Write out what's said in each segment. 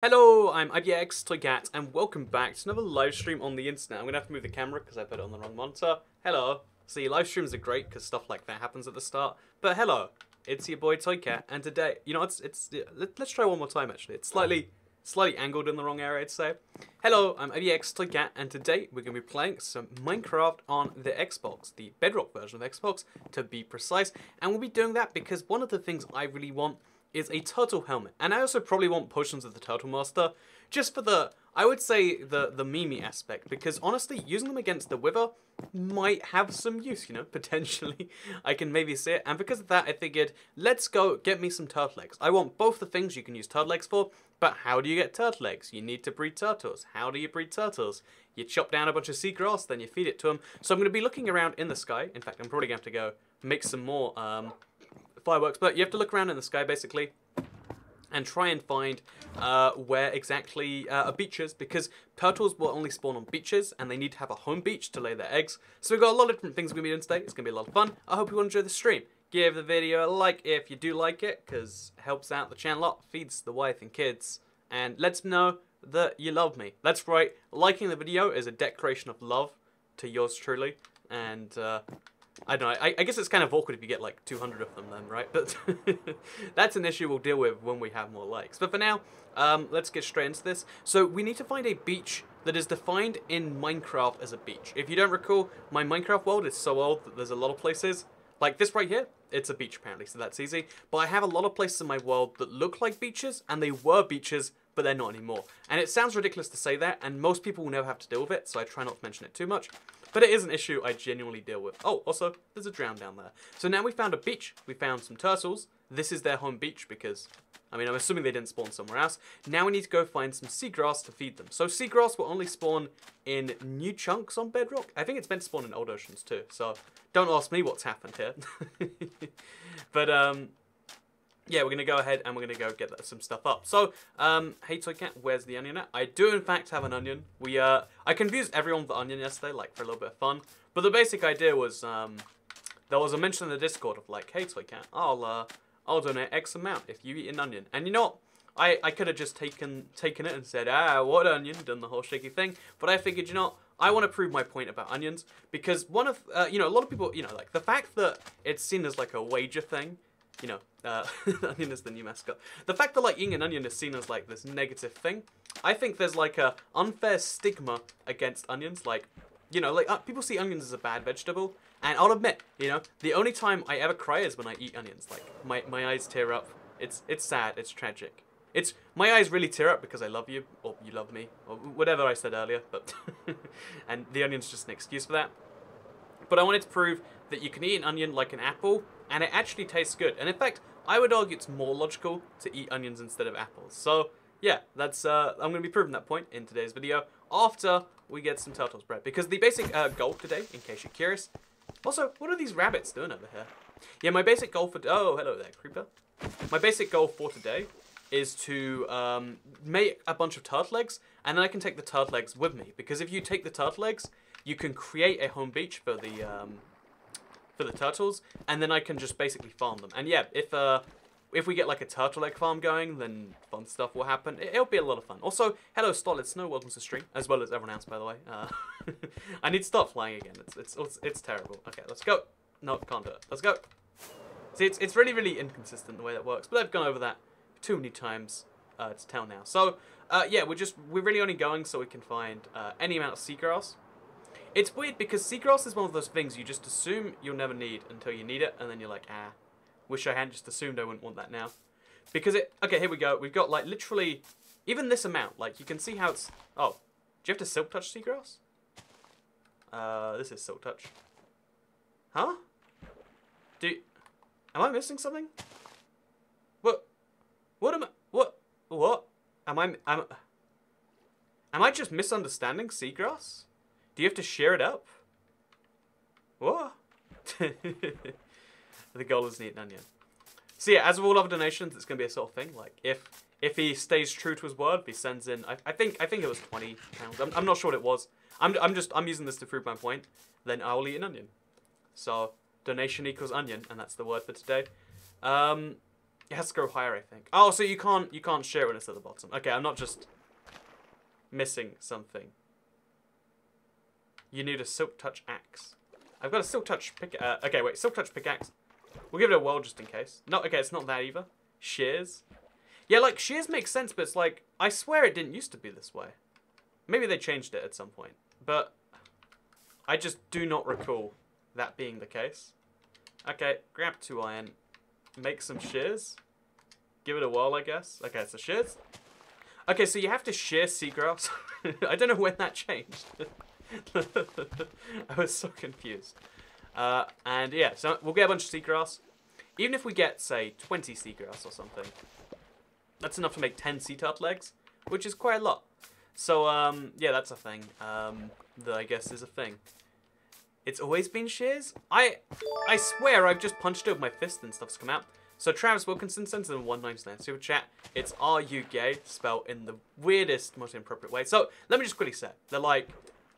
Hello, I'm IBX and welcome back to another live stream on the internet. I'm gonna have to move the camera because I put it on the wrong monitor. Hello. See, live streams are great because stuff like that happens at the start. But hello, it's your boy Toycat, and today, let's try one more time. Actually, it's slightly angled in the wrong area, I'd say. Hello, I'm IBX and today we're gonna be playing some Minecraft on the Xbox, the Bedrock version of Xbox, to be precise. And we'll be doing that because one of the things I really want is a turtle helmet. And I also probably want potions of the Turtle Master, just for the, I would say, the meme aspect, because honestly, using them against the Wither might have some use, you know, potentially. I can maybe see it, and because of that, I figured, let's go get me some turtle eggs. I want both the things you can use turtle eggs for, but how do you get turtle eggs? You need to breed turtles. How do you breed turtles? You chop down a bunch of seagrass, then you feed it to them. So I'm going to be looking around in the sky. In fact, I'm probably going to have to go make some more, fireworks, but you have to look around in the sky basically and try and find where exactly a beach is, because turtles will only spawn on beaches and they need to have a home beach to lay their eggs. So we've got a lot of different things we're going to be doing today. It's going to be a lot of fun. I hope you enjoy the stream. Give the video a like if you do like it, because it helps out the channel a lot, feeds the wife and kids, and lets me know that you love me. That's right, liking the video is a declaration of love to yours truly, and I don't know, I guess it's kind of awkward if you get like 200 of them then, right? But that's an issue we'll deal with when we have more likes. But for now, let's get straight into this. So we need to find a beach that is defined in Minecraft as a beach. If you don't recall, my Minecraft world is so old that there's a lot of places, like this right here, it's a beach apparently, so that's easy. But I have a lot of places in my world that look like beaches, and they were beaches, but they're not anymore. And it sounds ridiculous to say that, and most people will never have to deal with it, so I try not to mention it too much. But it is an issue I genuinely deal with. Oh, also, there's a drown down there. So now we found a beach. We found some turtles. This is their home beach because, I mean, I'm assuming they didn't spawn somewhere else. Now we need to go find some seagrass to feed them. So seagrass will only spawn in new chunks on Bedrock. I think it's meant to spawn in old oceans too. So don't ask me what's happened here. But, yeah, we're going to go ahead and we're going to go get some stuff up. So, hey Toycat, where's the onion at? I do in fact have an onion. I confused everyone with the onion yesterday, like for a little bit of fun. But the basic idea was, there was a mention in the Discord of like, hey Toycat, I'll donate X amount if you eat an onion. And you know what? I could have just taken it and said, what onion? Done the whole shaky thing. But I figured, you know, I want to prove my point about onions. Because one of, you know, a lot of people, you know, like the fact that it's seen as like a wager thing, you know, onion is the new mascot. The fact that like eating an onion is seen as like this negative thing, I think there's like a unfair stigma against onions. Like, you know, like people see onions as a bad vegetable, and I'll admit, you know, the only time I ever cry is when I eat onions. Like my eyes tear up. It's sad. It's tragic. My eyes really tear up because I love you, or you love me, or whatever I said earlier. But and the onion's just an excuse for that. But I wanted to prove that you can eat an onion like an apple, and it actually tastes good. And in fact, I would argue it's more logical to eat onions instead of apples. So yeah, that's I'm going to be proving that point in today's video after we get some turtles bread. Because the basic goal today, in case you're curious. Also, what are these rabbits doing over here? Yeah, my basic goal for... Oh, hello there, creeper. My basic goal for today is to make a bunch of turtle eggs, and then I can take the turtle eggs with me. Because if you take the turtle eggs, you can create a home beach for the turtles, and then I can just basically farm them. And yeah, if we get like a turtle egg farm going, then fun stuff will happen. It'll be a lot of fun. Also, hello Stolid Snow, welcome to the stream, as well as everyone else, by the way. I need to stop flying again. It's terrible. Okay, let's go. No, can't do it. Let's go. See, it's really, really inconsistent the way that works, but I've gone over that too many times to tell now. So, yeah, we're really only going so we can find any amount of seagrass. It's weird because seagrass is one of those things you just assume you'll never need until you need it, and then you're like, wish I hadn't just assumed I wouldn't want that now. Because okay, here we go. We've got like literally, even this amount, like you can see how it's, oh, do you have to silk touch seagrass? This is silk touch. Huh? Am I missing something? What? Am I just misunderstanding seagrass? Do you have to share it up? What? The goal is to eat an onion. So yeah, as with all other donations, it's gonna be a sort of thing. Like if he stays true to his word, if he sends in, I think it was £20. I'm not sure what it was. I'm using this to prove my point. Then I will eat an onion. So donation equals onion, and that's the word for today. It has to go higher, I think. Oh, so you can't share it when it's at the bottom. Okay, I'm not just missing something. You need a silk touch axe. I've got a silk touch okay, wait, silk touch pickaxe. We'll give it a whirl just in case. No, okay, it's not that either. Shears. Yeah, like shears makes sense, but it's like I swear it didn't used to be this way. Maybe they changed it at some point, but I just do not recall that being the case. Okay, grab 2 iron, make some shears, give it a whirl, I guess. Okay, so shears. Okay, so you have to shear seagrass. I don't know when that changed. I was so confused. And yeah, so we'll get a bunch of seagrass. Even if we get, say, 20 seagrass or something, that's enough to make 10 sea turtle eggs, which is quite a lot. So, yeah, that's a thing. That I guess is a thing. It's always been shears? I swear I've just punched it with my fist and stuff's come out. So Travis Wilkinson sends in a 199 super chat. It's "Are you gay?" spelled in the weirdest, most inappropriate way. So let me just quickly say, they're like,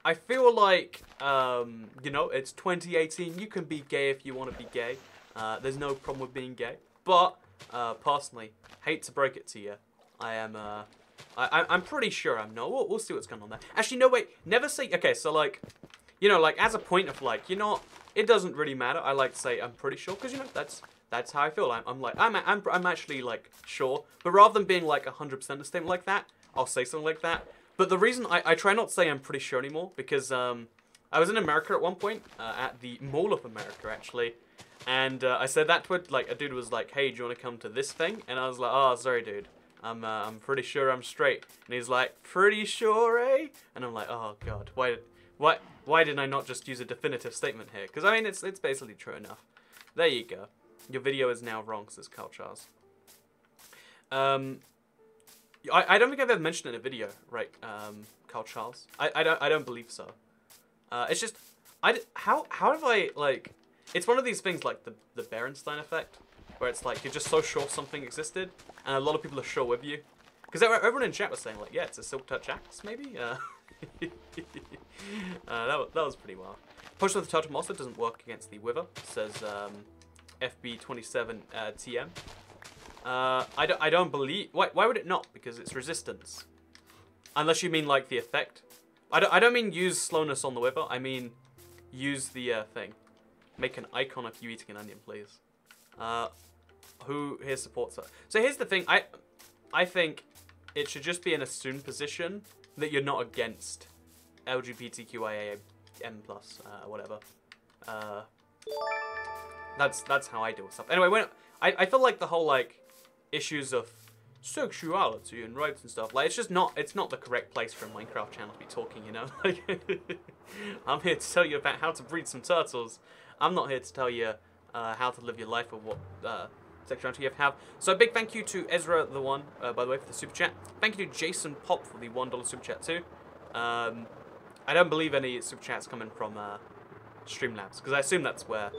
I feel like, you know, it's 2018. You can be gay if you want to be gay. There's no problem with being gay. But personally, hate to break it to you, I am. I'm pretty sure I'm not. We'll see what's going on there. Actually, no, wait. Never say. Okay, so like, you know, like as a point of like, you know, it doesn't really matter. I like to say I'm pretty sure because you know that's how I feel. I'm actually like sure. But rather than being like 100% a statement like that, I'll say something like that. But the reason I try not to say I'm pretty sure anymore because I was in America at one point at the Mall of America actually. And I said that to it, like a dude was like, "Hey, do you want to come to this thing?" And I was like, "Oh, sorry, dude. I'm pretty sure I'm straight." And he's like, "Pretty sure, eh?" And I'm like, "Oh God, why didn't I not just use a definitive statement here?" Because I mean, it's basically true enough. There you go. Your video is now wrong, says Carl Charles. I don't think I've ever mentioned it in a video, right, Carl Charles? I don't believe so. It's just how have I like? It's one of these things like the Berenstein effect, where it's like you're just so sure something existed, and a lot of people are sure with you. Because everyone in chat was saying like, yeah, it's a silk touch axe, maybe. That was pretty wild. Push with the turtle monster doesn't work against the wither, says FB27 TM. I don't believe. Why would it not? Because it's resistance. Unless you mean like the effect. I don't mean use slowness on the wither. I mean use the thing. Make an icon of you eating an onion, please. Who here supports her? So here's the thing. I think it should just be an assumed position that you're not against LGBTQIA M+, whatever. That's how I deal with stuff. Anyway, I feel like the whole like issues of sexuality and rights and stuff, like it's not the correct place for a Minecraft channel to be talking, you know? Like, I'm here to tell you about how to breed some turtles. I'm not here to tell you how to live your life or what sexuality you have. So a big thank you to Ezra the One, by the way, for the super chat. Thank you to Jason Pop for the $1 super chat too. I don't believe any super chats coming from Streamlabs, because I assume that's where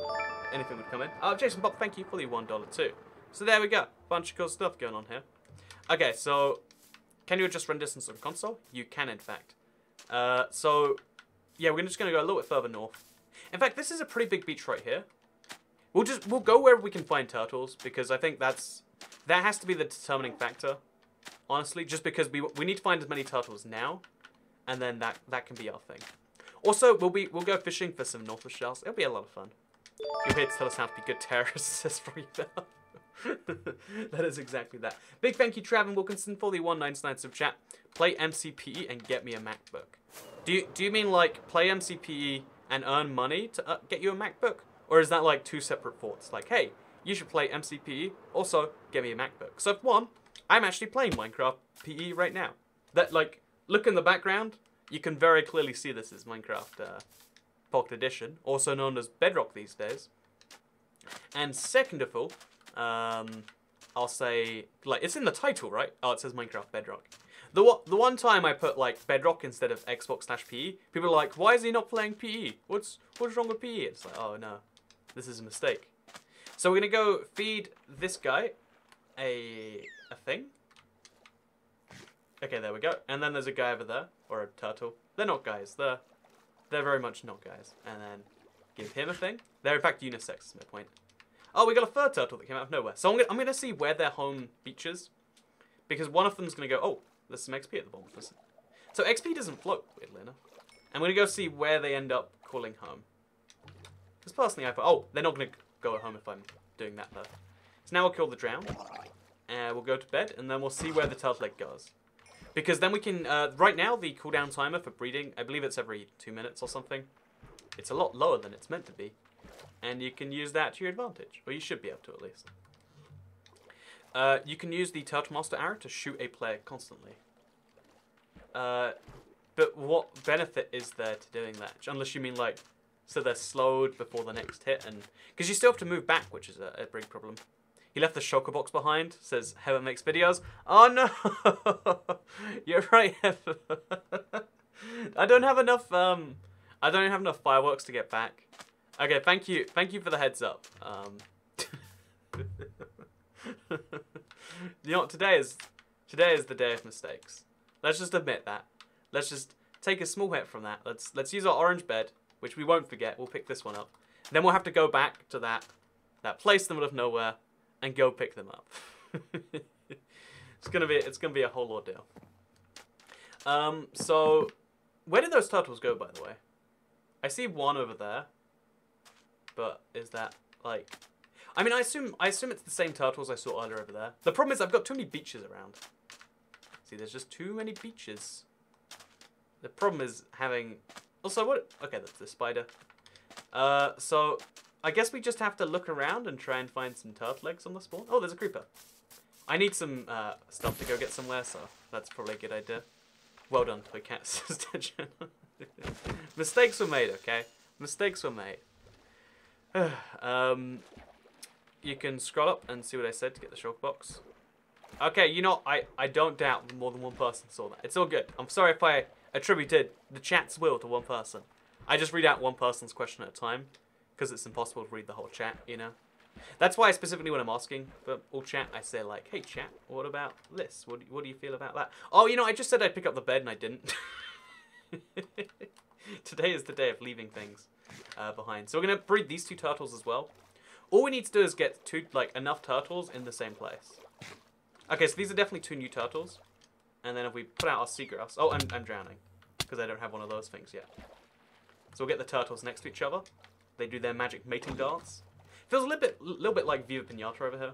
anything would come in. Oh, Jason Pop, thank you for the $1 too. So there we go. Bunch of cool stuff going on here. Okay, so can you adjust run distance on console? You can, in fact. So yeah, we're just gonna go a little bit further north. In fact, this is a pretty big beach right here. We'll go wherever we can find turtles, because I think that has to be the determining factor. Honestly, just because we need to find as many turtles now, and then that can be our thing. Also, we'll go fishing for some northwest shells. It'll be a lot of fun. You're here to tell us how to be good terrorists, says Freebell. That is exactly that. Big thank you, Travis Wilkinson, for the 199 super chat. Play MCPE and get me a MacBook. Do you mean like play MCPE and earn money to get you a MacBook? Or is that like two separate thoughts? Like, hey, you should play MCPE, also get me a MacBook. So for one, I'm actually playing Minecraft PE right now. That, like, look in the background, you can very clearly see this is Minecraft Pocket Edition, also known as Bedrock these days. And second of all, I'll say, like, it's in the title, right? Oh, it says Minecraft Bedrock. The one time I put, like, Bedrock instead of Xbox/PE, people are like, why is he not playing PE? What's wrong with PE? It's like, oh no, this is a mistake. So we're gonna go feed this guy a thing. Okay, there we go. And then there's a guy over there, or a turtle. They're not guys. They're very much not guys. And then give him a thing. They're in fact unisex, is my point. Oh, we got a third turtle that came out of nowhere. So I'm gonna see where their home beaches, because one of them's gonna go. Oh, there's some XP at the bottom. So XP doesn't float, weirdly enough. I'm gonna go see where they end up calling home. Because personally, I thought, oh, they're not gonna go home if I'm doing that though. So now we'll kill the drown. We'll go to bed, and then we'll see where the turtle egg goes. Because then we can, right now, the cooldown timer for breeding, I believe it's every 2 minutes or something. It's a lot lower than it's meant to be. And you can use that to your advantage. Or you should be able to, at least. You can use the Turtle Master arrow to shoot a player constantly. But what benefit is there to doing that? Unless you mean, like, so they're slowed before the next hit. And because you still have to move back, which is a big problem. He left the shulker box behind. Says Heaven makes videos. Oh no! You're right, Heaven. I don't have enough. I don't have enough fireworks to get back. Okay, thank you for the heads up. You know what? Today is the day of mistakes. Let's just admit that. Let's just take a small hit from that. Let's use our orange bed, which we won't forget. We'll pick this one up. Then we'll have to go back to that place in the middle of nowhere and go pick them up. It's gonna be a whole ordeal. So where did those turtles go, by the way? I see one over there, but is that like? I mean, I assume it's the same turtles I saw earlier over there. The problem is I've got too many beaches around. See, there's just too many beaches. The problem is having. Also, what? Okay, that's the spider. So I guess we just have to look around and try and find some turtle eggs on the spawn. Oh, there's a creeper. I need some stuff to go get somewhere, so that's probably a good idea. Well done, Toy Cat Extension. Mistakes were made, okay? Mistakes were made. You can scroll up and see what I said to get the shulker box. Okay, you know, I don't doubt more than one person saw that. It's all good. I'm sorry if I attributed the chat's will to one person. I just read out one person's question at a time, because it's impossible to read the whole chat, you know? That's why specifically when I'm asking for all chat, I say like, hey chat, what about this? What do you feel about that? Oh, you know, I just said I'd pick up the bed and I didn't. Today is the day of leaving things behind. So we're going to breed these two turtles as well. All we need to do is get enough turtles in the same place. Okay, so these are definitely two new turtles. And then if we put out our seagrass... Oh, I'm drowning, because I don't have one of those things yet. So we'll get the turtles next to each other. They do their magic mating dance. Feels a little bit like Viva Pinata over here.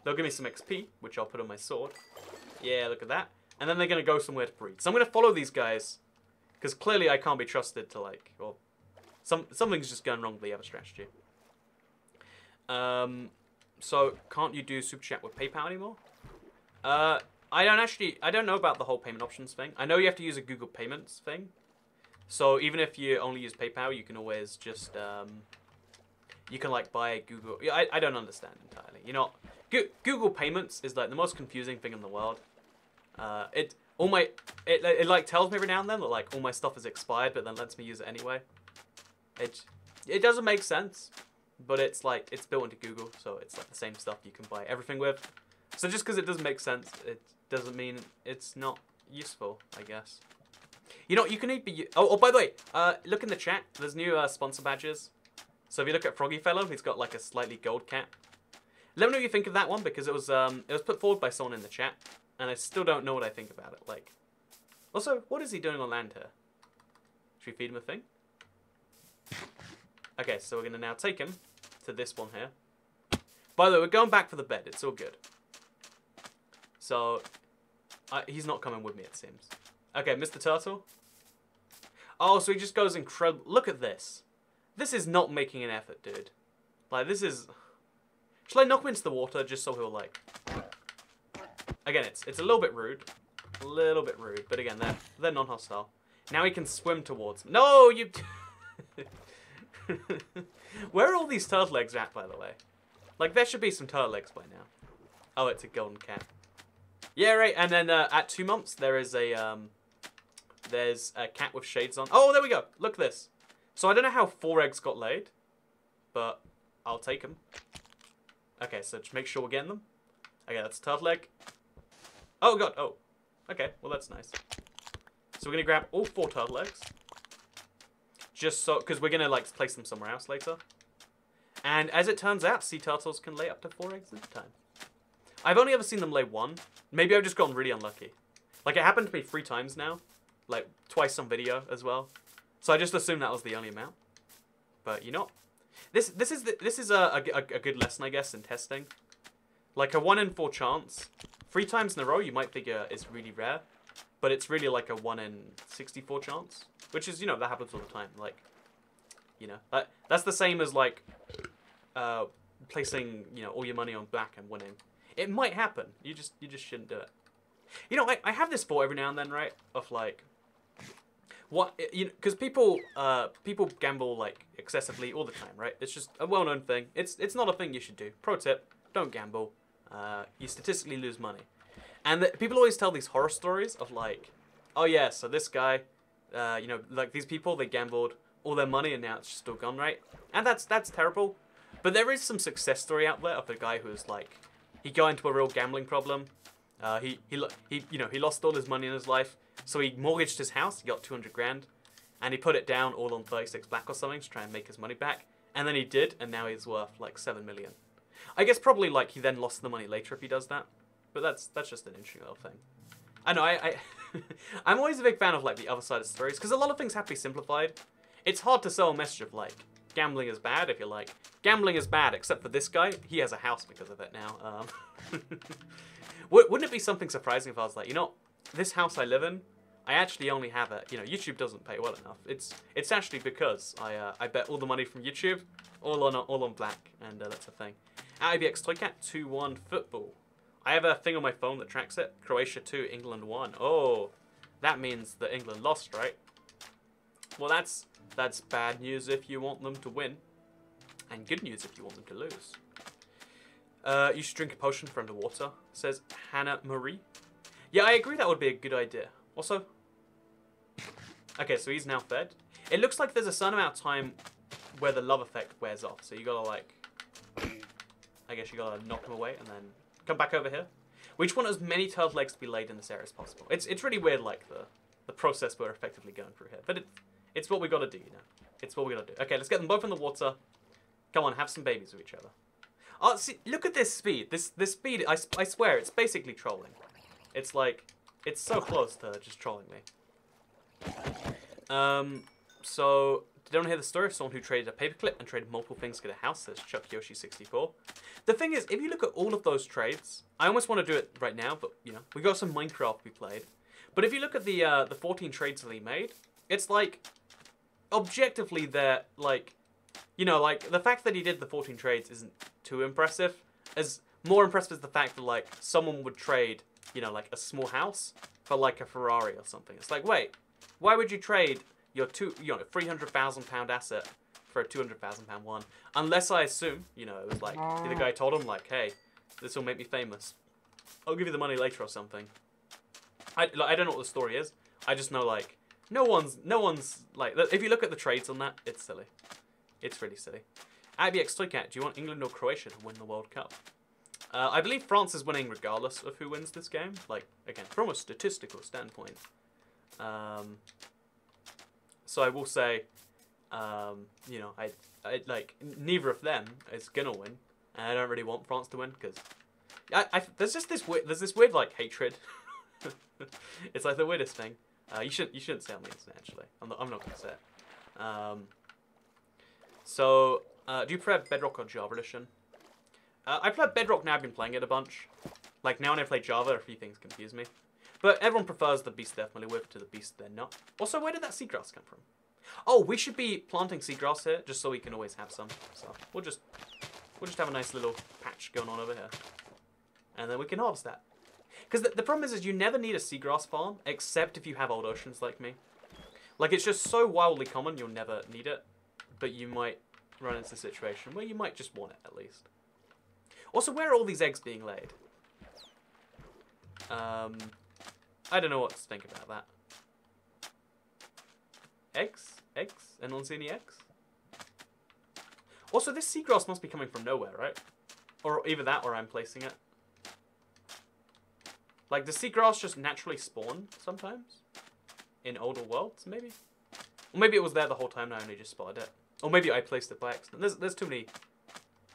They'll give me some XP, which I'll put on my sword. Yeah, look at that. And then they're going to go somewhere to breed. So I'm going to follow these guys, because clearly I can't be trusted to, like... Well, something's just going wrong with the other strategy. So, can't you do Super Chat with PayPal anymore? I don't know about the whole payment options thing. I know you have to use a Google Payments thing. So even if you only use PayPal, you can always just, you can like buy a Google. I don't understand entirely. You know, Google Payments is like the most confusing thing in the world. It like tells me every now and then that like all my stuff is expired, but then lets me use it anyway. It doesn't make sense, but it's like it's built into Google, so it's like the same stuff you can buy everything with. So just because it doesn't make sense, it doesn't mean it's not useful, I guess. You know, you can even be... Oh, by the way, look in the chat. There's new sponsor badges. So if you look at Froggy Fellow, he's got like a slightly gold cap. Let me know what you think of that one, because it was put forward by someone in the chat, and I still don't know what I think about it. Like, also, what is he doing on land here? Should we feed him a thing? Okay, so we're gonna now take him to this one here. By the way, we're going back for the bed. It's all good. So, he's not coming with me, it seems. Okay, Mr. Turtle. Oh, so he just goes incredible. Look at this. This is not making an effort, dude. Like, this is... Shall I knock him into the water just so he'll, like... Again, it's a little bit rude. A little bit rude. But again, they're non-hostile. Now he can swim towards me. No, you... Where are all these turtle eggs at, by the way? Like, there should be some turtle eggs by now. Oh, it's a golden cat. Yeah, right. And then at 2 months, there's a cat with shades on. Oh, there we go. Look at this. So I don't know how 4 eggs got laid, but I'll take them. Okay, so just make sure we're getting them. Okay, that's a turtle egg. Oh, God. Oh. Okay, well, that's nice. So we're going to grab all 4 turtle eggs. Just so, because we're going to, like, place them somewhere else later. And as it turns out, sea turtles can lay up to 4 eggs at a time. I've only ever seen them lay 1. Maybe I've just gotten really unlucky. Like, it happened to me 3 times now. Like, twice on video as well. So I just assumed that was the only amount. But, you know, this is a good lesson, I guess, in testing. Like, a 1 in 4 chance. 3 times in a row, you might figure is really rare. But it's really like a 1 in 64 chance. Which is, you know, that happens all the time. Like, you know, that's the same as, like, placing, you know, all your money on black and winning. It might happen. You just shouldn't do it. You know, I have this thought every now and then, right? Of like, what, you know, because people gamble like excessively all the time, right? It's just a well-known thing. It's not a thing you should do. Pro tip: don't gamble. You statistically lose money. And people always tell these horror stories of like, oh yeah, so this guy, you know, like these people, they gambled all their money and now it's just all gone, right? And that's terrible. But there is some success story out there of a guy who's like, he got into a real gambling problem. He you know, he lost all his money in his life, so he mortgaged his house. He got 200 grand, and he put it down all on 36 black or something to try and make his money back. And then he did, and now he's worth like 7 million. I guess probably like he then lost the money later if he does that. But that's just an interesting little thing. I know I'm always a big fan of like the other side of stories because a lot of things have to be simplified. It's hard to sell a message of like gambling is bad if you're like gambling is bad except for this guy. He has a house because of it now. Wouldn't it be something surprising if I was like, you know, this house I live in, I actually only have it. You know, YouTube doesn't pay well enough. It's actually because I bet all the money from YouTube all on black, and that's the thing. IBX Toycat 2-1 football. I have a thing on my phone that tracks it. Croatia 2, England 1. Oh, that means that England lost, right? Well, that's bad news if you want them to win, and good news if you want them to lose. You should drink a potion for underwater, says Hannah Marie. Yeah, I agree that would be a good idea. Also, okay, so he's now fed. It looks like there's a certain amount of time where the love effect wears off. So you gotta like, I guess you gotta knock him away and then come back over here. We just want as many turtle eggs to be laid in this area as possible. It's really weird, like the process we're effectively going through here, but it's what we gotta do, you know. It's what we gotta do. Okay, let's get them both in the water. Come on, have some babies with each other. Oh, see, look at this speed. This speed, I swear, it's basically trolling. It's like, it's so close to just trolling me. So, did anyone hear the story of someone who traded a paperclip and traded multiple things to get a house? Says Chuck Yoshi 64. The thing is, if you look at all of those trades, I almost want to do it right now, but, you know, we got some Minecraft we played. But if you look at the 14 trades that he made, it's like, objectively, they're, like, you know, like, the fact that he did the 14 trades isn't too impressive. As more impressive is the fact that, like, someone would trade, you know, like, a small house for, like, a Ferrari or something. It's like, wait, why would you trade your £300,000 asset for a £200,000 one? Unless I assume, you know, it was like, the guy told him, like, hey, this will make me famous. I'll give you the money later or something. I don't know what the story is. I just know, like, no one's, like, if you look at the trades on that, it's silly. It's really silly. IBX Toycat, do you want England or Croatia to win the World Cup? I believe France is winning regardless of who wins this game. Like, again, from a statistical standpoint. So I will say, you know, I like, neither of them is gonna win. And I don't really want France to win, because there's just this weird, like, hatred. It's like the weirdest thing. You shouldn't say on the internet, actually. I'm not gonna say it. So, do you prefer Bedrock or Java Edition? I play Bedrock now. I've been playing it a bunch. Like, now when I play Java, a few things confuse me. But everyone prefers the beast they're familiar with to the beast they're not. Also, where did that seagrass come from? Oh, we should be planting seagrass here, just so we can always have some. So, we'll just have a nice little patch going on over here. And then we can harvest that. Because the problem is you never need a seagrass farm, except if you have old oceans like me. Like, it's just so wildly common, you'll never need it. But you might run into a situation where you might just want it, at least. Also, where are all these eggs being laid? I don't know what to think about that. Eggs? Eggs? Anyone see any eggs? Also, this seagrass must be coming from nowhere, right? Or either that or I'm placing it. Like, does seagrass just naturally spawn sometimes? In older worlds, maybe? Or maybe it was there the whole time and I only just spotted it. Or maybe I placed it by accident. There's too many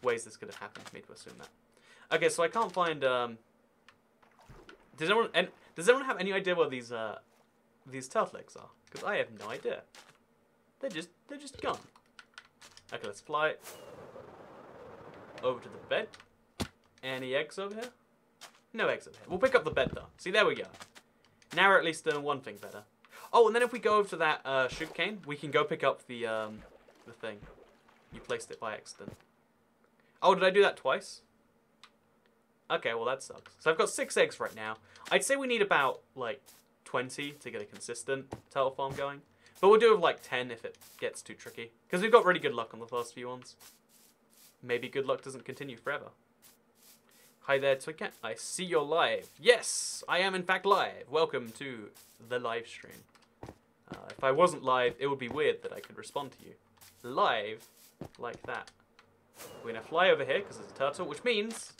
ways this could have happened for me to assume that. Okay, so I can't find. Does anyone have any idea where these turtle eggs are? Because I have no idea. They're just gone. Okay, let's fly over to the bed. Any eggs over here? No eggs over here. We'll pick up the bed though. See, there we go. Now we're at least doing one thing better. Oh, and then if we go over to that sugarcane, we can go pick up the thing. You placed it by accident. Oh, did I do that twice? Okay, well that sucks. So I've got 6 eggs right now. I'd say we need about, like, 20 to get a consistent turtle farm going. But we'll do it like 10 if it gets too tricky. Because we've got really good luck on the first few ones. Maybe good luck doesn't continue forever. Hi there, Twitcat. I see you're live. Yes, I am in fact live. Welcome to the live stream. If I wasn't live, it would be weird that I could respond to you. Live, like that. We're going to fly over here because there's a turtle, which means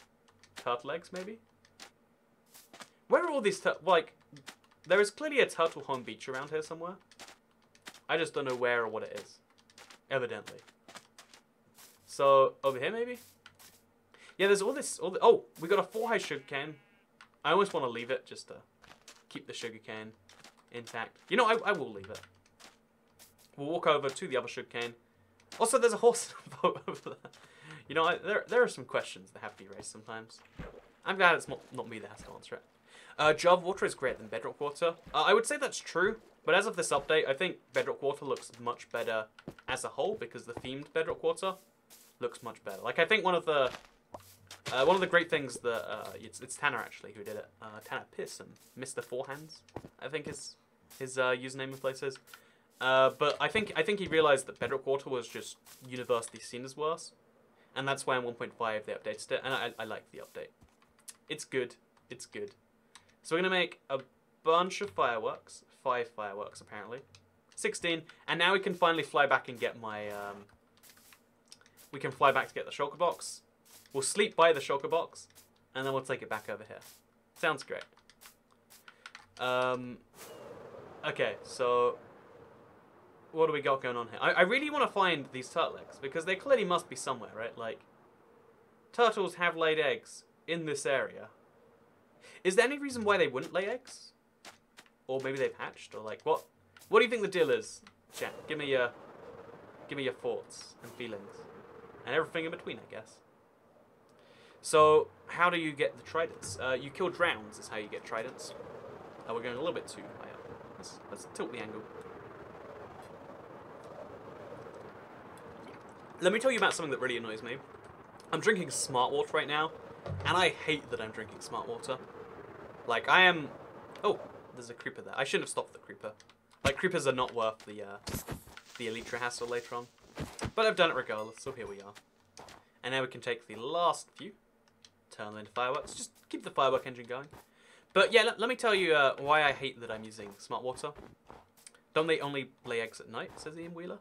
turtle eggs, maybe? Where are all these like, there is clearly a turtle home beach around here somewhere. I just don't know where or what it is. Evidently. So, over here maybe? Yeah, there's all this, oh, we got a 4-high sugarcane. I almost want to leave it just to keep the sugarcane intact. You know, I will leave it. We'll walk over to the other sugarcane. Also, there's a horse boat over there. You know, there are some questions that have to be raised sometimes. I'm glad it's not me that has to answer it. Java water is greater than Bedrock water. I would say that's true, but as of this update, I think Bedrock water looks much better as a whole because the themed Bedrock water looks much better. Like, I think one of the great things that it's Tanner actually who did it. Tanner Piss and Mr. Forehands, I think his username in places. But I think he realized that Bedrock water was just universally seen as worse. And that's why in 1.5 they updated it, and I like the update. It's good. It's good. So we're going to make a bunch of fireworks. 5 fireworks, apparently. 16. And now we can finally fly back and get my... we can fly back to get the shulker box. We'll sleep by the shulker box, and then we'll take it back over here. Sounds great. Okay, so... what do we got going on here? I really want to find these turtle eggs, because they clearly must be somewhere, right? Like, turtles have laid eggs in this area. Is there any reason why they wouldn't lay eggs? Or maybe they've hatched, or like, what do you think the deal is, chat? Give me your thoughts and feelings. And everything in between, I guess. So, how do you get the tridents? You kill drowns is how you get tridents. We're going a little bit too high up. Let's tilt the angle. Let me tell you about something that really annoys me. I'm drinking smart water right now, and I hate that I'm drinking smart water. Like, I am... oh, there's a creeper there. I shouldn't have stopped the creeper. Like, creepers are not worth the elytra hassle later on. But I've done it regardless, so here we are. And now we can take the last few, turn them into fireworks. Just keep the firework engine going. But yeah, let me tell you why I hate that I'm using smart water. Don't they only lay eggs at night, says Ian Wheeler?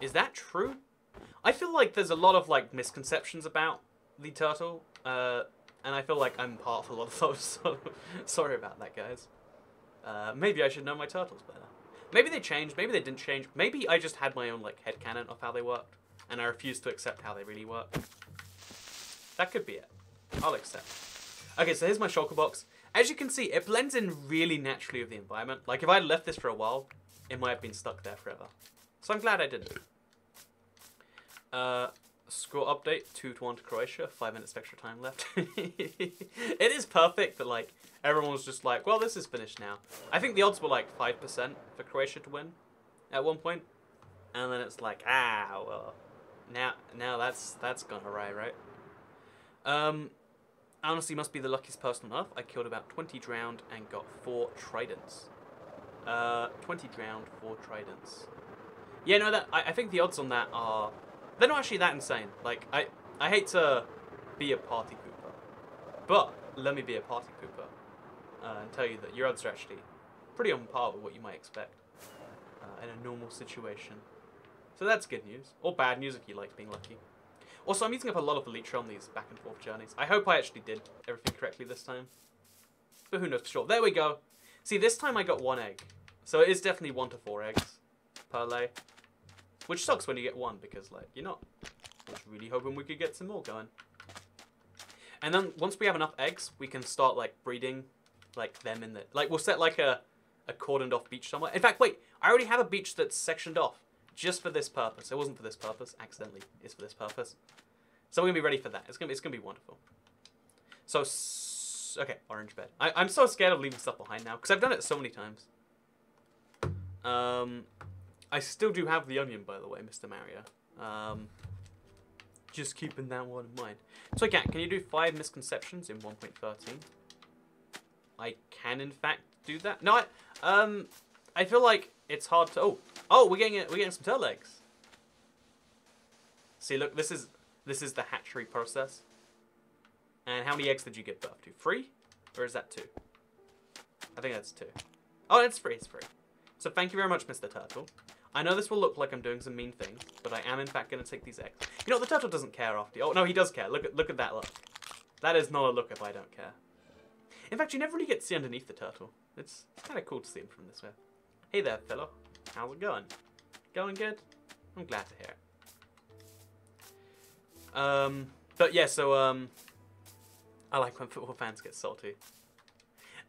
Is that true? I feel like there's a lot of like misconceptions about the turtle, and I feel like I'm part of a lot of those, so sorry about that, guys. Maybe I should know my turtles better. Maybe they changed, maybe they didn't change, maybe I just had my own like headcanon of how they worked, and I refused to accept how they really work. That could be it. I'll accept. Okay, so here's my shulker box. As you can see, it blends in really naturally with the environment. Like, if I'd left this for a while, it might have been stuck there forever. So I'm glad I didn't. Score update, 2-1 to Croatia, 5 minutes of extra time left. It is perfect that, like, everyone was just like, well, this is finished now. I think the odds were, like, 5% for Croatia to win at one point. And then it's like, well, now that's gone awry, right? Honestly, must be the luckiest person on Earth. I killed about 20 drowned and got 4 tridents. 20 drowned, 4 tridents. Yeah, no, I think the odds on that are... they're not actually that insane. Like, I hate to be a party pooper, but let me be a party pooper and tell you that your odds are actually pretty on par with what you might expect in a normal situation. So that's good news. Or bad news if you like being lucky. Also, I'm using up a lot of elytra on these back and forth journeys. I hope I actually did everything correctly this time. But who knows for sure. There we go. See, this time I got 1 egg. So it is definitely 1 to 4 eggs per lay. Which sucks when you get 1 because, like, you're not I was really hoping we could get some more going. And then once we have enough eggs, we can start like breeding like them in the like we'll set like a cordoned off beach somewhere. In fact, wait, I already have a beach that's sectioned off just for this purpose. It wasn't for this purpose, accidentally. It's for this purpose. So we're gonna be ready for that. It's gonna be wonderful. So okay, orange bed. I'm so scared of leaving stuff behind now because I've done it so many times. I still do have the onion, by the way, Mr. Mario. Just keeping that one in mind. So, Cat, can you do 5 misconceptions in 1.13? I can, in fact, do that. No, I feel like it's hard to. Oh, we're getting some turtle eggs. See, look, this is the hatchery process. And how many eggs did you give birth to? 3, or is that 2? I think that's 2. Oh, it's 3. It's 3. So, thank you very much, Mr. Turtle. I know this will look like I'm doing some mean things, but I am in fact going to take these eggs. You know, the turtle doesn't care after. Oh no, he does care. Look at that look. That is not a look if I don't care. In fact, you never really get to see underneath the turtle. It's kind of cool to see him from this way. Hey there, fellow. How's it going? Going good? I'm glad to hear it. But yeah, so I like when football fans get salty.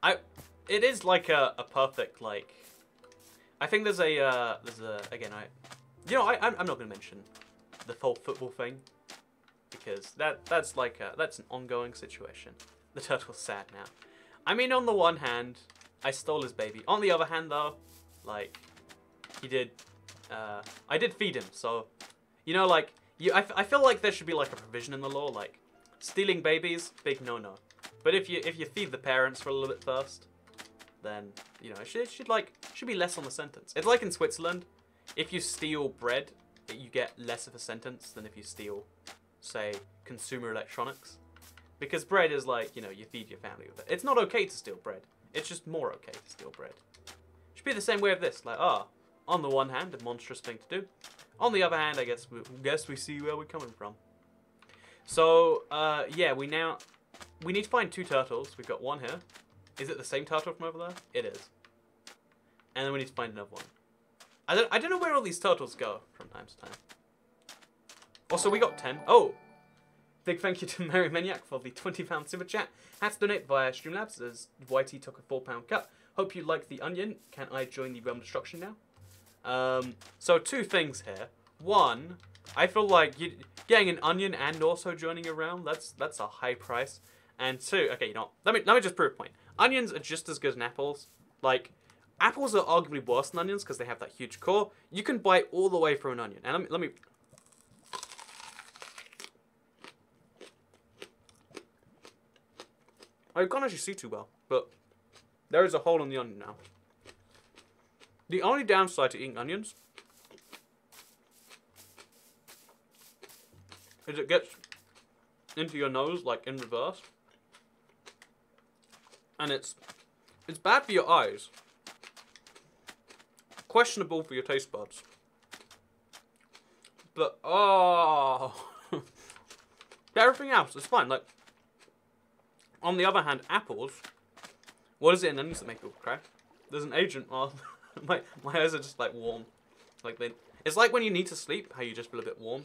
It is like a perfect like. I think there's a again I'm not gonna mention the whole football thing because that's an ongoing situation. The turtle's sad now. I mean, on the one hand, I stole his baby. On the other hand, though, like he did, I did feed him. So, you know, like I feel like there should be like a provision in the law, like stealing babies, big no-no. But if you feed the parents for a little bit first, then you know it should be less on the sentence. It's like in Switzerland, if you steal bread, you get less of a sentence than if you steal, say, consumer electronics, because bread is like, you know, you feed your family with it. It's not okay to steal bread. It's just more okay to steal bread. It should be the same way of this. Like, on the one hand, a monstrous thing to do. On the other hand, I guess we see where we're coming from. So yeah, we need to find 2 turtles. We've got 1 here. Is it the same turtle from over there? It is. And then we need to find another one. I don't know where all these turtles go from time to time. Also, we got 10. Oh! Big thank you to Mary Maniac for the £20 super chat. Had to donate via Streamlabs as YT took a £4 cut. Hope you like the onion. Can I join the Realm Destruction now? So 2 things here. 1, I feel like getting an onion and also joining a realm, that's a high price. And 2, okay, you know, let me just prove a point. Onions are just as good as apples. Like, apples are arguably worse than onions because they have that huge core. You can bite all the way through an onion. And let me. I can't actually see too well, but there is a hole in the onion now. The only downside to eating onions is it gets into your nose like in reverse. And it's bad for your eyes. Questionable for your taste buds. But everything else is fine. Like on the other hand, apples. What is it in onions that make people cry? There's an agent. Oh, my eyes are just like warm. Like it's like when you need to sleep, how you just feel a bit warm.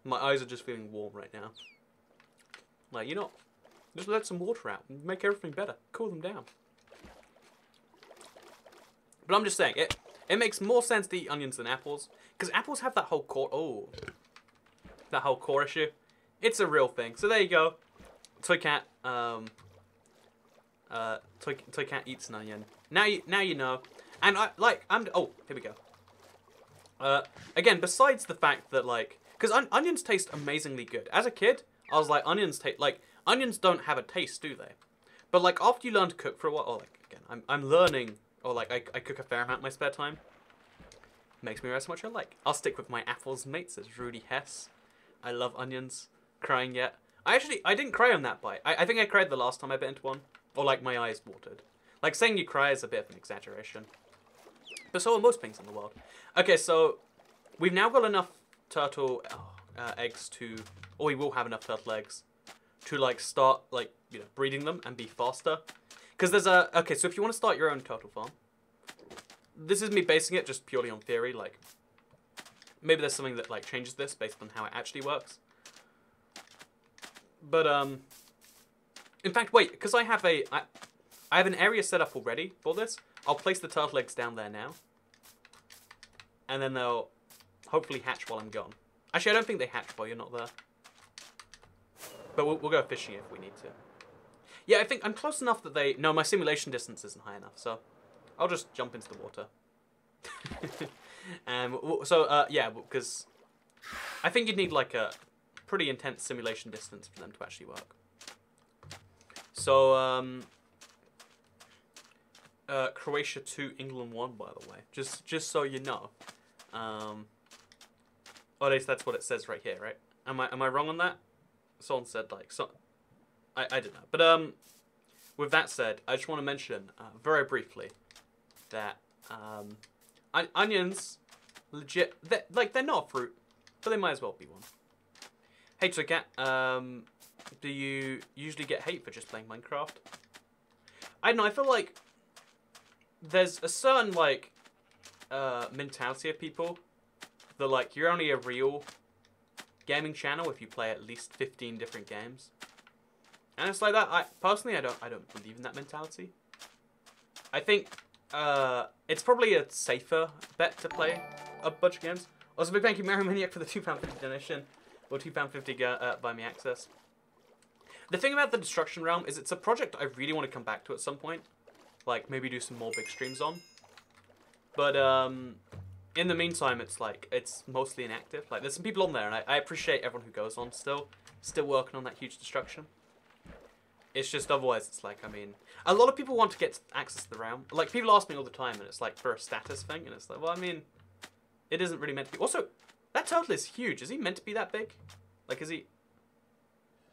My eyes are just feeling warm right now. Like, you know, just let some water out and make everything better. Cool them down. But I'm just saying, it makes more sense to eat onions than apples. Because apples have that whole core, that whole core issue. It's a real thing. So there you go. Toy Cat, Toy Cat eats an onion. Now you know. And oh, here we go. Again, besides the fact that, like, because onions taste amazingly good. As a kid, I was like, onions don't have a taste, do they? But, like, after you learn to cook for a while, or, like, again, I'm learning, or, like, I cook a fair amount in my spare time. Makes me realize how much I like. I'll stick with my apples mates as Rudy Hess. I love onions. Crying yet? I didn't cry on that bite. I think I cried the last time I bit into one. Or, like, my eyes watered. Like, saying you cry is a bit of an exaggeration. But so are most things in the world. Okay, so we've now got enough turtle eggs to, or we will have enough turtle eggs to, like, start, like, you know, breeding them and be faster. Because there's okay, so if you want to start your own turtle farm, this is me basing it just purely on theory, like, Maybe there's something that like changes this based on how it actually works. But in fact, wait, because I have an area set up already for this. I'll place the turtle eggs down there now, and then they'll hopefully hatch while I'm gone. Actually, I don't think they hatch while you're not there. But we'll go fishing if we need to. Yeah, I think I'm close enough that they... No, my simulation distance isn't high enough, so I'll just jump into the water. Yeah, because I think you'd need like a pretty intense simulation distance for them to actually work. So, Croatia 2, England 1, by the way. Just so you know. Or at least that's what it says right here, right? Am I wrong on that? Someone said like so. I don't know, but with that said, I just want to mention very briefly that onions, legit, they're not a fruit, but they might as well be one. Hey, so Cat, do you usually get hate for just playing Minecraft? I don't know. I feel like there's a certain like mentality of people that like you're only a real gaming channel if you play at least 15 different games. And it's like that. I personally I don't believe in that mentality. I think it's probably a safer bet to play a bunch of games. Also, big thank you, Mary Maniac, for the £2.50 donation, or £2.50 buy me access. The thing about the Destruction Realm is it's a project I really want to come back to at some point, like maybe do some more big streams on. But in the meantime, it's like it's mostly inactive. Like there's some people on there, and I appreciate everyone who goes on still working on that huge destruction. It's just otherwise, it's like, I mean, a lot of people want to get access to the realm. Like, people ask me all the time, and it's like for a status thing, and it's like, well, I mean, it isn't really meant to be. Also, that turtle is huge. Is he meant to be that big? Like, is he...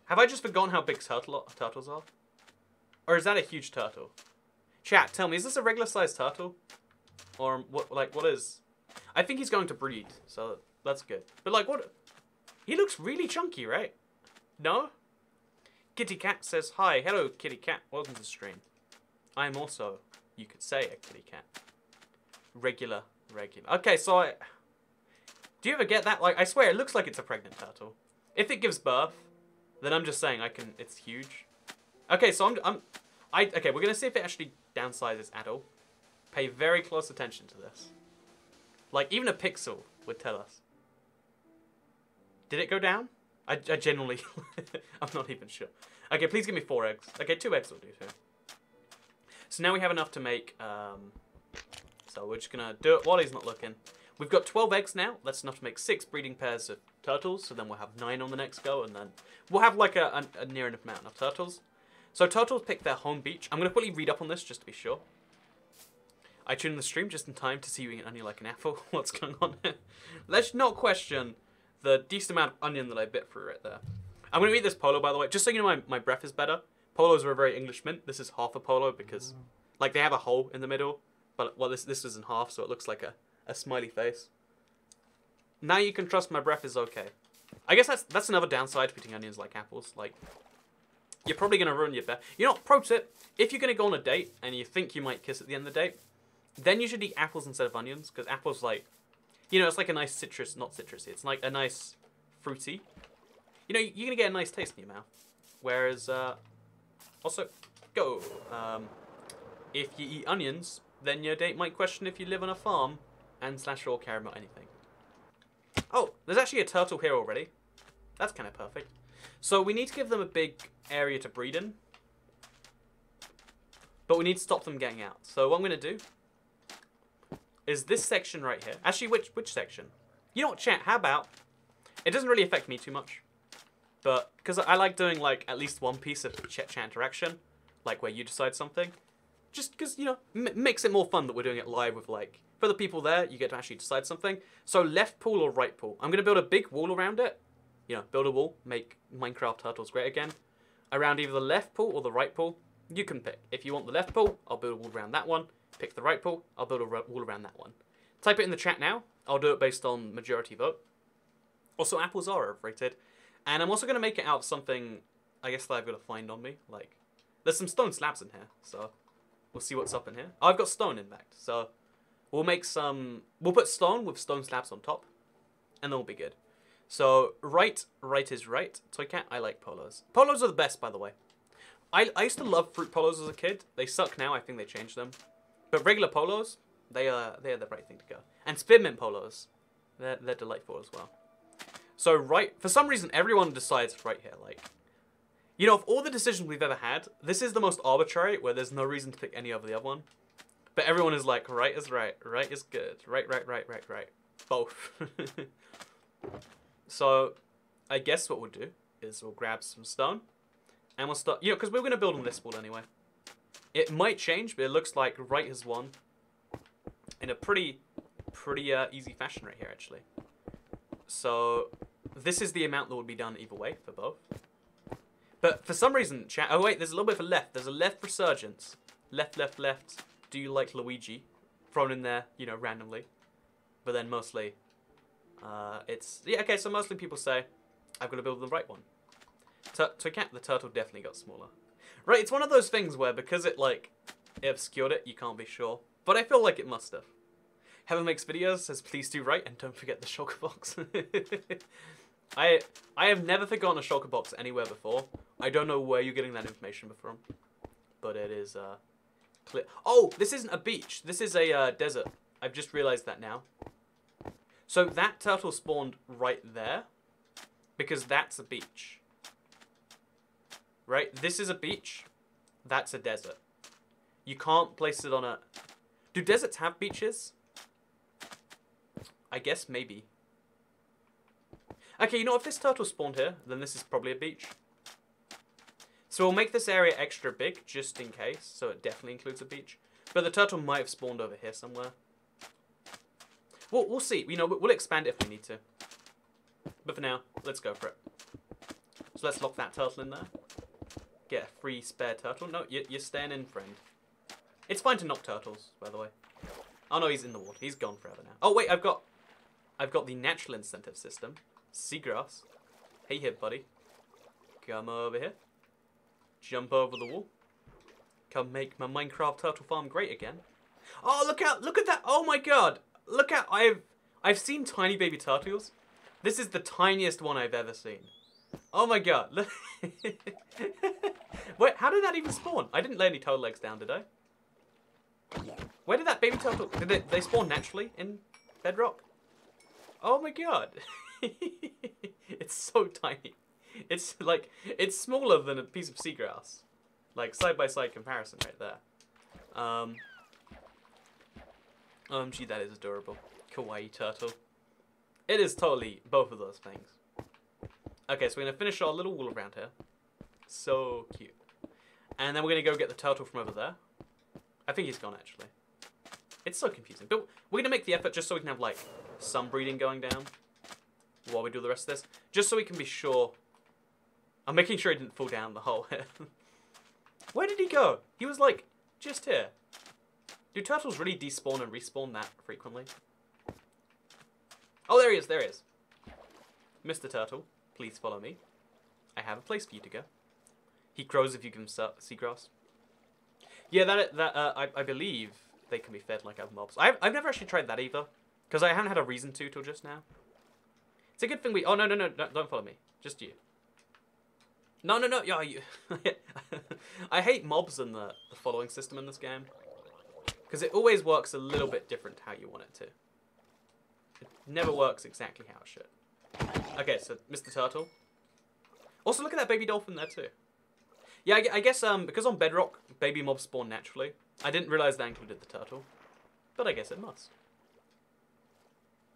Have I just forgotten how big turtles are? Or is that a huge turtle? Chat, tell me, is this a regular-sized turtle? Or, what is... I think he's going to breed, so that's good. But, like, what... He looks really chunky, right? No? Kitty Cat says, hi. Hello, Kitty Cat. Welcome to the stream. I am also, you could say, a kitty cat. Regular. Okay, so do you ever get that? Like, I swear, it looks like it's a pregnant turtle. If it gives birth, then I'm just saying it's huge. Okay, so okay, we're going to see if it actually downsizes at all. Pay very close attention to this. Like, even a pixel would tell us. Did it go down? I genuinely... I'm not even sure. Okay, please give me 4 eggs. Okay, 2 eggs will do too. So now we have enough to make... so we're just going to do it while he's not looking. We've got 12 eggs now. That's enough to make 6 breeding pairs of turtles. So then we'll have 9 on the next go. And then we'll have like a near enough amount of turtles. So turtles pick their home beach. I'm going to quickly read up on this just to be sure. I tuned the stream just in time to see you eat an onion like an apple. What's going on here? Let's not question the decent amount of onion that I bit through right there. I'm going to eat this polo, by the way. Just so you know, my breath is better. Polos are a very English mint. This is half a polo because, like, they have a hole in the middle. But, well, this is in half, so it looks like a smiley face. Now you can trust my breath is okay. I guess that's another downside to eating onions like apples. Like, you're probably going to ruin your breath. You know, pro tip, if you're going to go on a date and you think you might kiss at the end of the date, then you should eat apples instead of onions. Because apples, like... You know, it's like a nice citrus, not citrusy. It's like a nice fruity. You know, you're going to get a nice taste in your mouth. Whereas, also, go. If you eat onions, then your date might question if you live on a farm and / or care about anything. Oh, there's actually a turtle here already. That's kind of perfect. So we need to give them a big area to breed in. But we need to stop them getting out. So what I'm going to do is this section right here. Actually, which section? You know what, chat, how about... It doesn't really affect me too much. But, because I like doing, like, at least one piece of chat interaction. Like, where you decide something. Just because, you know, makes it more fun that we're doing it live with, like... For the people there, you get to actually decide something. So, left pool or right pool? I'm going to build a big wall around it. You know, build a wall. Make Minecraft turtles great again. Around either the left pool or the right pool. You can pick. If you want the left pool, I'll build a wall around that one. Pick the right pool, I'll build a wall around that one. Type it in the chat now. I'll do it based on majority vote. Also, apples are overrated. And I'm also going to make it out of something, I guess, that I've got to find on me. Like, there's some stone slabs in here, so we'll see what's up in here. Oh, I've got stone, in fact. So we'll make some... We'll put stone with stone slabs on top. and then we'll be good. So, right is right. Toy Cat, I like polos. Polos are the best, by the way. I used to love fruit polos as a kid. They suck now. I think they changed them. But regular polos, they are the right thing to go. And spearmint polos, they're delightful as well. So right, for some reason, everyone decides right here. Like, you know, of all the decisions we've ever had, this is the most arbitrary, where there's no reason to pick any over the other one. But everyone is like, right is right is good, right. Both. So, I guess what we'll do is we'll grab some stone. And we'll start, you know, because we're going to build on this wall anyway. It might change, but it looks like right has won. In a pretty easy fashion right here, actually. So, this is the amount that would be done either way for both. But for some reason, chat, oh wait, there's a little bit of a left. There's a left resurgence. Left. Do you like Luigi? Thrown in there, you know, randomly. But then mostly, it's, yeah, okay, so mostly people say, I've got to build the right one. To Cat, the turtle definitely got smaller. Right, it's one of those things where because it, like, it obscured it, you can't be sure. But I feel like it must have. Heaven Makes Videos says, please do right, and don't forget the shulker box. I have never forgotten a shulker box anywhere before. I don't know where you're getting that information from. But it is, clear. Oh, this isn't a beach. This is a, desert. I've just realized that now. So that turtle spawned right there. Because that's a beach. Right? This is a beach. That's a desert. You can't place it on a... Do deserts have beaches? I guess maybe. Okay, you know, if this turtle spawned here, then this is probably a beach. So we'll make this area extra big, just in case. So it definitely includes a beach. But the turtle might have spawned over here somewhere. We'll see. You know, we'll expand it if we need to. But for now, let's go for it. So let's lock that turtle in there. Get a free spare turtle. No, you're staying in, friend. It's fine to knock turtles, by the way. Oh no, he's in the water. He's gone forever now. Oh wait, I've got the natural incentive system. Seagrass. Hey here, buddy. Come over here. Jump over the wall. Come make my Minecraft turtle farm great again. Oh, look at that. Oh my god. Look at, I've seen tiny baby turtles. This is the tiniest one I've ever seen. Oh my god. Look. Wait, how did that even spawn? I didn't lay any turtle eggs down, did I? Where did that baby turtle... Did they spawn naturally in Bedrock? Oh my god. It's so tiny. It's like... It's smaller than a piece of seagrass. Like, side-by-side comparison right there. Gee, that is adorable. Kawaii turtle. It is totally both of those things. Okay, so we're going to finish our little wall around here. So cute. And then we're going to go get the turtle from over there. I think he's gone, actually. It's so confusing. But we're going to make the effort just so we can have, like, some breeding going down while we do the rest of this. Just so we can be sure. I'm making sure he didn't fall down the hole here. Where did he go? He was, like, just here. Do turtles really despawn and respawn that frequently? Oh, there he is, there he is. Mr. Turtle, please follow me. I have a place for you to go. He grows if you give him seagrass. Yeah, I believe they can be fed like other mobs. I've never actually tried that either, because I haven't had a reason to till just now. It's a good thing we... Oh, no, don't follow me. Just you. No, yeah, you... I hate mobs and the following system in this game, because it always works a little bit different how you want it to. It never works exactly how it should. Okay, so Mr. Turtle. Also, look at that baby dolphin there too. Yeah, I guess because on Bedrock, baby mobs spawn naturally. I didn't realize that included the turtle, but I guess it must.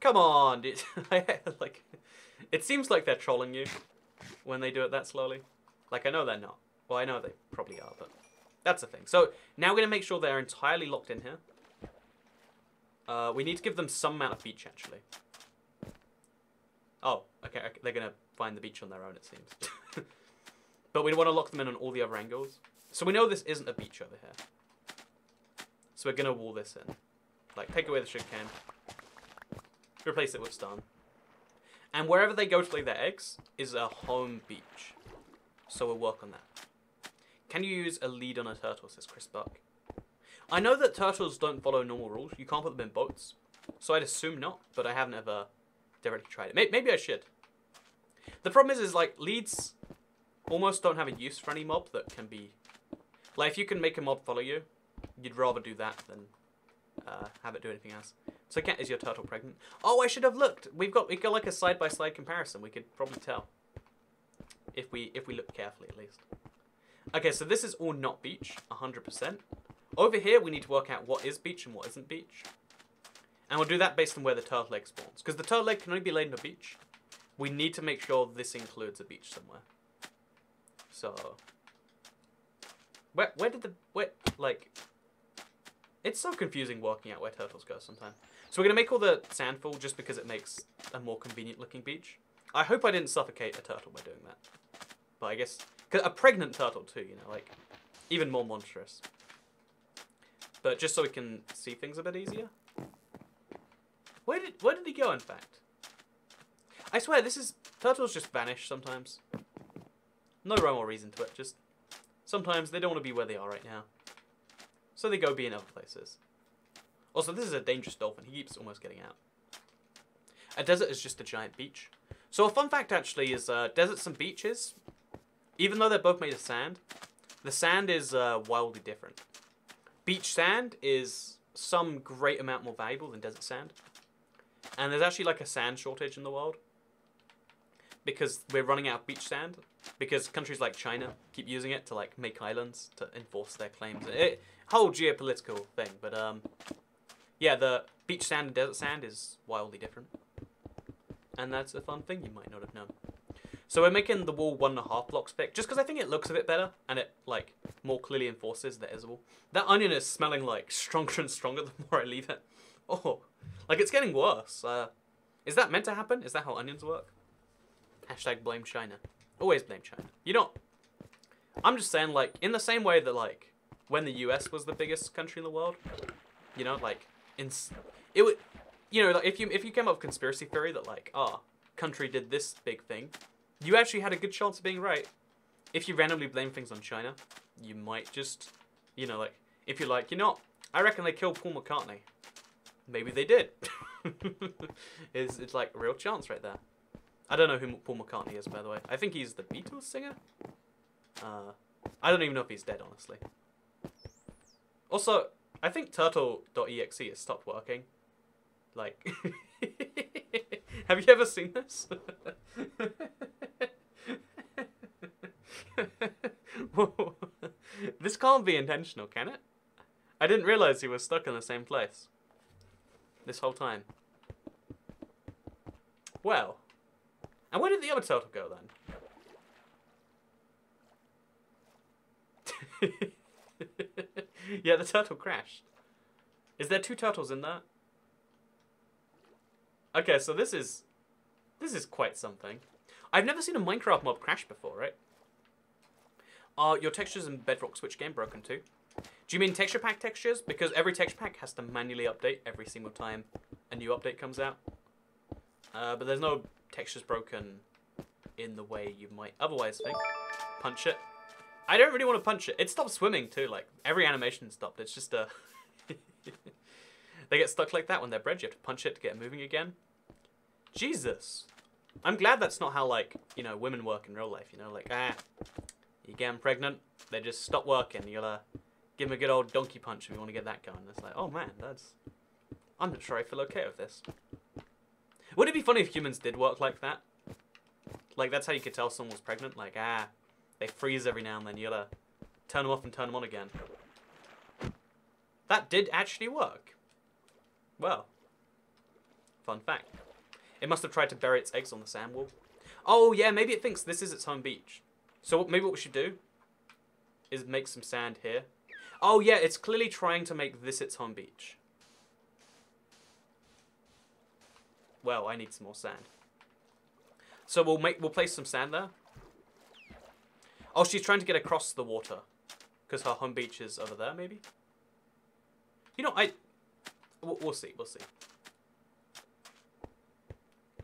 Come on, dude. Like, it seems like they're trolling you when they do it that slowly. Like, I know they're not. Well, I know they probably are, but that's the thing. So now we're gonna make sure they're entirely locked in here. We need to give them some amount of beach, actually. Oh, okay, they're gonna find the beach on their own, it seems. But we want to lock them in on all the other angles. So we know this isn't a beach over here. So we're gonna wall this in. Like, take away the sugarcane. Replace it with stone. And wherever they go to lay their eggs is a home beach. So we'll work on that. Can you use a lead on a turtle, says Chris Buck. I know that turtles don't follow normal rules. You can't put them in boats. So I'd assume not, but I haven't ever directly tried it. Maybe I should. The problem is like, leads almost don't have a use for any mob that can be... Like, if you can make a mob follow you, you'd rather do that than have it do anything else. So, Cat, is your turtle pregnant? Oh, I should have looked. We've got like a side-by-side comparison. We could probably tell. If we look carefully, at least. Okay, so this is all not beach, 100%. Over here, we need to work out what is beach and what isn't beach. And we'll do that based on where the turtle egg spawns. Because the turtle egg can only be laid on a beach. We need to make sure this includes a beach somewhere. So... Where did the... like... It's so confusing working out where turtles go sometimes. So we're going to make all the sand fall just because it makes a more convenient looking beach. I hope I didn't suffocate a turtle by doing that. But I guess... Cause a pregnant turtle too, you know, like... Even more monstrous. But just so we can see things a bit easier. Where did he go, in fact? I swear, turtles just vanish sometimes. No rhyme or reason to it, just... Sometimes they don't want to be where they are right now. So they go be in other places. Also, this is a dangerous dolphin. He keeps almost getting out. A desert is just a giant beach. So a fun fact, actually, is deserts and beaches, even though they're both made of sand, the sand is wildly different. Beach sand is some great amount more valuable than desert sand. And there's actually like a sand shortage in the world. Because we're running out of beach sand. Because countries like China keep using it to like make islands to enforce their claims. Whole geopolitical thing, but yeah, the beach sand and desert sand is wildly different. And that's a fun thing you might not have known. So we're making the wall 1.5 blocks thick, just because I think it looks a bit better, and it like more clearly enforces that is a wall. That onion is smelling like stronger and stronger the more I leave it. Oh, like it's getting worse. Is that meant to happen? Is that how onions work? Hashtag blame China. Always blame China. You don't... I'm just saying, like, in the same way that, like, when the US was the biggest country in the world, you know, like, it would, you know, like, if you came up with a conspiracy theory that, like, country did this big thing, you actually had a good chance of being right. If you randomly blame things on China, you might just, you know, like, if you're like, you know, I reckon they killed Paul McCartney. Maybe they did. It's like a real chance right there. I don't know who Paul McCartney is, by the way. I think he's the Beatles singer. I don't even know if he's dead, honestly. Also, I think turtle.exe has stopped working. Like, have you ever seen this? Whoa. This can't be intentional, can it? I didn't realize he was stuck in the same place this whole time. Well, and where did the other turtle go then? Yeah, the turtle crashed. Is there 2 turtles in there? Okay, so this is quite something. I've never seen a Minecraft mob crash before, right? Are your textures in Bedrock Switch game broken too? Do you mean texture pack textures? Because every texture pack has to manually update every single time a new update comes out. But there's no textures broken in the way you might otherwise think. Punch it. I don't really want to punch it. It stopped swimming too, like every animation stopped. It's just a... They get stuck like that when they're bred. You have to punch it to get it moving again. Jesus. I'm glad that's not how, like, you know, women work in real life, you know? Like, you get them pregnant, they just stop working. You gotta give them a good old donkey punch if you want to get that going. It's like, oh man, that's... I'm not sure I feel okay with this. Would it be funny if humans did work like that? Like, that's how you could tell someone was pregnant? Like, they freeze every now and then. You gotta turn them off and turn them on again. That did actually work. Well, fun fact. It must have tried to bury its eggs on the sand wall. Oh, yeah, maybe it thinks this is its home beach. So maybe what we should do is make some sand here. Oh, yeah, it's clearly trying to make this its home beach. Well, I need some more sand. So we'll place some sand there. Oh, she's trying to get across the water. Because her home beach is over there, maybe? You know, we'll see, we'll see.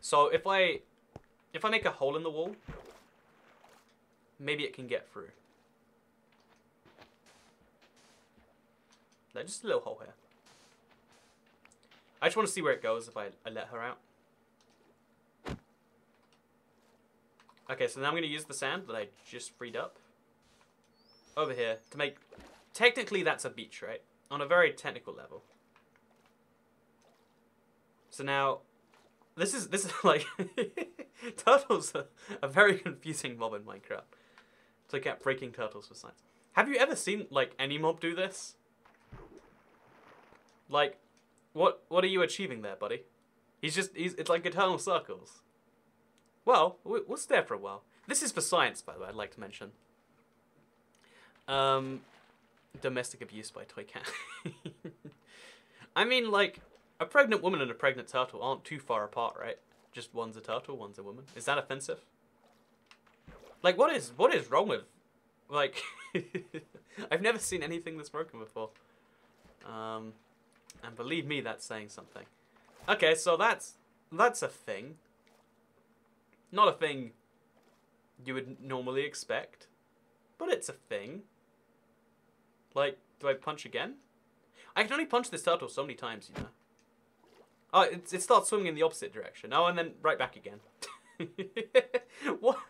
So if I make a hole in the wall, maybe it can get through. No, just a little hole here. I just want to see where it goes if I let her out. Okay, so now I'm going to use the sand that I just freed up over here to make... Technically, that's a beach, right? On a very technical level. So now, this is like... Turtles are a very confusing mob in Minecraft. So I kept breaking turtles for science. Have you ever seen, like, any mob do this? Like, what are you achieving there, buddy? It's like eternal circles. Well, we'll stare for a while. This is for science, by the way, I'd like to mention. Domestic abuse by toy cat. I mean, like, a pregnant woman and a pregnant turtle aren't too far apart, right? Just one's a turtle, one's a woman. Is that offensive? Like, what is wrong with... Like, I've never seen anything this broken before. And believe me, that's saying something. Okay, so that's a thing. Not a thing you would normally expect, but it's a thing. Like, do I punch again? I can only punch this turtle so many times, you know. Oh, it starts swimming in the opposite direction. Oh, and then right back again. What?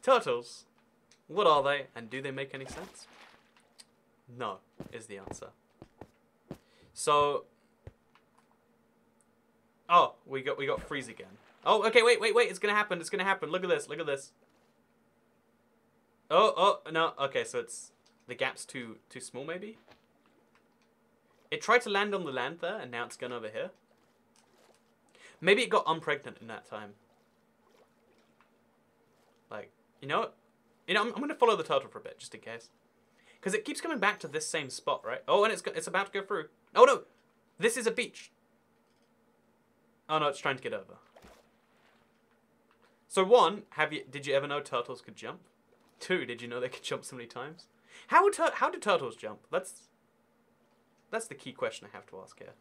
Turtles. What are they, and do they make any sense? No, is the answer. So... Oh, we got freeze again. Oh, okay, wait, it's gonna happen, Look at this. Oh, no, okay, so it's... The gap's too small, maybe? It tried to land on the land there, and now it's gone over here. Maybe it got unpregnant in that time. Like, you know what? You know, I'm gonna follow the turtle for a bit, just in case. Because it keeps coming back to this same spot, right? Oh, and it's about to go through. Oh, no! This is a beach. Oh, no, it's trying to get over. So, one, did you ever know turtles could jump? Two, did you know they could jump so many times? How do turtles jump? That's the key question I have to ask here.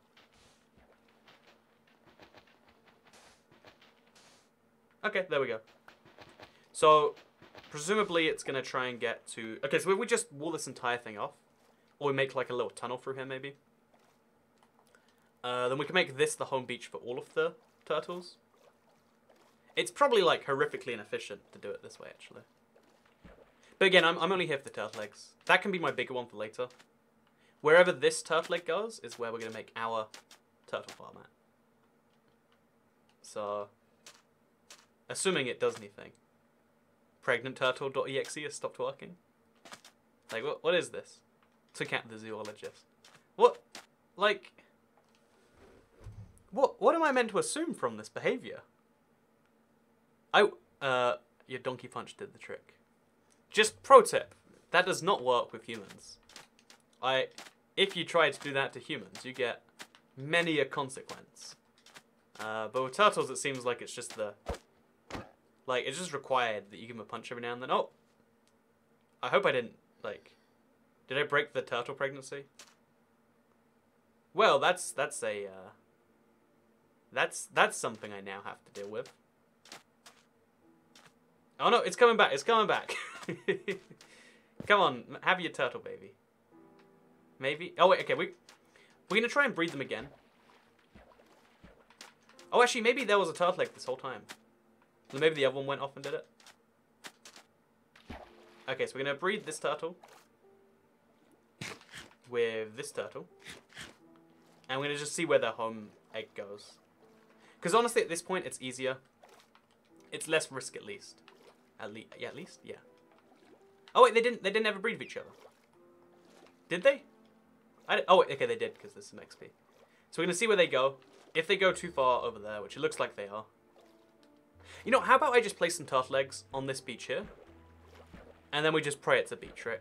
Okay, there we go. So, presumably it's going to try and get to... Okay, so we just wall this entire thing off. Or we make like a little tunnel through here, maybe. Then we can make this the home beach for all of the turtles. It's probably like horrifically inefficient to do it this way, actually. But again, I'm only here for the turtle eggs. That can be my bigger one for later. Wherever this turtle egg goes is where we're going to make our turtle farm at. So, assuming it does anything. Pregnantturtle.exe has stopped working. Like, what is this? Took out the zoologist. What? Like... What am I meant to assume from this behavior? Your donkey punch did the trick. Just pro tip, that does not work with humans. If you try to do that to humans, you get many a consequence. But with turtles, it seems like it's just it's just required that you give them a punch every now and then. Oh! I hope I didn't, did I break the turtle pregnancy? Well, that's something I now have to deal with. Oh no, it's coming back, Come on, have your turtle baby. Maybe? Oh wait, okay, we're gonna try and breed them again. Oh, actually, maybe there was a turtle egg this whole time. So maybe the other one went off and did it. Okay, so we're gonna breed this turtle with this turtle. And we're gonna just see where their home egg goes. Because honestly, at this point, it's easier. It's less risk, at least. At least? Yeah. Oh, wait, they didn't ever breed with each other. Did they? Oh, okay, they did, because there's some XP. So we're going to see where they go. If they go too far over there, which it looks like they are. You know, how about I just place some turtle eggs on this beach here? And then we just pray it's a beach, right?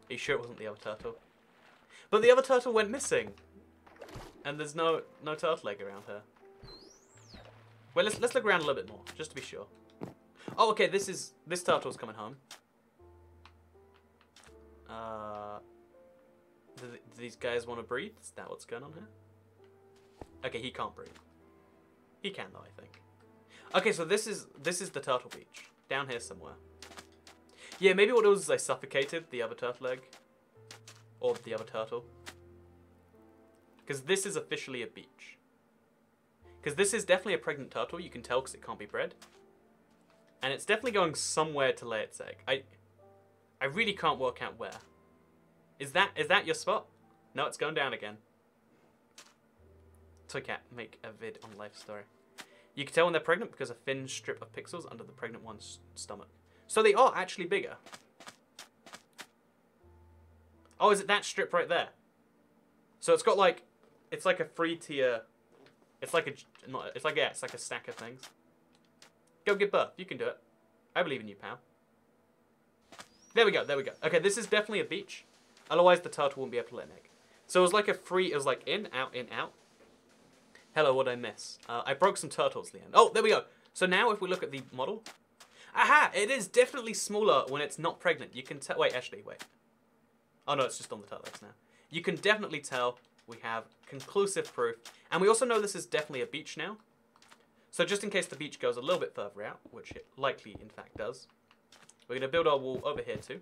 Are you sure it wasn't the other turtle? But the other turtle went missing. And there's no turtle egg around here. Well, let's look around a little bit more, just to be sure. Oh, okay, this turtle's coming home. Do these guys want to breed? Is that what's going on here? Okay, he can't breed. He can though, I think. Okay, so this is the turtle beach. Down here somewhere. Yeah, maybe what it was is I suffocated the other turtle egg. Or the other turtle. Because this is officially a beach. Because this is definitely a pregnant turtle. You can tell because it can't be bred. And it's definitely going somewhere to lay its egg. I really can't work out where. Is that your spot? No, it's going down again. Toycat, make a vid on life story. You can tell when they're pregnant because a thin strip of pixels under the pregnant one's stomach. So they are actually bigger. Oh, is it that strip right there? So it's got like, it's like a 3-tier. It's like a stack of things. Go give birth. You can do it. I believe in you, pal. There we go. There we go. Okay, this is definitely a beach. Otherwise, the turtle wouldn't be able to lay an egg. So it was like it was like in, out, in, out. Hello, what'd I miss? I broke some turtles, Leanne. Oh, there we go. So now if we look at the model. Aha! It is definitely smaller when it's not pregnant. You can tell. Wait, actually, wait. Oh, no, it's just on the turtle eggs now. You can definitely tell we have conclusive proof. And we also know this is definitely a beach now. So just in case the beach goes a little bit further out, which it likely, in fact, does, we're going to build our wall over here, too.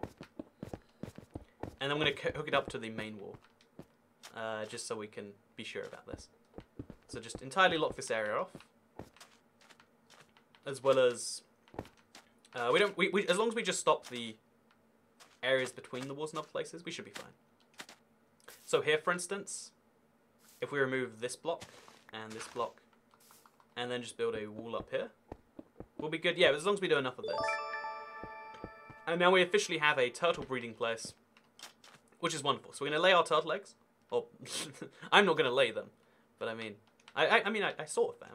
And then we're going to hook it up to the main wall. Just so we can be sure about this. So just entirely lock this area off, as well as as long as we just stop the areas between the walls and other places, we should be fine. So here, for instance, if we remove this block, and then just build a wall up here, we'll be good. Yeah, as long as we do enough of this. And now we officially have a turtle breeding place, which is wonderful. So we're going to lay our turtle eggs. Well, I'm not going to lay them, but I mean, I sort of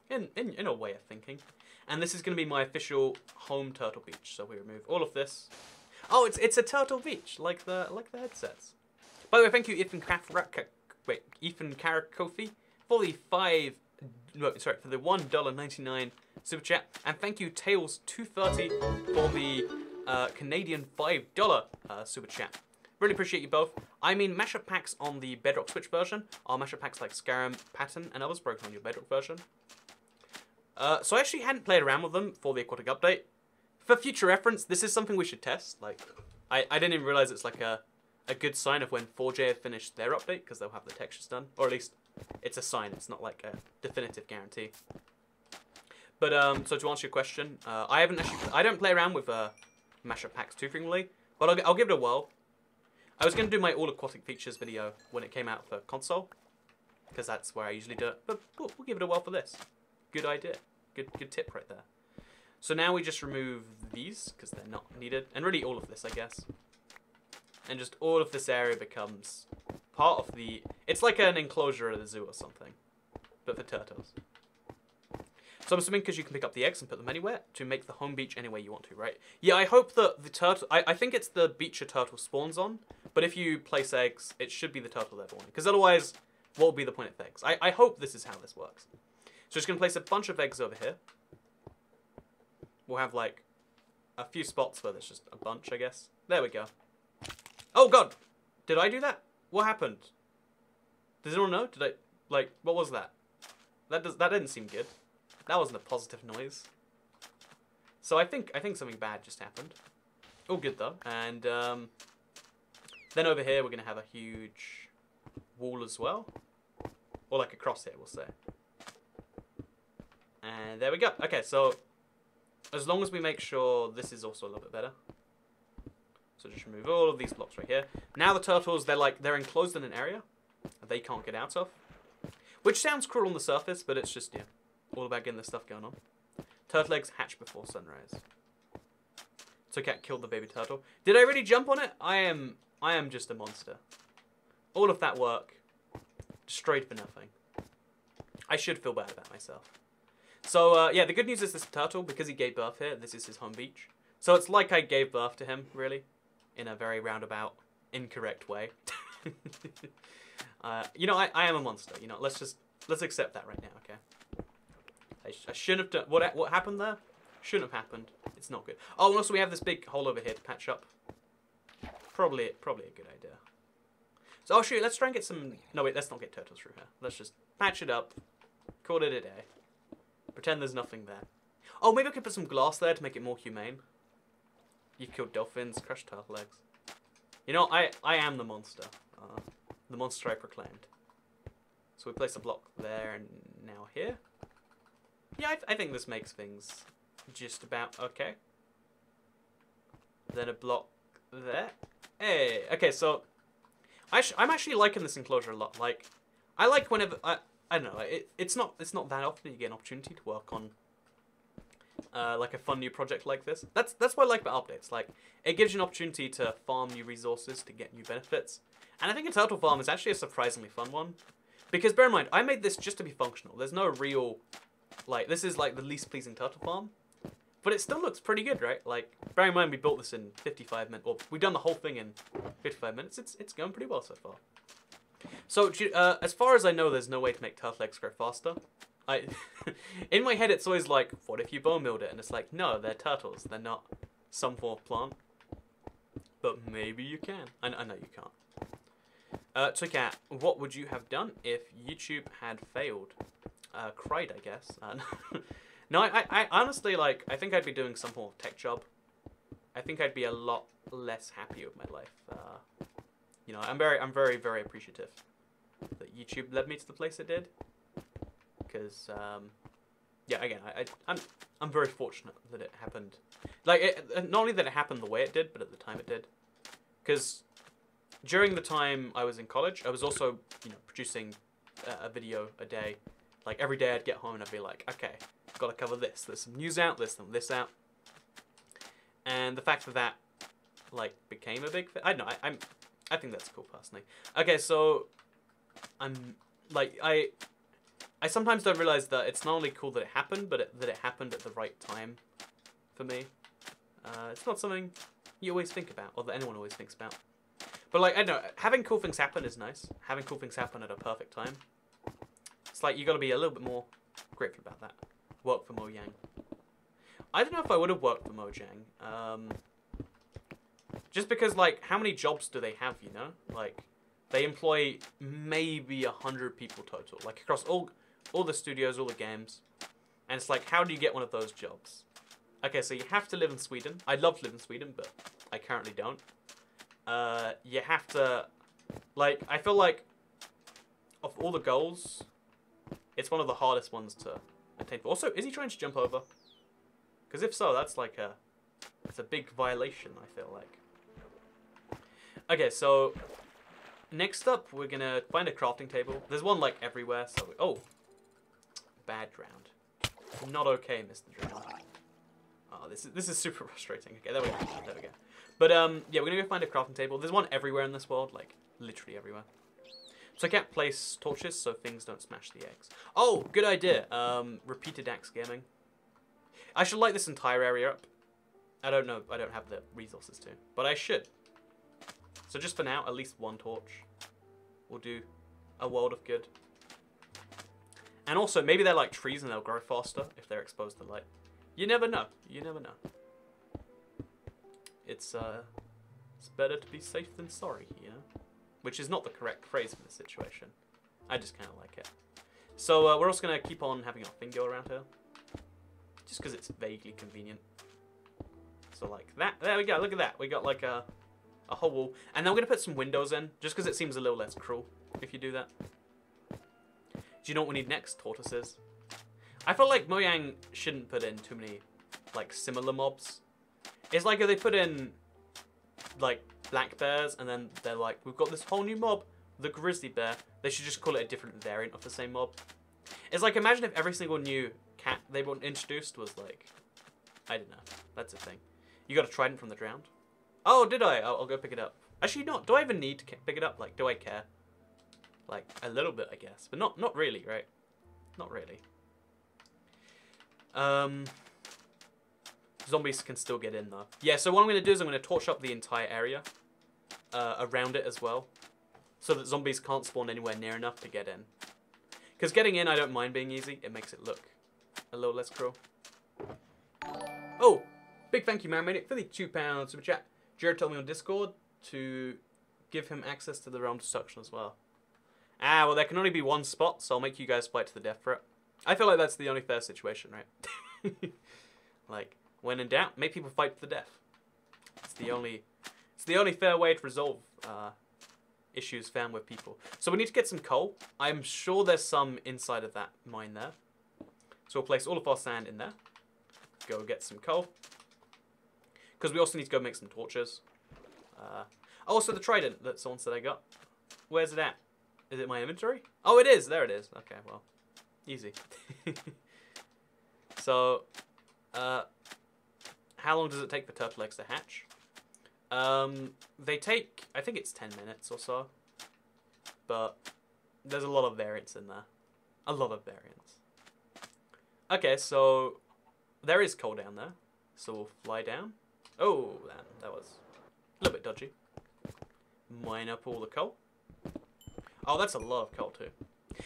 am, in a way of thinking. And this is going to be my official home turtle beach. So we remove all of this. Oh, it's a turtle beach, like the headsets. By the way, thank you, Ethan Karakofi, for the for the $1.99 super chat, and thank you Tails230 for the Canadian $5 super chat. Really appreciate you both. I mean, mashup packs on the Bedrock Switch version are mashup packs like Scarum, Pattern, and others broken on your Bedrock version. So I actually hadn't played around with them for the Aquatic update. For future reference, this is something we should test. Like, I didn't even realize it's like a good sign of when 4J have finished their update, because they'll have the textures done. Or at least, it's a sign. It's not like a definitive guarantee. But, so to answer your question, I don't play around with mashup packs too frequently, but I'll give it a whirl. I was going to do my all aquatic features video when it came out for console, because that's where I usually do it, but we'll give it a whirl for this. Good idea. Good tip right there. So now we just remove these, because they're not needed, and really all of this, I guess. And just all of this area becomes part of the... It's like an enclosure at a zoo or something, but for turtles. So I'm assuming because you can pick up the eggs and put them anywhere to make the home beach any way you want to, right? Yeah, I hope that the turtle... I think it's the beach a turtle spawns on, but if you place eggs, it should be the turtle they're born in. Because otherwise, what would be the point of eggs? I hope this is how this works. So just going to place a bunch of eggs over here. We'll have, like, a few spots where there's just a bunch, I guess. There we go. Oh, God! Did I do that? What happened? Does anyone know? Did I... Like, what was that? That didn't seem good. That wasn't a positive noise. So I think something bad just happened. All good, though. And, then over here, we're going to have a huge wall as well. Or like a crosshair, we'll say. And there we go. Okay, so as long as we make sure this is also a little bit better. So just remove all of these blocks right here. Now the turtles, they're enclosed in an area that they can't get out of. Which sounds cruel on the surface, but it's just, yeah, all about getting this stuff going on. Turtle eggs hatch before sunrise. So Cat killed the baby turtle. Did I really jump on it? I am just a monster. All of that work, destroyed for nothing. I should feel bad about myself. So, yeah, the good news is this turtle, because he gave birth here, this is his home beach. So it's like I gave birth to him, really, in a very roundabout, incorrect way. You know, I am a monster. You know, let's accept that right now, okay? I shouldn't have done... What happened there? Shouldn't have happened. It's not good. Oh, and also we have this big hole over here to patch up. Probably a good idea. So, oh shoot, let's try and get some... No, wait, let's not get turtles through here. Let's just patch it up. Call it a day. Pretend there's nothing there. Oh, maybe I could put some glass there to make it more humane. You've killed dolphins, crushed turtle eggs. You know, I am the monster. The monster I proclaimed. So we place a block there and now here. Yeah, I think this makes things just about okay. Then a block there. Hey, okay, so I'm actually liking this enclosure a lot. Like, I like whenever I don't know. It's not that often you get an opportunity to work on like a fun new project like this. That's what I like about updates. Like, it gives you an opportunity to farm new resources to get new benefits. And I think a turtle farm is actually a surprisingly fun one. Because bear in mind, I made this just to be functional. There's no real, like, this is like the least pleasing turtle farm. But it still looks pretty good, right? Like, bear in mind we built this in 55 minutes. Well, we've done the whole thing in 55 minutes. It's going pretty well so far. So, as far as I know, there's no way to make turtle eggs grow faster. In my head, it's always like, what if you bone milled it? And it's like, no, they're turtles. They're not some form of plant. But maybe you can. I know you can't. Toycat, what would you have done if YouTube had failed? Cried, I guess. No, I honestly, like, I think I'd be doing some form of tech job. I think I'd be a lot less happy with my life. You know, I'm very, very appreciative that YouTube led me to the place it did. Because, yeah, again, I'm very fortunate that it happened. Like, not only that it happened the way it did, but at the time it did. Because during the time I was in college, I was also, you know, producing a video a day. Like, every day I'd get home and I'd be like, okay, got to cover this. There's some news out, there's some this out. And the fact that like, became a big thing, I don't know, I think that's cool, personally. Okay, so, I sometimes don't realize that it's not only cool that it happened, but that it happened at the right time for me. It's not something you always think about, or that anyone always thinks about. But, like, I don't know, having cool things happen is nice. Having cool things happen at a perfect time. It's like, you gotta be a little bit more grateful about that. Work for Mojang. I don't know if I would have worked for Mojang. Just because, like, how many jobs do they have, you know? Like, they employ maybe 100 people total. Like, across all the studios, all the games. And it's like, how do you get one of those jobs? Okay, so you have to live in Sweden. I'd love to live in Sweden, but I currently don't. You have to, like, I feel like of all the goals, it's one of the hardest ones to attain. Also, is he trying to jump over? Because if so, that's like it's a big violation, I feel like. Okay, so next up, we're gonna find a crafting table. There's one like everywhere, so oh, bad drowned. Not okay, Mr. Drowned. Oh, this is super frustrating. Okay, there we go. There we go. But yeah, we're gonna go find a crafting table. There's one everywhere in this world, like literally everywhere. So I can't place torches so things don't smash the eggs. Oh, good idea. Repeated axe gaming. I should light this entire area up. I don't know. I don't have the resources to, but I should. So just for now, at least one torch will do a world of good. And also, maybe they're like trees and they'll grow faster if they're exposed to light. You never know. You never know. It's better to be safe than sorry, you know? Which is not the correct phrase for this situation. I just kind of like it. So we're also going to keep on having our thing go around here. Just because it's vaguely convenient. So like that. There we go. Look at that. We got like a whole wall. And then we're going to put some windows in. Just because it seems a little less cruel if you do that. Do you know what we need next? Tortoises. I feel like Mojang shouldn't put in too many like similar mobs. It's like if they put in like black bears and then they're like, we've got this whole new mob, the grizzly bear. They should just call it a different variant of the same mob. It's like, imagine if every single new cat they introduced was like, I don't know, that's a thing. You got a trident from the drowned? Oh, did I? I'll go pick it up. Actually, not. Do I even need to pick it up? Like, do I care? Like, a little bit, I guess. But not really, right? Not really. Zombies can still get in, though. Yeah, so what I'm going to do is I'm going to torch up the entire area around it as well. So that zombies can't spawn anywhere near enough to get in. Because getting in, I don't mind being easy. It makes it look a little less cruel. Oh! Big thank you, Marinated, for the £2 super chat. Jared told me on Discord to give him access to the realm destruction as well. Ah, well, there can only be one spot, so I'll make you guys fight to the death for it. I feel like that's the only fair situation, right? Like, when in doubt, make people fight to the death. It's the only fair way to resolve issues found with people. So we need to get some coal. I'm sure there's some inside of that mine there. So we'll place all of our sand in there. Go get some coal. Because we also need to go make some torches. Also the trident that someone said I got. Where's it at? Is it my inventory? Oh, it is. There it is. Okay, well. Easy. So, how long does it take the turtle eggs to hatch? They take, I think it's 10 minutes or so. But there's a lot of variance in there. A lot of variance. Okay, so there is coal down there. So we'll fly down. Oh, that was a little bit dodgy. Mine up all the coal. Oh, that's a lot of coal too.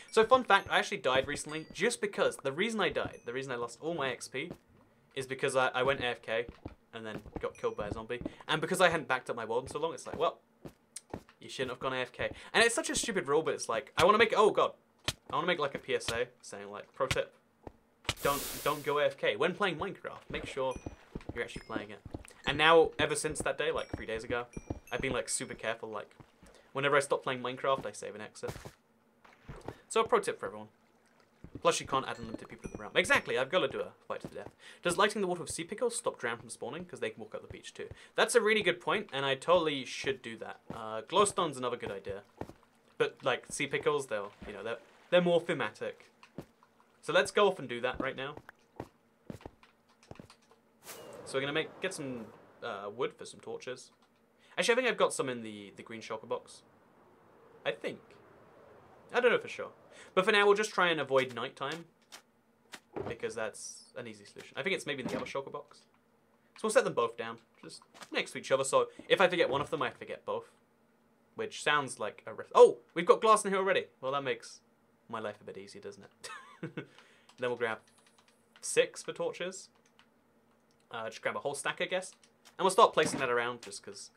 So fun fact, I actually died recently just because, the reason I died, the reason I lost all my XP is because I went AFK and then got killed by a zombie. And because I hadn't backed up my world in so long, it's like, well, you shouldn't have gone AFK. And it's such a stupid rule, but it's like, I want to make, oh god, I want to make like a PSA saying like, pro tip, don't go AFK. When playing Minecraft, make sure you're actually playing it. And now, ever since that day, like 3 days ago, I've been like super careful, like, whenever I stop playing Minecraft, I save and exit. So a pro tip for everyone. Plus you can't add unlimited people to the realm. Exactly, I've got to do a fight to the death. Does lighting the water with sea pickles stop drown from spawning? Because they can walk up the beach too. That's a really good point, and I totally should do that. Glowstone's another good idea. But like sea pickles, they're more thematic. So let's go off and do that right now. So we're gonna get some wood for some torches. Actually, I think I've got some in the green shulker box. I think. I don't know for sure. But for now, we'll just try and avoid nighttime. Because that's an easy solution. I think it's maybe in the other shulker box. So we'll set them both down. Just next to each other. So if I forget one of them, I forget both. Which sounds like a risk. Oh! We've got glass in here already. Well, that makes my life a bit easier, doesn't it? Then we'll grab 6 for torches. Just grab a whole stack, I guess. And we'll start placing that around just because...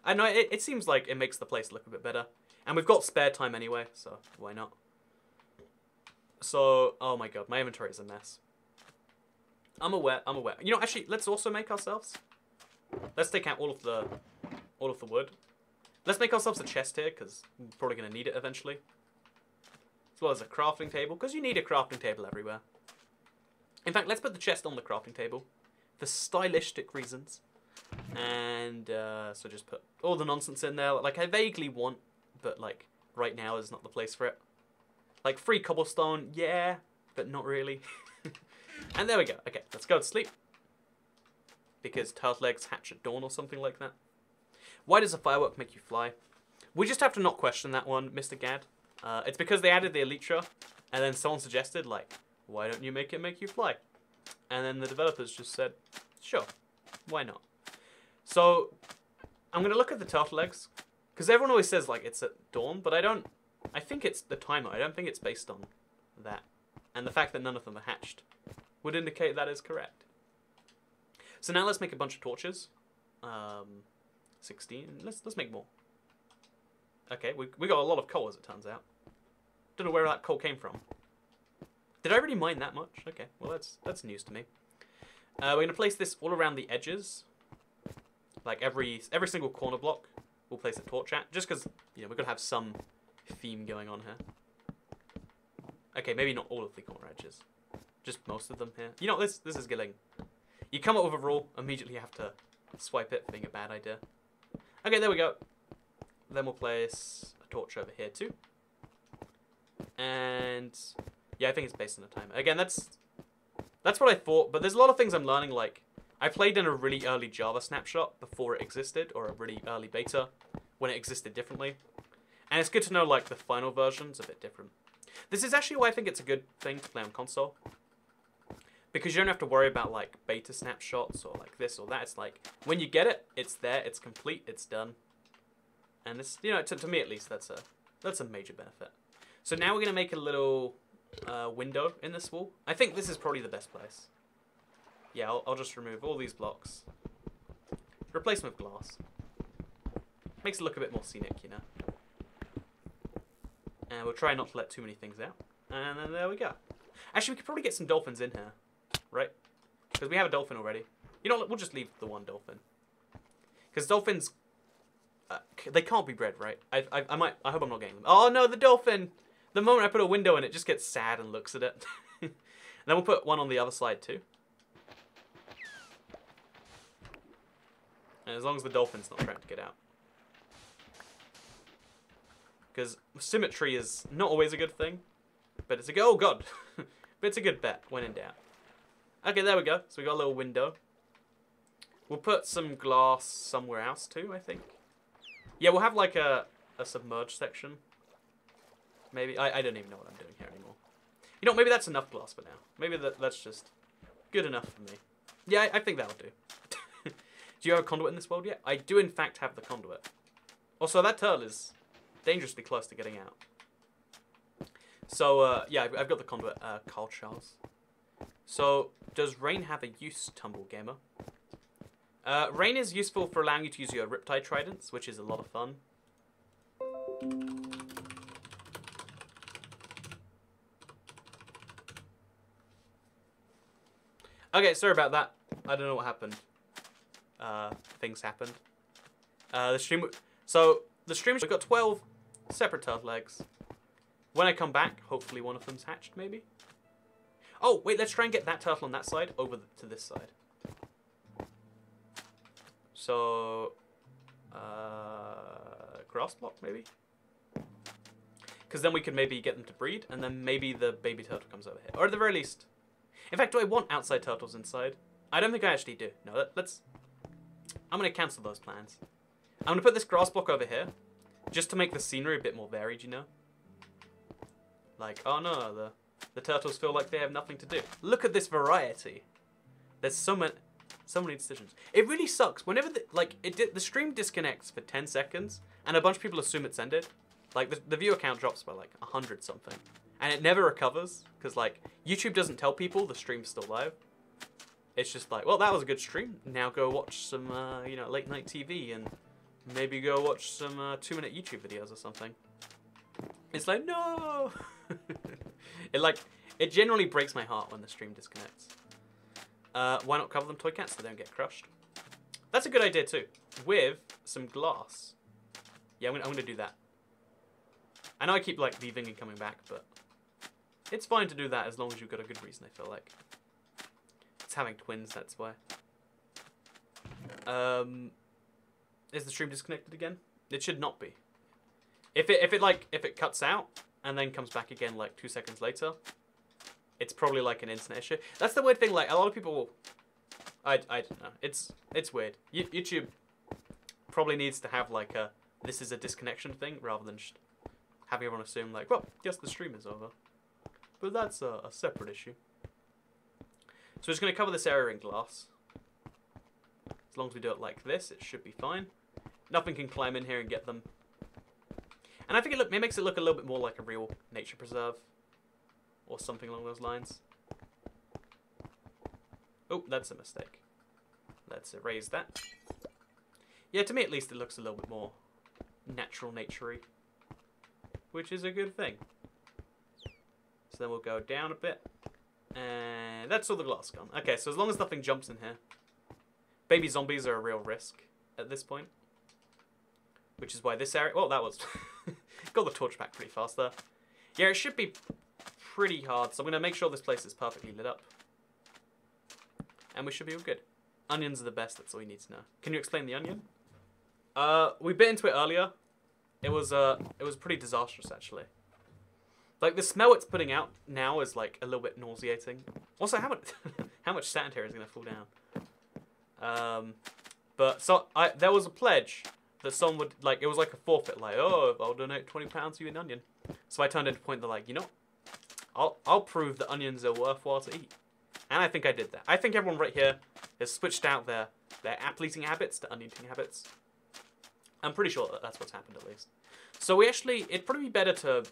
I know, it seems like it makes the place look a bit better. And we've got spare time anyway, so why not? So, oh my god, my inventory is a mess. I'm aware. You know, actually, let's also make ourselves. Let's take out all of the wood. Let's make ourselves a chest here, because we're probably going to need it eventually. As well as a crafting table, because you need a crafting table everywhere. In fact, let's put the chest on the crafting table. For stylistic reasons. And so just put all the nonsense in there. Like, I vaguely want, but like, right now is not the place for it. Like, free cobblestone, yeah, but not really. And there we go. Okay, let's go to sleep. Because turtle eggs hatch at dawn or something like that. Why does a firework make you fly? We just have to not question that one, Mr. Gad. It's because they added the elytra, and then someone suggested, like, why don't you make it make you fly? And then the developers just said, sure, why not? So, I'm going to look at the turtle eggs. Because everyone always says, like, it's at dawn, but I think it's the timer. I don't think it's based on that. And the fact that none of them are hatched would indicate that is correct. So now let's make a bunch of torches. 16. Let's make more. Okay, we got a lot of coal, as it turns out. Don't know where that coal came from. Did I really mine that much? Okay, well that's news to me. We're going to place this all around the edges. Like every single corner block, we'll place a torch at. Just because, you know, we're going to have some theme going on here. Okay, maybe not all of the corner edges. Just most of them here. You know, this is getting... You come up with a rule, immediately you have to swipe it, being a bad idea. Okay, there we go. Then we'll place a torch over here too. And... yeah, I think it's based on the timer. Again, that's what I thought, but there's a lot of things I'm learning, like... I played in a really early Java snapshot before it existed, or a really early beta, when it existed differently. And it's good to know, like, the final version's a bit different. This is actually why I think it's a good thing to play on console. Because you don't have to worry about, like, beta snapshots, or, like, this or that. It's like, when you get it, it's there, it's complete, it's done. And it's, you know, to me at least, that's a major benefit. So now we're going to make a little window in this wall. I think this is probably the best place. Yeah, I'll just remove all these blocks. Replace them with glass. Makes it look a bit more scenic, you know. And we'll try not to let too many things out. And then there we go. Actually, we could probably get some dolphins in here, right? Because we have a dolphin already. You know, we'll just leave the one dolphin. Because dolphins They can't be bred, right? I might. I hope I'm not getting them. Oh no, the dolphin! The moment I put a window in, it just gets sad and looks at it. And then we'll put one on the other side too. And as long as the dolphin's not trying to get out. Because symmetry is not always a good thing. But it's a good... Oh, God. But it's a good bet when in doubt. Okay, there we go. So we got a little window. We'll put some glass somewhere else too, I think. Yeah, we'll have like a submerged section. Maybe. I don't even know what I'm doing here anymore. You know, maybe that's enough glass for now. Maybe that's just good enough for me. Yeah, I think that'll do. Do you have a conduit in this world yet? I do, in fact, have the conduit. Also, that turtle is dangerously close to getting out. So, yeah, I've got the conduit, Carl Charles. So, does rain have a use, Tumble Gamer? Rain is useful for allowing you to use your Riptide Tridents, which is a lot of fun. Okay, sorry about that. I don't know what happened. Things happened. The stream... So, the stream... We've got 12 separate turtle eggs. When I come back, hopefully one of them's hatched, maybe? Oh, wait, let's try and get that turtle on that side over to this side. So... grass block, maybe? Because then we could maybe get them to breed, and then maybe the baby turtle comes over here. Or at the very least... In fact, do I want outside turtles inside? I don't think I actually do. No, let's... I'm going to cancel those plans. I'm going to put this grass block over here, just to make the scenery a bit more varied, you know? Like, oh no, the turtles feel like they have nothing to do. Look at this variety. There's so many decisions. It really sucks. Whenever, the stream disconnects for 10 seconds, and a bunch of people assume it's ended. Like, the viewer count drops by, like, 100 something. And it never recovers, because, like, YouTube doesn't tell people the stream's still live. It's just like, well, that was a good stream. Now go watch some, you know, late night TV and maybe go watch some 2-minute YouTube videos or something. It's like, no! It generally breaks my heart when the stream disconnects. Why not cover them toy cats so they don't get crushed? That's a good idea too. With some glass. Yeah, I'm gonna do that. I know I keep, like, leaving and coming back, but it's fine to do that as long as you've got a good reason, I feel like. It's having twins, that's why. Is the stream disconnected again? It should not be. If it cuts out and then comes back again like 2 seconds later, it's probably like an internet issue. That's the weird thing. Like, a lot of people, I don't know. It's weird. YouTube probably needs to have like a this is a disconnection thing rather than just having everyone assume like, well, yes, the stream is over. But that's a separate issue. So we're just going to cover this area in glass. As long as we do it like this, it should be fine. Nothing can climb in here and get them. And I think it makes it look a little bit more like a real nature preserve. Or something along those lines. Oh, that's a mistake. Let's erase that. Yeah, to me at least it looks a little bit more natural nature-y. Which is a good thing. So then we'll go down a bit. And that's all the glass gone. Okay, so as long as nothing jumps in here. Baby zombies are a real risk at this point. Which is why this area... Well, that was... got the torch back pretty fast there. Yeah, it should be pretty hard. So I'm going to make sure this place is perfectly lit up. And we should be all good. Onions are the best. That's all you need to know. Can you explain the onion? We bit into it earlier. It was pretty disastrous, actually. Like, the smell it's putting out now is, like, a little bit nauseating. Also, how much how much sand here is going to fall down? But, so, there was a pledge that someone would, like, it was like a forfeit, like, oh, I'll donate £20 to you an onion. So I turned into a point that, like, you know, I'll prove that onions are worthwhile to eat. And I think I did that. I think everyone right here has switched out their apple-eating habits to onion-eating habits. I'm pretty sure that that's what's happened, at least. So we actually, it'd probably be better to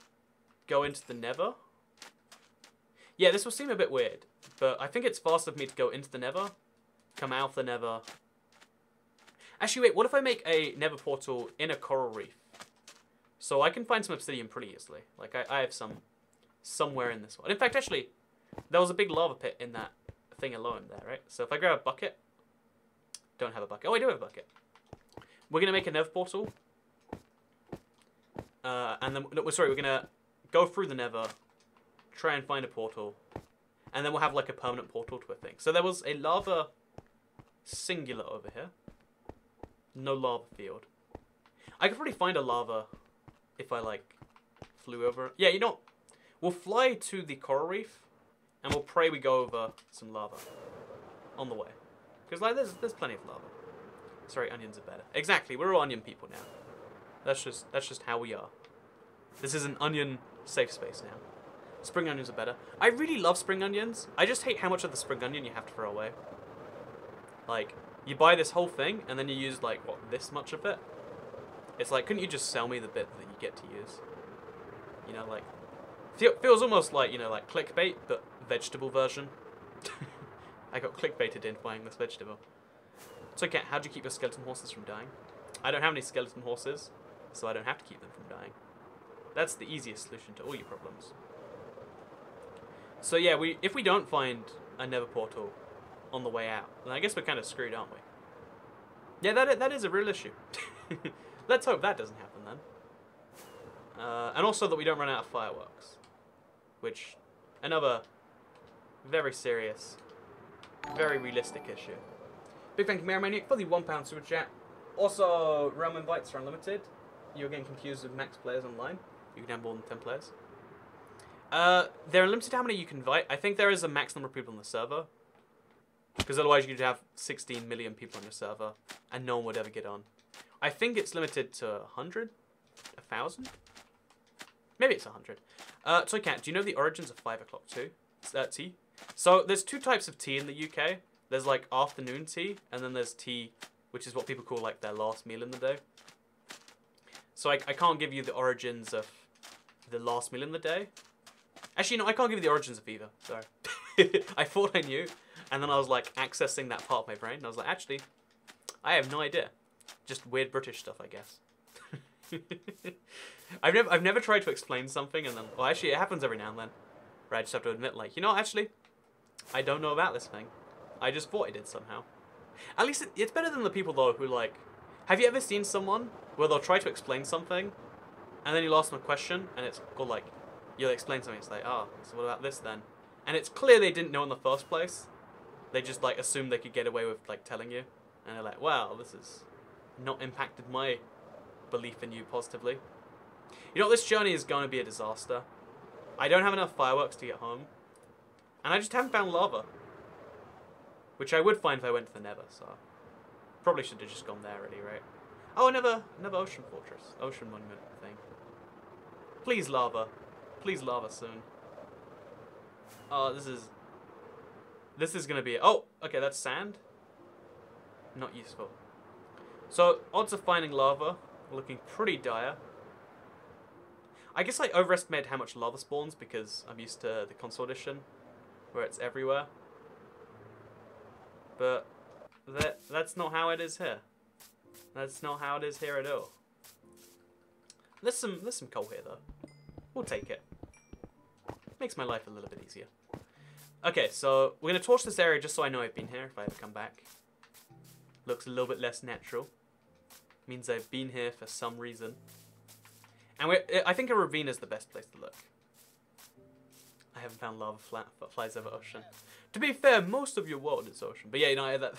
go into the Nether. Yeah, this will seem a bit weird, but I think it's faster for me to go into the Nether, come out of the Nether. Actually, wait, what if I make a Nether portal in a coral reef? So I can find some obsidian pretty easily. Like, I have some somewhere in this one. In fact, actually, there was a big lava pit in that thing alone there, right? So if I grab a bucket, don't have a bucket. Oh, I do have a bucket. We're going to make a Nether portal And then, no, sorry, we're gonna go through the Nether, try and find a portal, and then we'll have like a permanent portal to a thing. So there was a lava singular over here. No lava field. I could probably find a lava if I like flew over it. Yeah, you know, we'll fly to the coral reef, and we'll pray we go over some lava on the way, because like there's plenty of lava. Sorry, onions are better. Exactly, we're all onion people now. That's just how we are. This is an onion safe space now. Spring onions are better. I really love spring onions. I just hate how much of the spring onion you have to throw away. Like, you buy this whole thing, and then you use, like, what, this much of it? It's like, couldn't you just sell me the bit that you get to use? You know, like, feels almost like, you know, like clickbait, but vegetable version. I got clickbaited in buying this vegetable. So, okay, how do you keep your skeleton horses from dying? I don't have any skeleton horses, so I don't have to keep them from dying. That's the easiest solution to all your problems. So yeah, if we don't find a Nether portal on the way out, then I guess we're kind of screwed, aren't we? Yeah, that is a real issue. Let's hope that doesn't happen then. And also that we don't run out of fireworks. Which, another very serious, very realistic issue. Big thank you, Mary Maniac, for the £1 super chat. Also, realm invites are unlimited. You're getting confused with max players online. You can have more than 10 players. They're limited to how many you can invite. I think there is a max number of people on the server. Because otherwise you could have 16 million people on your server. And no one would ever get on. I think it's limited to 100? 1,000? Maybe it's 100. Toy Cat, do you know the origins of 5 o'clock tea? So there's two types of tea in the UK. There's like afternoon tea. And then there's tea, which is what people call like their last meal in the day. So I can't give you the origins of the last meal in the day. Actually, no, I can't give you the origins of either. Sorry. I thought I knew. And then I was like accessing that part of my brain. And I was like, actually, I have no idea. Just weird British stuff, I guess. I've never tried to explain something and then, well, actually, it happens every now and then. Where I just have to admit, like, you know, actually, I don't know about this thing. I just thought I did somehow. At least it's better than the people, though, who, like, have you ever seen someone where they'll try to explain something and then you'll ask them a question and it's called, like, you'll explain something, it's like, oh, so what about this then? And it's clear they didn't know in the first place. They just, like, assumed they could get away with, like, telling you. And they're like, wow, this has not impacted my belief in you positively. You know, this journey is going to be a disaster. I don't have enough fireworks to get home. And I just haven't found lava. Which I would find if I went to the Nether, so... Probably should have just gone there, really, right? Oh, another ocean fortress. Ocean monument thing. Please, lava. Please, lava soon. Oh, this is gonna be... Oh, okay, that's sand. Not useful. So, odds of finding lava are looking pretty dire. I guess I overestimated how much lava spawns because I'm used to the console edition, where it's everywhere. But that's not how it is here. That's not how it is here at all. There's some coal here though. We'll take it. Makes my life a little bit easier. Okay, so we're gonna torch this area just so I know I've been here if I ever come back. Looks a little bit less natural. Means I've been here for some reason. And I think a ravine is the best place to look. I haven't found lava flies over ocean. To be fair, most of your world is ocean. But yeah, you know, that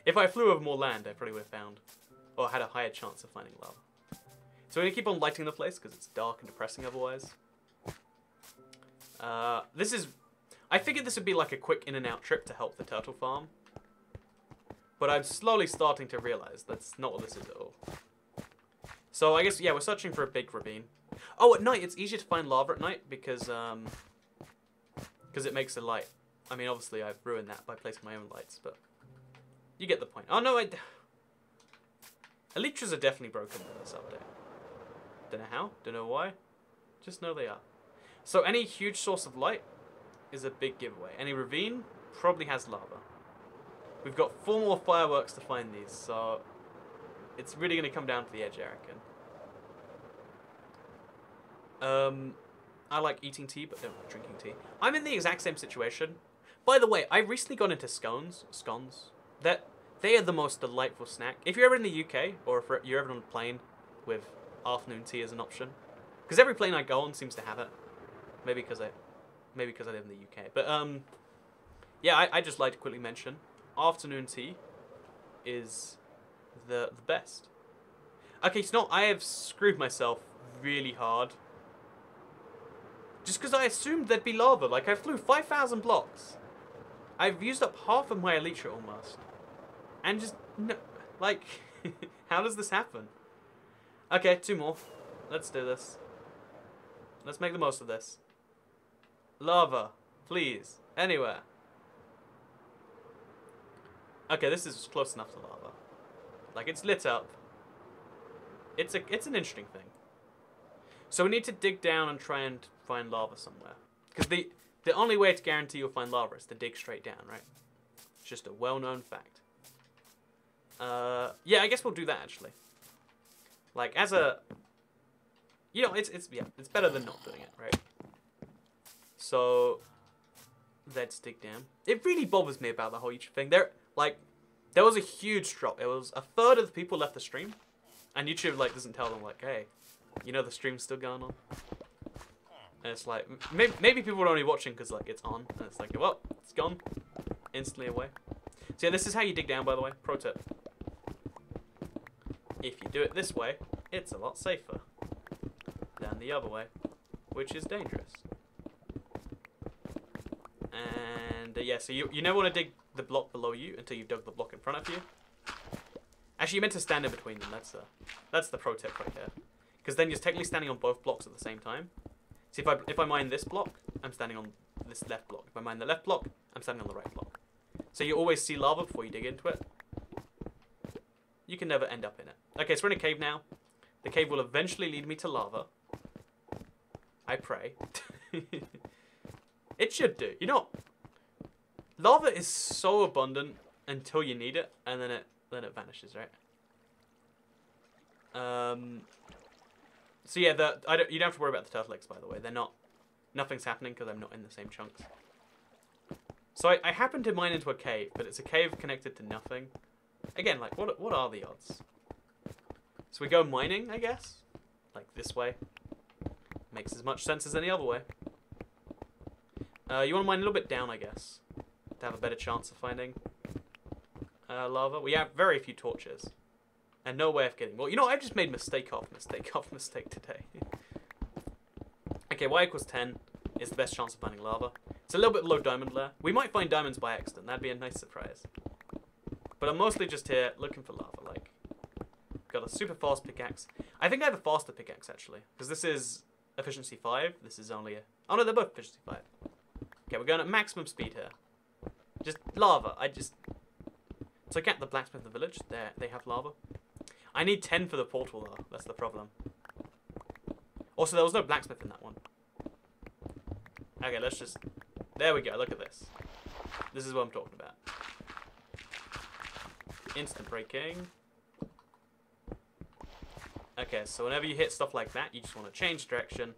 if I flew over more land, I probably would have found, or had a higher chance of finding lava. So we're going to keep on lighting the place because it's dark and depressing otherwise. I figured this would be like a quick in and out trip to help the turtle farm. But I'm slowly starting to realize that's not what this is at all. So I guess, yeah, we're searching for a big ravine. Oh, at night, it's easier to find lava at night because it makes a light. I mean, obviously, I've ruined that by placing my own lights, but you get the point. Oh, no, Elytras are definitely broken in this update. Don't know how, don't know why, just know they are. So any huge source of light is a big giveaway. Any ravine probably has lava. We've got 4 more fireworks to find these, so it's really going to come down to the edge, I reckon. I like eating tea, but don't like drinking tea. I'm in the exact same situation. By the way, I recently got into scones. They are the most delightful snack. If you're ever in the UK, or if you're ever on a plane with afternoon tea as an option. Because every plane I go on seems to have it. Maybe because I live in the UK. But, yeah, I just like to quickly mention, afternoon tea is the best. Okay, so I have screwed myself really hard. Just because I assumed there'd be lava. Like, I flew 5,000 blocks. I've used up half of my elytra almost. And just, no, like, how does this happen? Okay, 2 more. Let's do this. Let's make the most of this. Lava, please, anywhere. Okay, this is close enough to lava. Like, it's lit up. It's an interesting thing. So we need to dig down and try and find lava somewhere. Because the only way to guarantee you'll find lava is to dig straight down, right? It's just a well-known fact. Yeah, I guess we'll do that, actually. Like, as a... You know, it's better than not doing it, right? So, let's dig down. It really bothers me about the whole YouTube thing. There was a huge drop. It was a third of the people left the stream. And YouTube, like, doesn't tell them, like, hey, you know the stream's still going on? And it's like, maybe people are only watching because, like, it's on. And it's like, well, it's gone. Instantly away. So, yeah, this is how you dig down, by the way. Pro tip. If you do it this way, it's a lot safer than the other way, which is dangerous. And, yeah, so you never want to dig the block below you until you've dug the block in front of you. Actually, you meant to stand in between them. That's the pro tip right there. Because then you're technically standing on both blocks at the same time. See, if I mine this block, I'm standing on this left block. If I mine the left block, I'm standing on the right block. So you always see lava before you dig into it. You can never end up in it. Okay, so we're in a cave now. The cave will eventually lead me to lava. I pray. It should do. You know, lava is so abundant until you need it, and then it vanishes, right? So yeah, you don't have to worry about the turtle eggs, by the way. Nothing's happening because I'm not in the same chunks. So I happened to mine into a cave, but it's a cave connected to nothing. Again, like, what are the odds? So we go mining, I guess. Like, this way. Makes as much sense as any other way. You want to mine a little bit down, I guess, to have a better chance of finding lava. We have very few torches. And no way of getting... Well, you know, I've just made mistake after mistake today. Okay, y equals 10 is the best chance of finding lava. It's a little bit below diamond layer. We might find diamonds by accident. That'd be a nice surprise. But I'm mostly just here looking for lava. Like, got a super fast pickaxe. I think I have a faster pickaxe, actually. Because this is efficiency 5. This is only a... Oh, no, they're both efficiency 5. Okay, we're going at maximum speed here. Just lava. So I get the blacksmith in the village. There, they have lava. I need 10 for the portal, though. That's the problem. Also, there was no blacksmith in that one. Okay, let's just... There we go. Look at this. This is what I'm talking about. Instant braking. Okay, so whenever you hit stuff like that, you just want to change direction.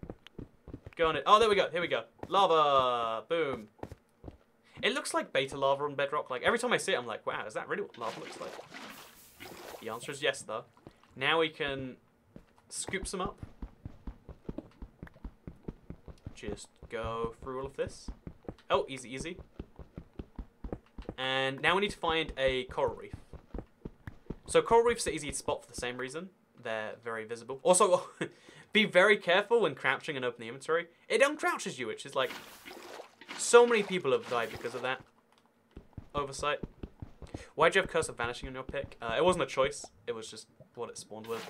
Go on it. Oh, there we go. Here we go. Lava. Boom. It looks like beta lava on Bedrock. Like, every time I see it, I'm like, wow, is that really what lava looks like? The answer is yes, though. Now we can scoop some up. Just go through all of this. Oh, easy, easy. And now we need to find a coral reef. So coral reefs are easy to spot for the same reason. They're very visible. Also, be very careful when crouching and opening the inventory. It uncrouches you, which is like... So many people have died because of that oversight. Why'd you have Curse of Vanishing on your pick? It wasn't a choice. It was just what it spawned with.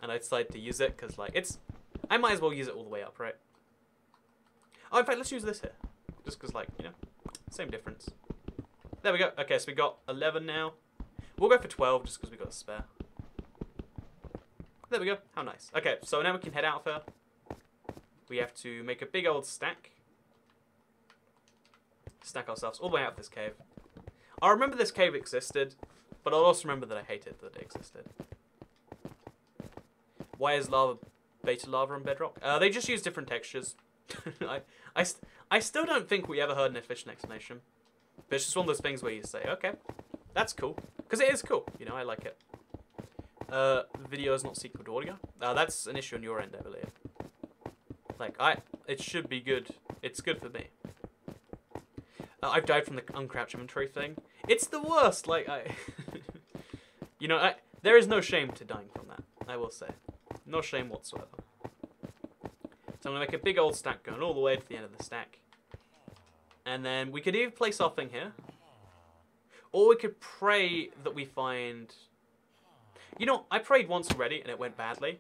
And I decided to use it because, like, I might as well use it all the way up, right? Oh, in fact, let's use this here. Just because, like, you know, same difference. There we go. Okay, so we got 11 now. We'll go for 12 just because we got a spare. There we go. How nice. Okay, so now we can head out of here. We have to make a big old stack. Stack ourselves all the way out of this cave. I remember this cave existed, but I'll also remember that I hated that it existed. Why is lava beta lava on Bedrock? They just use different textures. I still don't think we ever heard an efficient explanation. But it's just one of those things where you say, okay, that's cool. Because it is cool. You know, I like it. video is not synced to audio. That's an issue on your end, I believe. Like, it should be good. It's good for me. I've died from the uncrouch inventory thing. It's the worst. Like, you know, there is no shame to dying from that. I will say, no shame whatsoever. So I'm gonna make a big old stack going all the way to the end of the stack, and then we could either place our thing here, or we could pray that we find. You know, I prayed once already and it went badly.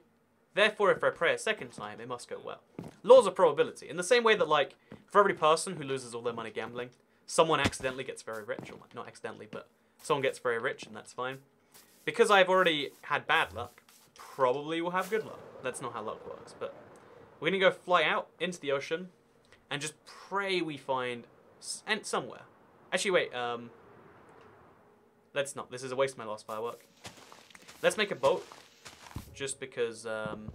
Therefore, if I pray a second time, it must go well. Laws of probability. In the same way that, like, for every person who loses all their money gambling, someone accidentally gets very rich. Or not accidentally, but someone gets very rich, and that's fine. Because I've already had bad luck, probably will have good luck. That's not how luck works, but we're going to go fly out into the ocean and just pray we find somewhere. Actually, wait. Let's not. This is a waste of my last firework. Let's make a boat, just because, and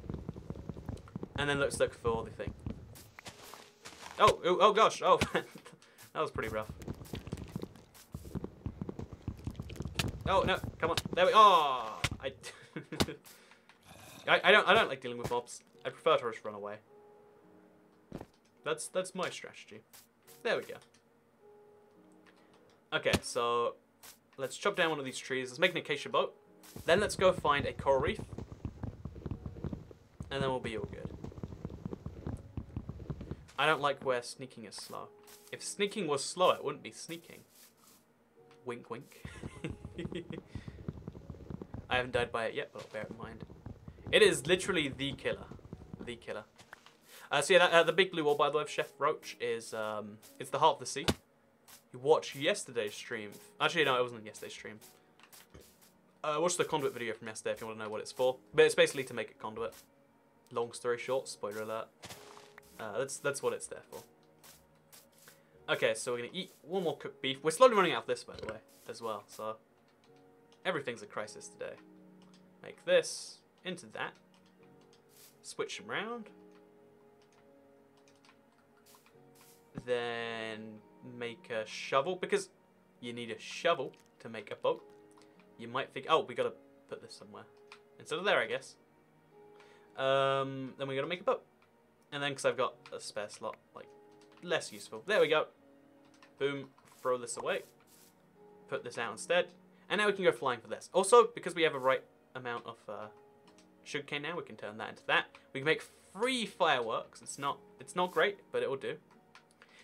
then let's look for the thing. Oh gosh, oh, that was pretty rough. Oh, no, come on, there we, oh, I don't like dealing with mobs. I prefer to just run away. That's my strategy. There we go. Okay, so, let's chop down one of these trees. Let's make an acacia boat. Then let's go find a coral reef. And then we'll be all good. I don't like where sneaking is slow. If sneaking was slow, it wouldn't be sneaking. Wink, wink. I haven't died by it yet, but I'll bear it in mind. It is literally the killer. The killer. So yeah, the big blue wall, by the way, of Chef Roach is, it's the heart of the sea. You watched yesterday's stream. Actually, no, it wasn't yesterday's stream. Watch the conduit video from yesterday if you want to know what it's for. But it's basically to make a conduit. Long story short, spoiler alert. That's what it's there for. Okay, so we're going to eat one more cooked beef. We're slowly running out of this, by the way, as well. So everything's a crisis today. Make this into that. Switch them around. Then make a shovel, because you need a shovel to make a boat. You might think, oh, we gotta put this somewhere instead of there, I guess. Then we gotta make a boat, and then because I've got a spare slot, like less useful. There we go. Boom. Throw this away. Put this out instead, and now we can go flying for this. Also, because we have a right amount of sugarcane now, we can turn that into that. We can make 3 fireworks. It's not great, but it will do.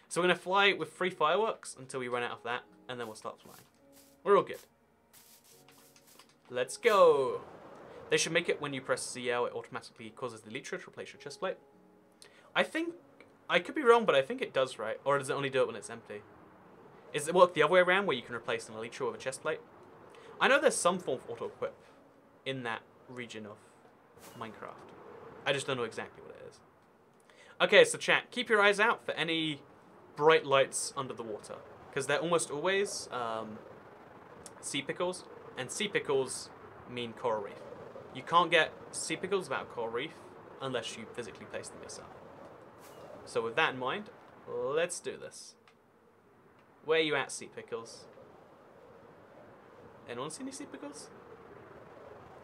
So we're gonna fly with 3 fireworks until we run out of that, and then we'll start flying. We're all good. Let's go. They should make it when you press ZL, it automatically causes the elytra to replace your chestplate. I think, I could be wrong, but I think it does, right? Or does it only do it when it's empty? Does it work the other way around, where you can replace an elytra with a chestplate? I know there's some form of auto-equip in that region of Minecraft. I just don't know exactly what it is. Okay, so chat, keep your eyes out for any bright lights under the water, because they're almost always sea pickles. And sea pickles mean coral reef. You can't get sea pickles without coral reef unless you physically place them yourself. So with that in mind, let's do this. Where are you at, sea pickles? Anyone see any sea pickles?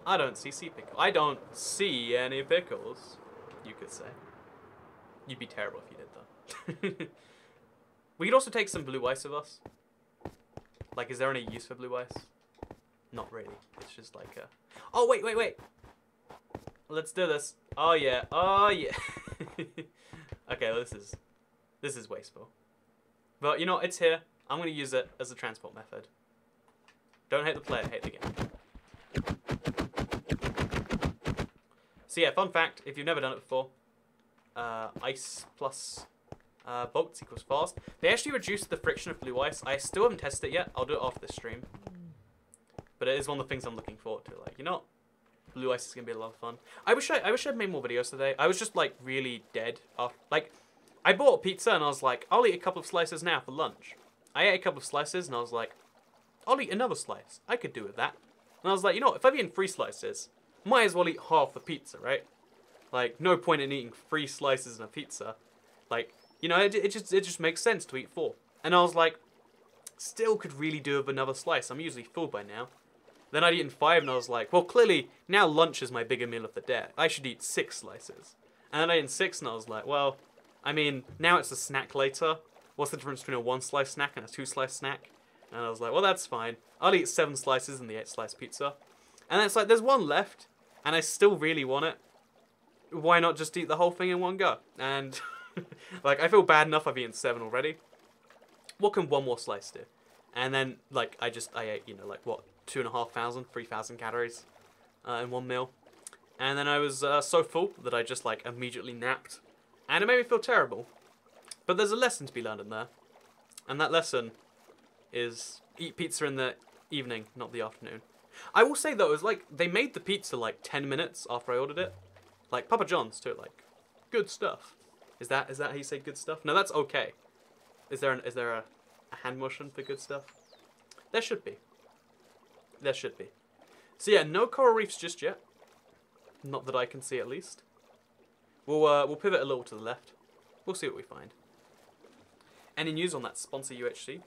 I don't see sea pickles. I don't see any pickles, you could say. You'd be terrible if you did, though. We could also take some blue ice with us. Like, is there any use for blue ice? Not really. It's just like a... Oh, wait. Let's do this. Oh, yeah. Okay, well, this is wasteful. But, you know, it's here. I'm going to use it as a transport method. Don't hate the player, hate the game. So, yeah, fun fact, if you've never done it before, ice plus boats equals fast. They actually reduced the friction of blue ice. I still haven't tested it yet. I'll do it after this stream. But it is one of the things I'm looking forward to. Like, you know, blue ice is gonna be a lot of fun. I wish I'd made more videos today. I was just like really dead after. Like, I bought pizza and I was like, I'll eat a couple of slices now for lunch. I ate a couple of slices and I was like, I'll eat another slice. I could do with that. And I was like, you know, if I've eaten 3 slices, might as well eat half the pizza, right? Like, no point in eating 3 slices in a pizza. Like, you know, it just makes sense to eat 4. And I was like, still could really do with another slice. I'm usually full by now. Then I'd eaten 5 and I was like, well, clearly now lunch is my bigger meal of the day. I should eat 6 slices. And then I ate 6 and I was like, well, I mean, now it's a snack later. What's the difference between a 1-slice snack and a 2-slice snack? And I was like, well, that's fine. I'll eat 7 slices in the 8-slice pizza. And then it's like, there's 1 left, and I still really want it. Why not just eat the whole thing in one go? And, like, I feel bad enough I've eaten 7 already. What can 1 more slice do? And then, like, I ate, you know, like, what, 2,500, 3,000 calories in 1 meal. And then I was so full that I just, like, immediately napped. And it made me feel terrible. But there's a lesson to be learned in there. And that lesson is eat pizza in the evening, not the afternoon. I will say, though, it was like, they made the pizza, like, 10 minutes after I ordered it. Like, Papa John's, too, like, good stuff. Is that how you say good stuff? No, that's okay. Is there a hand motion for good stuff? There should be. There should be. So, yeah, no coral reefs just yet. Not that I can see, at least. We'll pivot a little to the left. We'll see what we find. Any news on that sponsor UHC?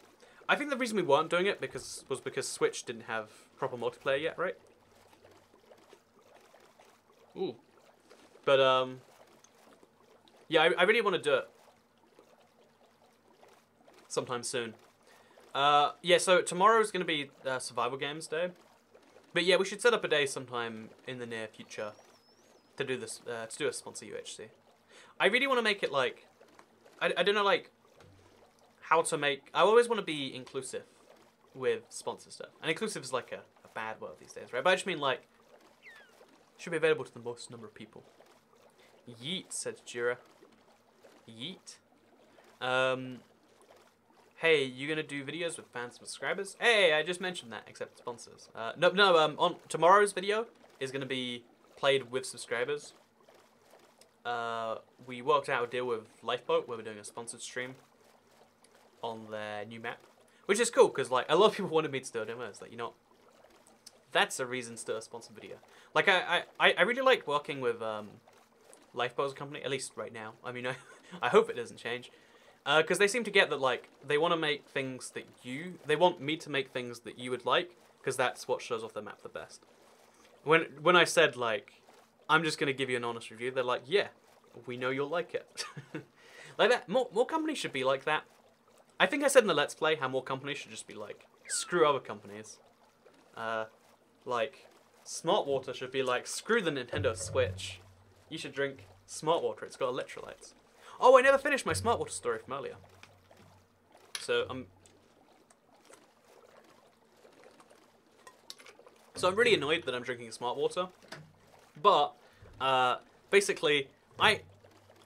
I think the reason we weren't doing it was because Switch didn't have proper multiplayer yet, right? Ooh. But, yeah, I really want to do it sometime soon. Yeah, so tomorrow's going to be Survival Games Day. But yeah, we should set up a day sometime in the near future to do this, to do a sponsor UHC. I really want to make it like, I don't know, like, how to make, I always want to be inclusive with sponsor stuff. And inclusive is like a bad word these days, right? But I just mean like, should be available to the most number of people. Yeet, said Jira. Yeet. Hey, you gonna do videos with fans and subscribers? Hey, I just mentioned that, except sponsors. On tomorrow's video is gonna be played with subscribers. We worked out a deal with Lifeboat where we're doing a sponsored stream on their new map, which is cool because like a lot of people wanted me to do a demo. It's like, you know, that's a reason to do a sponsored video. Like I really like working with Lifeboat as a company, at least right now. I mean, I hope it doesn't change. Because they seem to get that, like, they want to make things that they want me to make things that you would like, because that's what shows off their map the best. When I said, like, I'm just going to give you an honest review, they're like, yeah, we know you'll like it. Like that, more companies should be like that. I think I said in the Let's Play how more companies should just be like, screw other companies. Like, Smart Water should be like, screw the Nintendo Switch. You should drink Smart Water, it's got electrolytes. Oh, I never finished my Smart Water story from earlier. So I'm really annoyed that I'm drinking Smart Water. But basically, I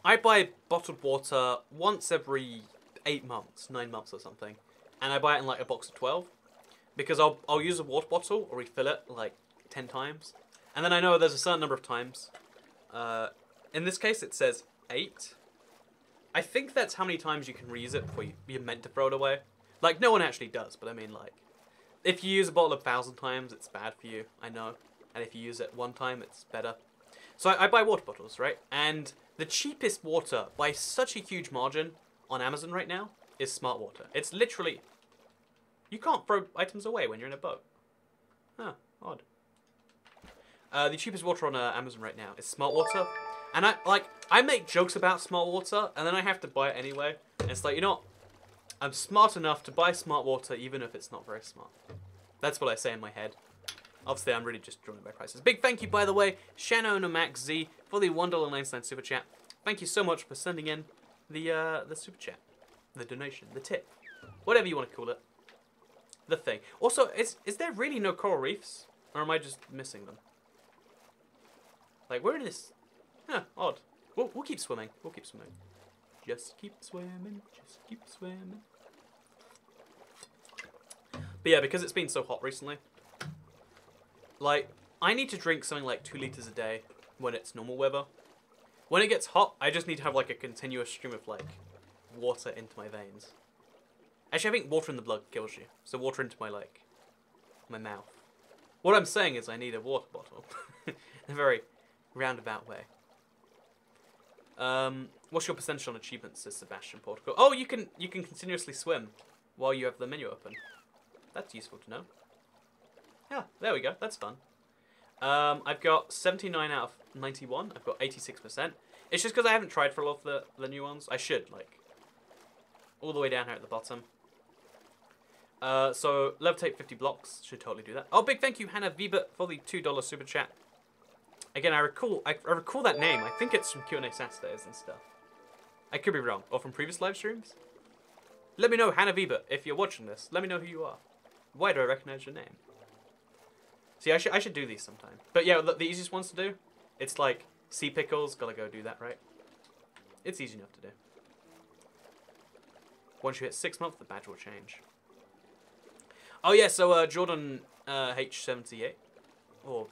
buy bottled water once every 8 months, 9 months or something, and I buy it in like a box of 12 because I'll use a water bottle or refill it like 10 times, and then I know there's a certain number of times. In this case, it says 8. I think that's how many times you can reuse it before you're meant to throw it away. Like, no one actually does, but I mean, like, if you use a bottle 1,000 times, it's bad for you, I know. And if you use it 1 time, it's better. So I buy water bottles, right? And the cheapest water, by such a huge margin, on Amazon right now, is Smart Water. It's literally... You can't throw items away when you're in a boat. Huh, odd. The cheapest water on Amazon right now is Smart Water. And I make jokes about Smart Water, and then I have to buy it anyway. And it's like, you know what? I'm smart enough to buy Smart Water, even if it's not very smart. That's what I say in my head. Obviously, I'm really just drawn by prices. Big thank you, by the way, Shanonomax Z, for the $1.99 super chat. Thank you so much for sending in the super chat, the donation, the tip, whatever you want to call it, the thing. Also, is there really no coral reefs, or am I just missing them? Like, where is... Huh, odd. We'll keep swimming. We'll keep swimming. Just keep swimming. Just keep swimming. But yeah, because it's been so hot recently, like, I need to drink something like 2 liters a day when it's normal weather. When it gets hot, I just need to have, like, a continuous stream of, like, water into my veins. Actually, I think water in the blood kills you. So water into my, like, my mouth. What I'm saying is I need a water bottle. In a very roundabout way. What's your percentage on achievements, says Sebastian Portico? Oh, you can continuously swim while you have the menu open. That's useful to know. Yeah, there we go. That's fun. I've got 79 out of 91. I've got 86%. It's just because I haven't tried for a lot of the new ones. I should, like, all the way down here at the bottom. So, levitate 50 blocks. Should totally do that. Oh, big thank you, Hannah Viebert, for the $2 super chat. Again, I recall that name. I think it's from Q&A Saturdays and stuff. I could be wrong. Or from previous live streams. Let me know, Hannah Viebert, if you're watching this. Let me know who you are. Why do I recognize your name? See, I should do these sometime. But yeah, the easiest ones to do, it's like, sea pickles, gotta go do that, right? It's easy enough to do. Once you hit 6 months, the badge will change. Oh yeah, so Jordan H78, or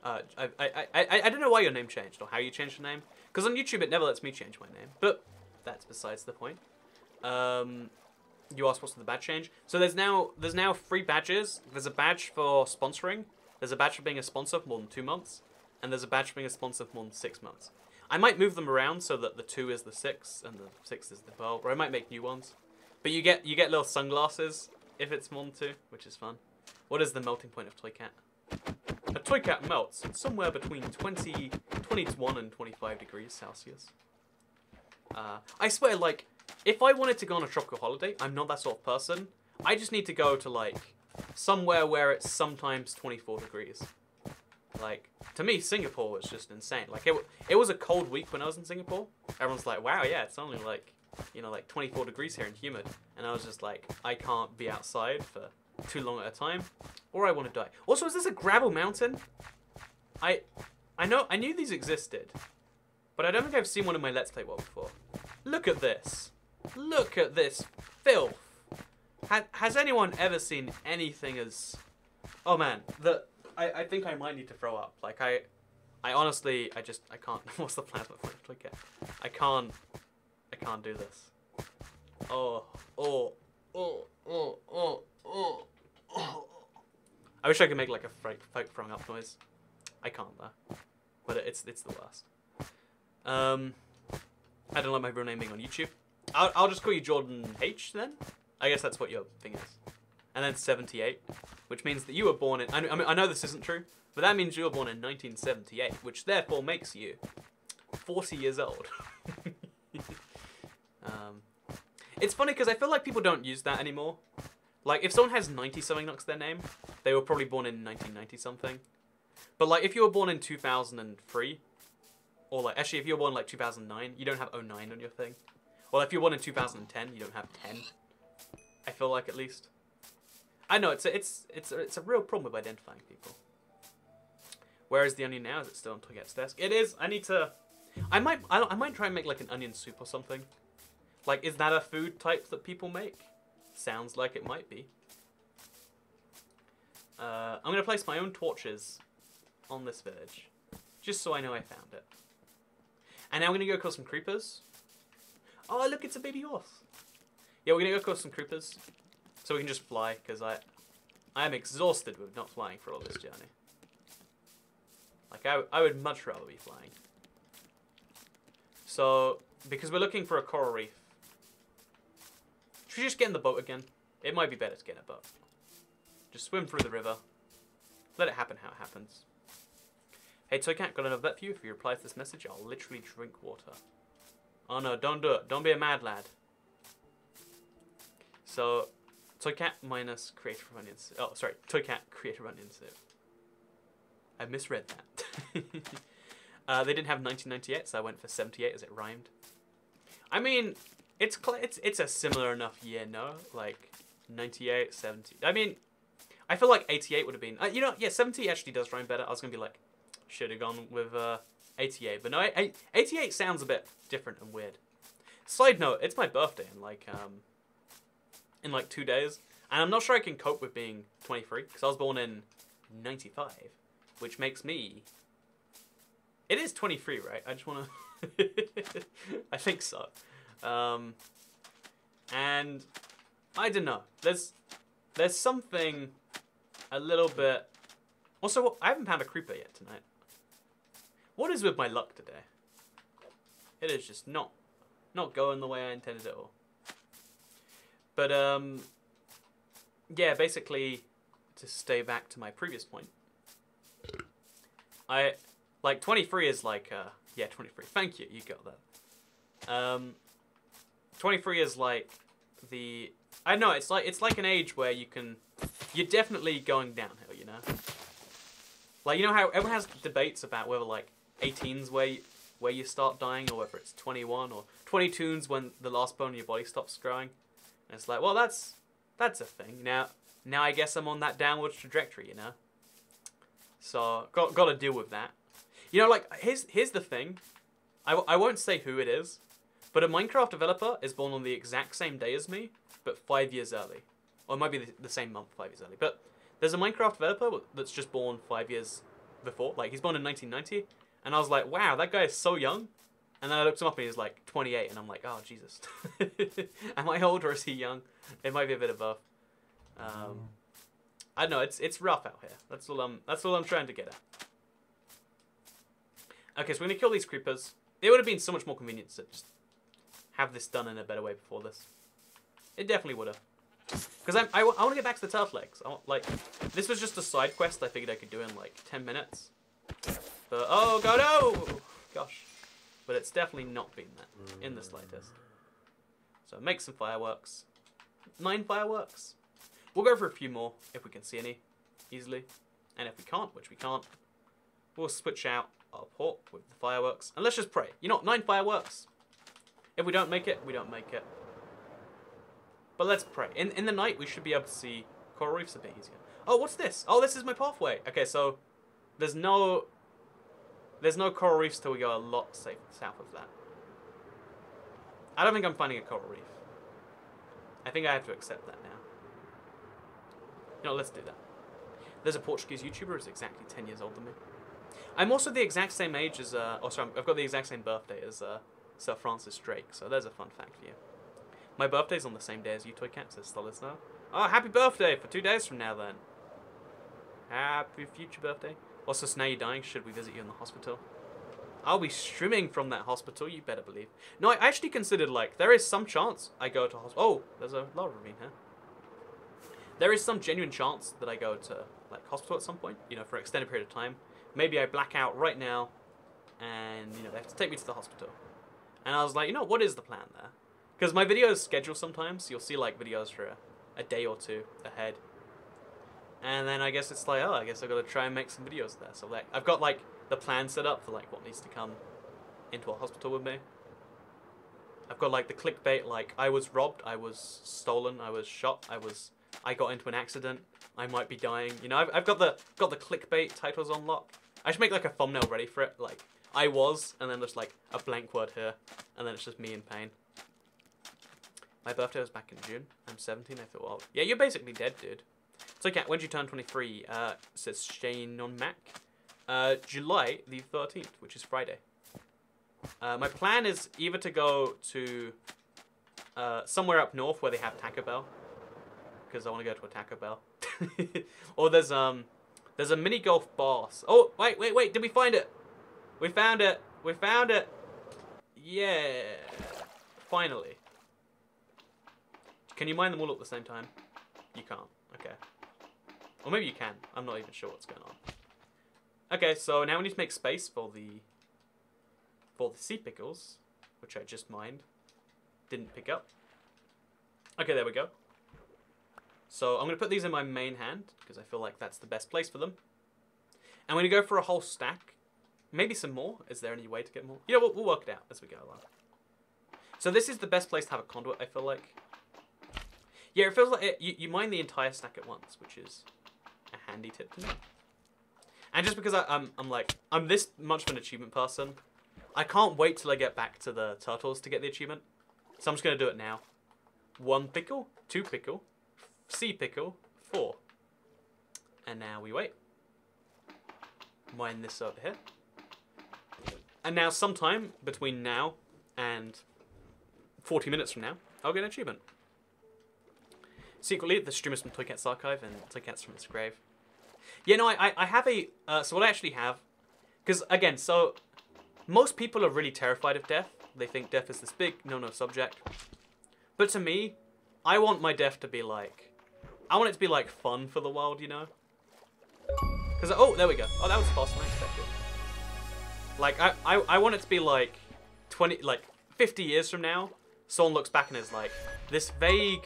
I don't know why your name changed or how you changed your name, because on YouTube it never lets me change my name. But that's besides the point. You asked what's the badge change. So there's now 3 badges. There's a badge for sponsoring. There's a badge for being a sponsor for more than 2 months. And there's a badge for being a sponsor for more than 6 months. I might move them around so that the 2 is the 6 and the 6 is the 12. Or I might make new ones. But you get little sunglasses if it's more than 2, which is fun. What is the melting point of Toy Cat? A Toy Cat melts somewhere between 21 and 25 degrees Celsius. I swear, like, if I wanted to go on a tropical holiday, I'm not that sort of person. I just need to go to, like, somewhere where it's sometimes 24 degrees. Like, to me, Singapore was just insane. Like, it was a cold week when I was in Singapore. Everyone's like, wow, yeah, it's only, like, you know, like 24 degrees here and humid. And I was just like, I can't be outside for too long at a time, or I want to die. Also, is this a gravel mountain? I knew these existed, but I don't think I've seen one in my Let's Play world before. Look at this. Look at this filth. Has anyone ever seen anything as... Oh man, I think I might need to throw up. Like, I honestly, I can't. What's the plasma point? I can't do this. Oh. I wish I could make like a fake throwing up noise. I can't though. But it's the worst. I don't like my real name being on YouTube. I'll just call you Jordan H then. I guess that's what your thing is. And then 78, which means that you were born in... I know this isn't true, but that means you were born in 1978, which therefore makes you 40 years old. It's funny because I feel like people don't use that anymore. Like, if someone has 90-something next to their name, they were probably born in 1990-something. But, like, if you were born in 2003, or, like, actually, if you were born in, like, 2009, you don't have 09 on your thing. Well, if you're born in 2010, you don't have 10. I feel like, at least. I know, it's a real problem with identifying people. Where is the onion now? Is it still on Toget's desk? It is. I need to... I might try and make, like, an onion soup or something. Like, is that a food type that people make? Sounds like it might be. I'm going to place my own torches on this village. Just so I know I found it. And now we're going to go kill some creepers. Oh, look, it's a baby horse. Yeah, we're going to go kill some creepers. So we can just fly, because I am exhausted with not flying for all this journey. Like, I would much rather be flying. So, because we're looking for a coral reef. Should we just get in the boat again? It might be better to get in a boat. Just swim through the river. Let it happen how it happens. Hey, Toycat, got another bet for you. If you reply to this message, I'll literally drink water. Oh no, don't do it. Don't be a mad lad. So, Toycat minus creative onions. Oh, sorry. Toycat creative onions. I misread that. They didn't have 1998, so I went for 78 as it rhymed. I mean, it's a similar enough year, no? Like, 98, 70. I mean, I feel like 88 would have been... you know, yeah, 70 actually does rhyme better. I was going to be like, should have gone with 88. But no, 88 sounds a bit different and weird. Side note, it's my birthday in like 2 days. And I'm not sure I can cope with being 23, because I was born in 95, which makes me... It is 23, right? I just want to... I think so. And I don't know. There's something a little bit... Also, I haven't found a creeper yet tonight. What is with my luck today? It is just not going the way I intended it all. But, yeah, basically, to stay back to my previous point, like 23 is like yeah, 23. Thank you. You got that. 23 is like the I know it's like an age where you're definitely going downhill, you know. Like, you know how everyone has debates about whether like 18's where you start dying, or whether it's 21 or 22's when the last bone in your body stops growing. And it's like, well, that's a thing. Now I guess I'm on that downward trajectory, you know. So got to deal with that. You know, like here's the thing. I won't say who it is, but a Minecraft developer is born on the exact same day as me, but 5 years early. Or it might be the same month, 5 years early. But there's a Minecraft developer that's just born 5 years before. Like, he's born in 1990. And I was like, wow, that guy is so young. And then I looked him up and he was like 28. And I'm like, oh, Jesus. Am I old or is he young? It might be a bit of both. I don't know. It's rough out here. That's all I'm trying to get at. Okay, so we're going to kill these creepers. It would have been so much more convenient to just have this done in a better way before this. It definitely would have. Because I want to get back to the turtle eggs. Like, this was just a side quest I figured I could do in like 10 minutes. But, oh god, no! Gosh. But it's definitely not been that in the slightest. So make some fireworks. 9 fireworks. We'll go for a few more if we can see any easily. And if we can't, which we can't, we'll switch out our port with the fireworks. And let's just pray. You know what? 9 fireworks. If we don't make it, we don't make it. But let's pray. In the night, we should be able to see coral reefs a bit easier. Oh, what's this? Oh, this is my pathway. Okay, so there's no coral reefs till we go a lot south of that. I don't think I'm finding a coral reef. I think I have to accept that now. You know, let's do that. There's a Portuguese YouTuber who's exactly 10 years older than me. I'm also the exact same age as, I've got the exact same birthday as Sir Francis Drake, so there's a fun fact for you. My birthday's on the same day as you, Toy Cat, says Stollis now. Oh, happy birthday for 2 days from now, then. Happy future birthday. Also, so now you're dying, should we visit you in the hospital? I'll be streaming from that hospital, you better believe. No, I actually considered, like, there is some chance I go to hospital. Oh, there's a lava ravine here. There is some genuine chance that I go to, like, hospital at some point, you know, for an extended period of time. Maybe I black out right now, and, you know, they have to take me to the hospital. And I was like, you know, what is the plan there? Because my videos schedule sometimes, so you'll see, like, videos for a day or two ahead. And then I guess it's like, oh, I guess I've got to try and make some videos there. So, like, I've got, like, the plan set up for, like, what needs to come into a hospital with me. I've got, like, the clickbait, like, I was robbed, I was stolen, I was shot, I got into an accident, I might be dying. You know, I've got the clickbait titles on lock. I should make, like, a thumbnail ready for it, like, I was, and then there's, like, a blank word here, and then it's just me in pain. My birthday was back in June. I'm 17, I feel old. Yeah, you're basically dead, dude. So, Cat, when did you turn 23? Says Shane on Mac. July the 13th, which is Friday. My plan is either to go to somewhere up north where they have Taco Bell, because I want to go to a Taco Bell. Or there's a mini golf bar. Oh, wait, did we find it? We found it. We found it. Yeah. Finally. Can you mine them all at the same time? You can't. Okay. Or maybe you can. I'm not even sure what's going on. Okay, so now we need to make space for the sea pickles, which I just mined. Didn't pick up. Okay, there we go. So I'm going to put these in my main hand, because I feel like that's the best place for them. I'm going to go for a whole stack. Maybe some more. Is there any way to get more? You know, we'll work it out as we go along. So this is the best place to have a conduit, I feel like. Yeah, it feels like you mine the entire stack at once, which is a handy tip to know. And just because I'm this much of an achievement person, I can't wait till I get back to the turtles to get the achievement. So I'm just going to do it now. 1 pickle, 2 pickle, sea pickle, 4. And now we wait. Mine this over here. And now sometime between now and 40 minutes from now, I'll get an achievement. Secretly, the streamers from Toy Cat's Archive and Toy Cat's from his grave. Yeah, no, I have a... so what I actually have... Because, again, so... Most people are really terrified of death. They think death is this big, no-no subject. But to me, I want my death to be like... I want it to be like fun for the world, you know? Because, oh, there we go. Oh, that was faster than I expected. Like, I want it to be like 50 years from now, someone looks back and is like, this vague,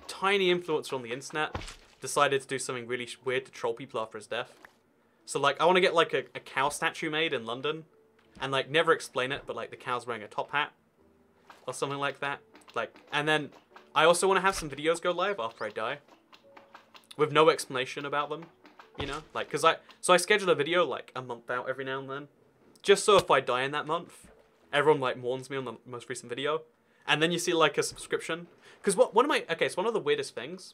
tiny influencer on the internet decided to do something really weird to troll people after his death. So, like, I want to get, like, a cow statue made in London, and, like, never explain it, but, like, the cow's wearing a top hat, or something like that. Like, and then I also want to have some videos go live after I die, with no explanation about them, you know? Like, so I schedule a video, like, a month out every now and then, just so if I die in that month, everyone, like, mourns me on the most recent video, and then you see, like, a subscription. Because so one of the weirdest things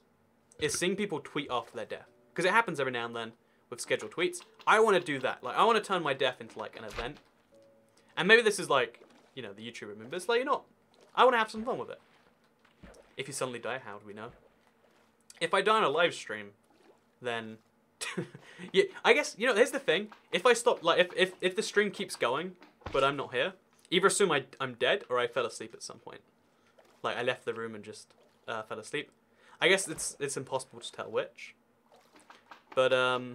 is seeing people tweet after their death. Because it happens every now and then with scheduled tweets. I want to do that. Like, I want to turn my death into, like, an event. And maybe this is, like, you know, the YouTuber meme, but it's like, you know, I want to have some fun with it. If you suddenly die, how do we know? If I die on a live stream, then... yeah, I guess, you know, here's the thing. If I stop, like, if the stream keeps going, but I'm not here, either assume I'm dead or I fell asleep at some point. Like, I left the room and just fell asleep. I guess it's impossible to tell which. But, I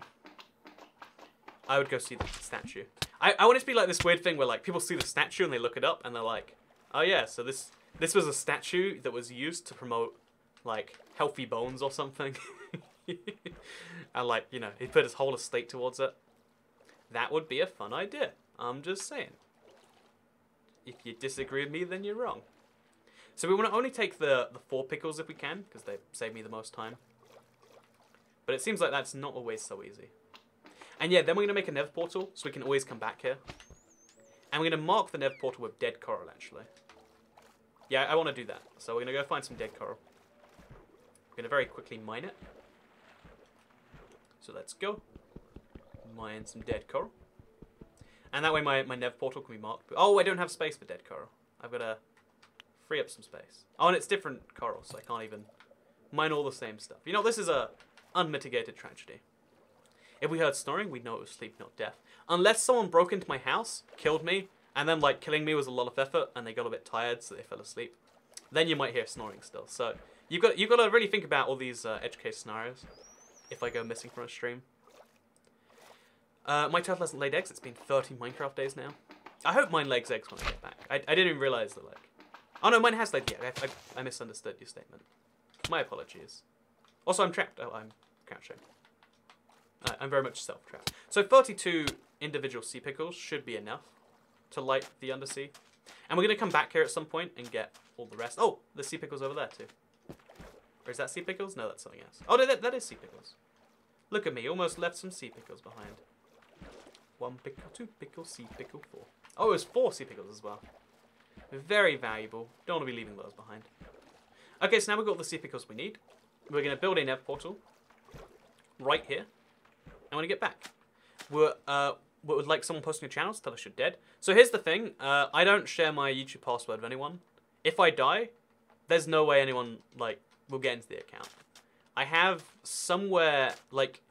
would go see the statue. I want it to be like this weird thing where, like, people see the statue and they look it up and they're like, oh yeah, so this was a statue that was used to promote, like, healthy bones or something. And, like, you know, he put his whole estate towards it. That would be a fun idea. I'm just saying. If you disagree with me, then you're wrong. So we want to only take the 4 pickles if we can, because they save me the most time. But it seems like that's not always so easy. And yeah, then we're going to make a Nether portal, so we can always come back here. And we're going to mark the Nether portal with dead coral, actually. Yeah, I want to do that. So we're going to go find some dead coral. We're going to very quickly mine it. So let's go. Mine some dead coral. And that way my Nether portal can be marked. Oh, I don't have space for dead coral. I've got to free up some space. Oh, and it's different coral, so I can't even mine all the same stuff. You know, this is a unmitigated tragedy. If we heard snoring, we'd know it was sleep, not death. Unless someone broke into my house, killed me, and then, like, killing me was a lot of effort, and they got a bit tired, so they fell asleep. Then you might hear snoring still. So you've got to really think about all these edge case scenarios. If I go missing from a stream. My turtle hasn't laid eggs. It's been 30 Minecraft days now. I hope mine lays eggs when I get back. I didn't even realize that, like... Oh no, mine has laid the egg. I misunderstood your statement. My apologies. Also, I'm trapped. Oh, I'm crouching. I'm very much self-trapped. So 32 individual sea pickles should be enough to light the undersea. And we're going to come back here at some point and get all the rest. Oh, the sea pickles over there too. Or is that sea pickles? No, that's something else. Oh, no, that is sea pickles. Look at me, almost left some sea pickles behind. 1 pickle, 2 pickles, sea pickle, 4. Oh, it was 4 sea pickles as well. Very valuable. Don't want to be leaving those behind. Okay, so now we've got the sea pickles we need. We're going to build a Nether portal right here. And when I get back, would like someone posting a channel to tell us you're dead. So here's the thing. I don't share my YouTube password with anyone. If I die, there's no way anyone, like, will get into the account. I have somewhere, like,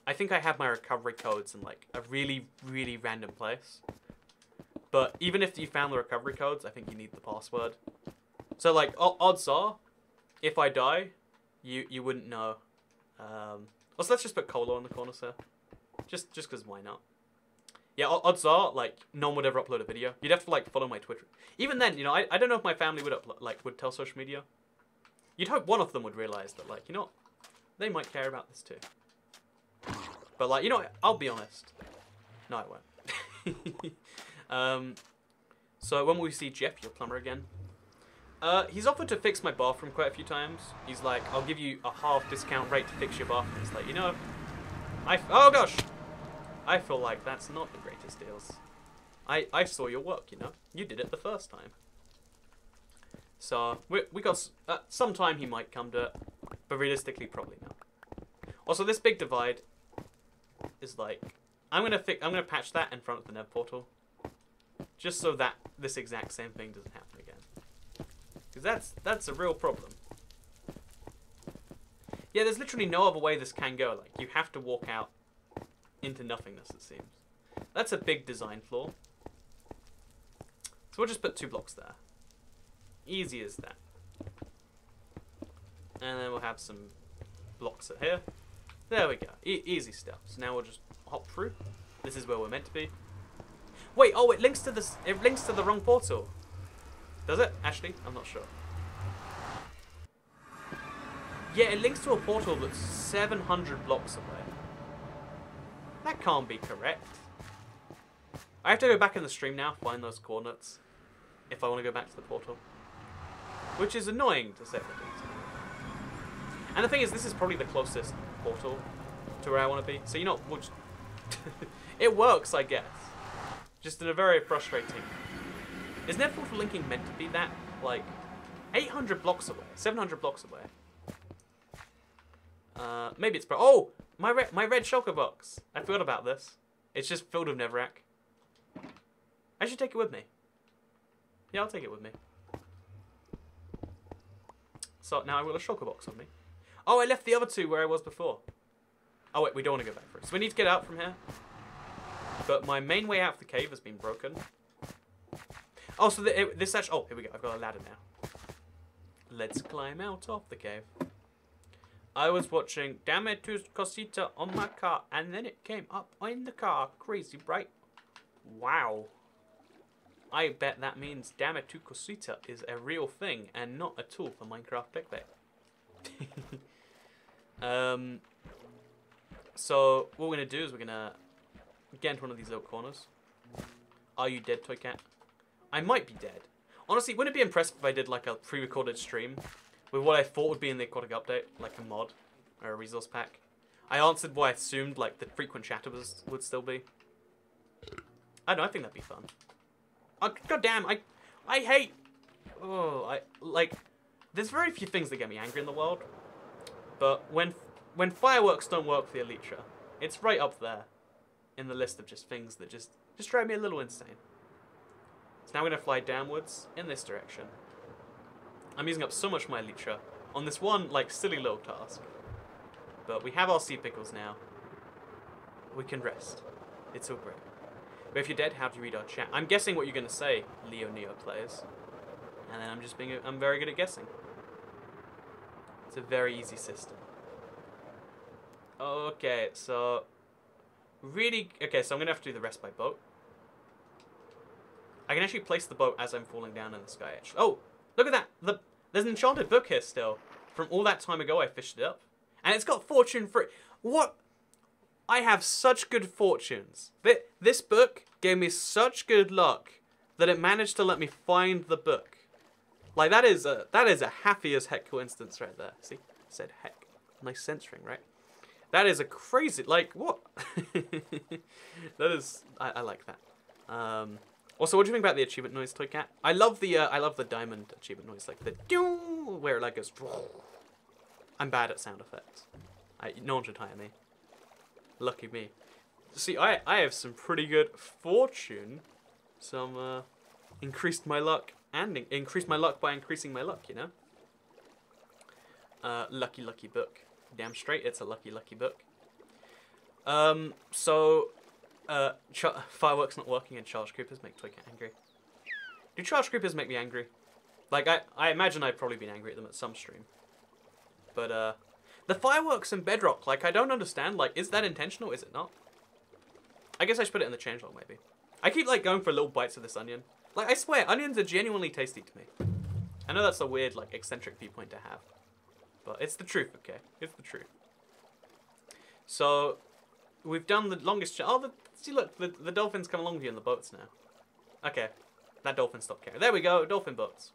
I think I have my recovery codes in, like, a really, really random place. But even if you found the recovery codes, I think you need the password. So, like, odds are, if I die, you wouldn't know. Also, let's just put cola on the corner, sir. Just because why not? Yeah, odds are, like, no one would ever upload a video. You'd have to, like, follow my Twitter. Even then, you know, I don't know if my family would upload, like, would tell social media. You'd hope one of them would realize that, like, you know, they might care about this too. But, like, you know, I'll be honest. No, I won't. So when will we see Jeff, your plumber, again? He's offered to fix my bathroom quite a few times. He's like, I'll give you a half discount rate to fix your bathroom. It's like, you know, oh gosh! I feel like that's not the greatest deals. I saw your work, you know. You did it the first time. So, we got, sometime he might come to it, but realistically, probably not. Also, this big divide is like, I'm gonna patch that in front of the Nether portal, just so that this exact same thing doesn't happen again. Because that's a real problem. Yeah, there's literally no other way this can go. Like, you have to walk out into nothingness, it seems. That's a big design flaw. So we'll just put 2 blocks there. Easy as that. And then we'll have some blocks are here. There we go. Easy stuff. So now we'll just hop through. This is where we're meant to be. Wait, oh, it links to this. It links to the wrong portal. Does it? Actually, I'm not sure. Yeah, it links to a portal that's 700 blocks away. That can't be correct. I have to go back in the stream now, find those coordinates, if I want to go back to the portal. Which is annoying, to say the least. And the thing is, this is probably the closest portal to where I want to be. So, you know, we'll just it works, I guess. Just in a very frustrating... Is Nether portal linking meant to be that? Like, 800 blocks away, 700 blocks away. Maybe it's oh, my red shulker box. I forgot about this. It's just filled with netherrack. I should take it with me. Yeah, I'll take it with me. So now I've got a shulker box on me. Oh, I left the other two where I was before. Oh wait, we don't want to go back through. So we need to get out from here. But my main way out of the cave has been broken. Oh, so this actually... Oh, here we go. I've got a ladder now. Let's climb out of the cave. I was watching Dame tu Cosita on my car, and then it came up in the car. Crazy, right? Wow. I bet that means Dame tu Cosita is a real thing and not a tool for Minecraft clickbait. So what we're going to do is we're going to get into one of these little corners. Are you dead, Toy Cat? I might be dead. Honestly, wouldn't it be impressive if I did like a pre-recorded stream with what I thought would be in the Aquatic update, like a mod or a resource pack? I answered what I assumed like the frequent chatter would still be. I don't know, I think that'd be fun. Oh, God damn, I hate... Oh, there's very few things that get me angry in the world. But when fireworks don't work for the Elytra, it's right up there in the list of just things that just drive me a little insane. So now we're going to fly downwards in this direction. I'm using up so much of my Elytra on this one, like, silly little task. But we have our sea pickles now. We can rest. It's all great. But if you're dead, how do you read our chat? I'm guessing what you're going to say, Leo Neo players. And then I'm very good at guessing. It's a very easy system. Okay, so... Okay, so I'm going to have to do the rest by boat. I can actually place the boat as I'm falling down in the sky edge. Oh, look at that. There's an enchanted book here still. From all that time ago, I fished it up. And it's got fortune for it. What? I have such good fortunes. This book gave me such good luck that it managed to let me find the book. Like, that is a happy as heck coincidence right there. See? I said heck. Nice censoring, right? That is a crazy, like, what? That is, I like that. Also, what do you think about the achievement noise, Toy Cat? I love the diamond achievement noise, like the doo, where it like goes. I'm bad at sound effects. No one should hire me. Lucky me. See, I have some pretty good fortune. Some increased my luck and increased my luck by increasing my luck. You know. Lucky book. Damn straight, it's a lucky book. Fireworks not working and charge creepers make Toy Cat angry. Do charge creepers make me angry? Like, I imagine I've probably been angry at them at some stream. But, the fireworks in Bedrock, like, I don't understand. Like, is that intentional? Is it not? I guess I should put it in the changelog, maybe. I keep, like, going for little bites of this onion. Like, I swear, onions are genuinely tasty to me. I know that's a weird, like, eccentric viewpoint to have. But it's the truth, okay? It's the truth. So, we've done the longest... see, look, the dolphins come along with you in the boats now. Okay, that dolphin stopped caring. There we go, dolphin boats.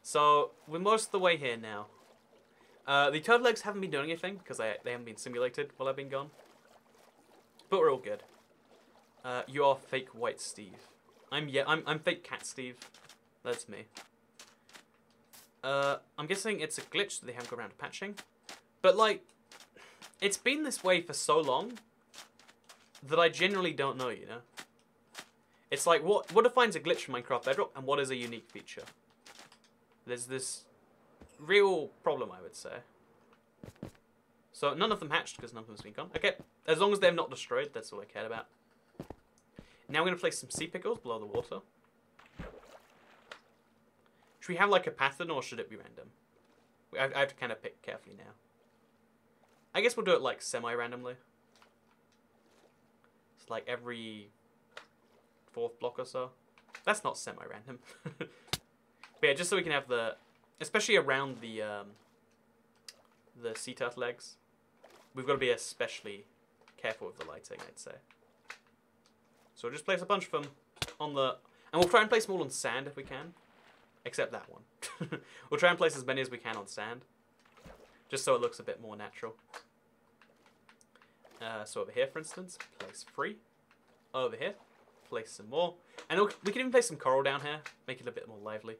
So, we're most of the way here now. The turtle eggs haven't been doing anything, because they haven't been simulated while I've been gone. But we're all good. You are fake white Steve. I'm fake cat Steve. That's me. I'm guessing it's a glitch that they haven't got around to patching. But, like, it's been this way for so long that I genuinely don't know, you know? It's like, what defines a glitch from Minecraft Bedrock, and what is a unique feature? There's this real problem, I would say. So, none of them hatched, because none of them's been gone. Okay, as long as they're not destroyed, that's all I cared about. Now we're going to place some sea pickles below the water. Should we have, like, a pattern, or should it be random? I have to kind of pick carefully now. I guess we'll do it like semi-randomly. It's like every 4th block or so. That's not semi-random. But yeah, just so we can have the, especially around the sea turtle eggs, we've got to be especially careful with the lighting, I'd say. So we'll just place a bunch of them on the, and we'll try and place them all on sand if we can, except that one. We'll try and place as many as we can on sand, just so it looks a bit more natural. So over here, for instance, place 3. Over here, place some more. And we can even place some coral down here, make it a bit more lively.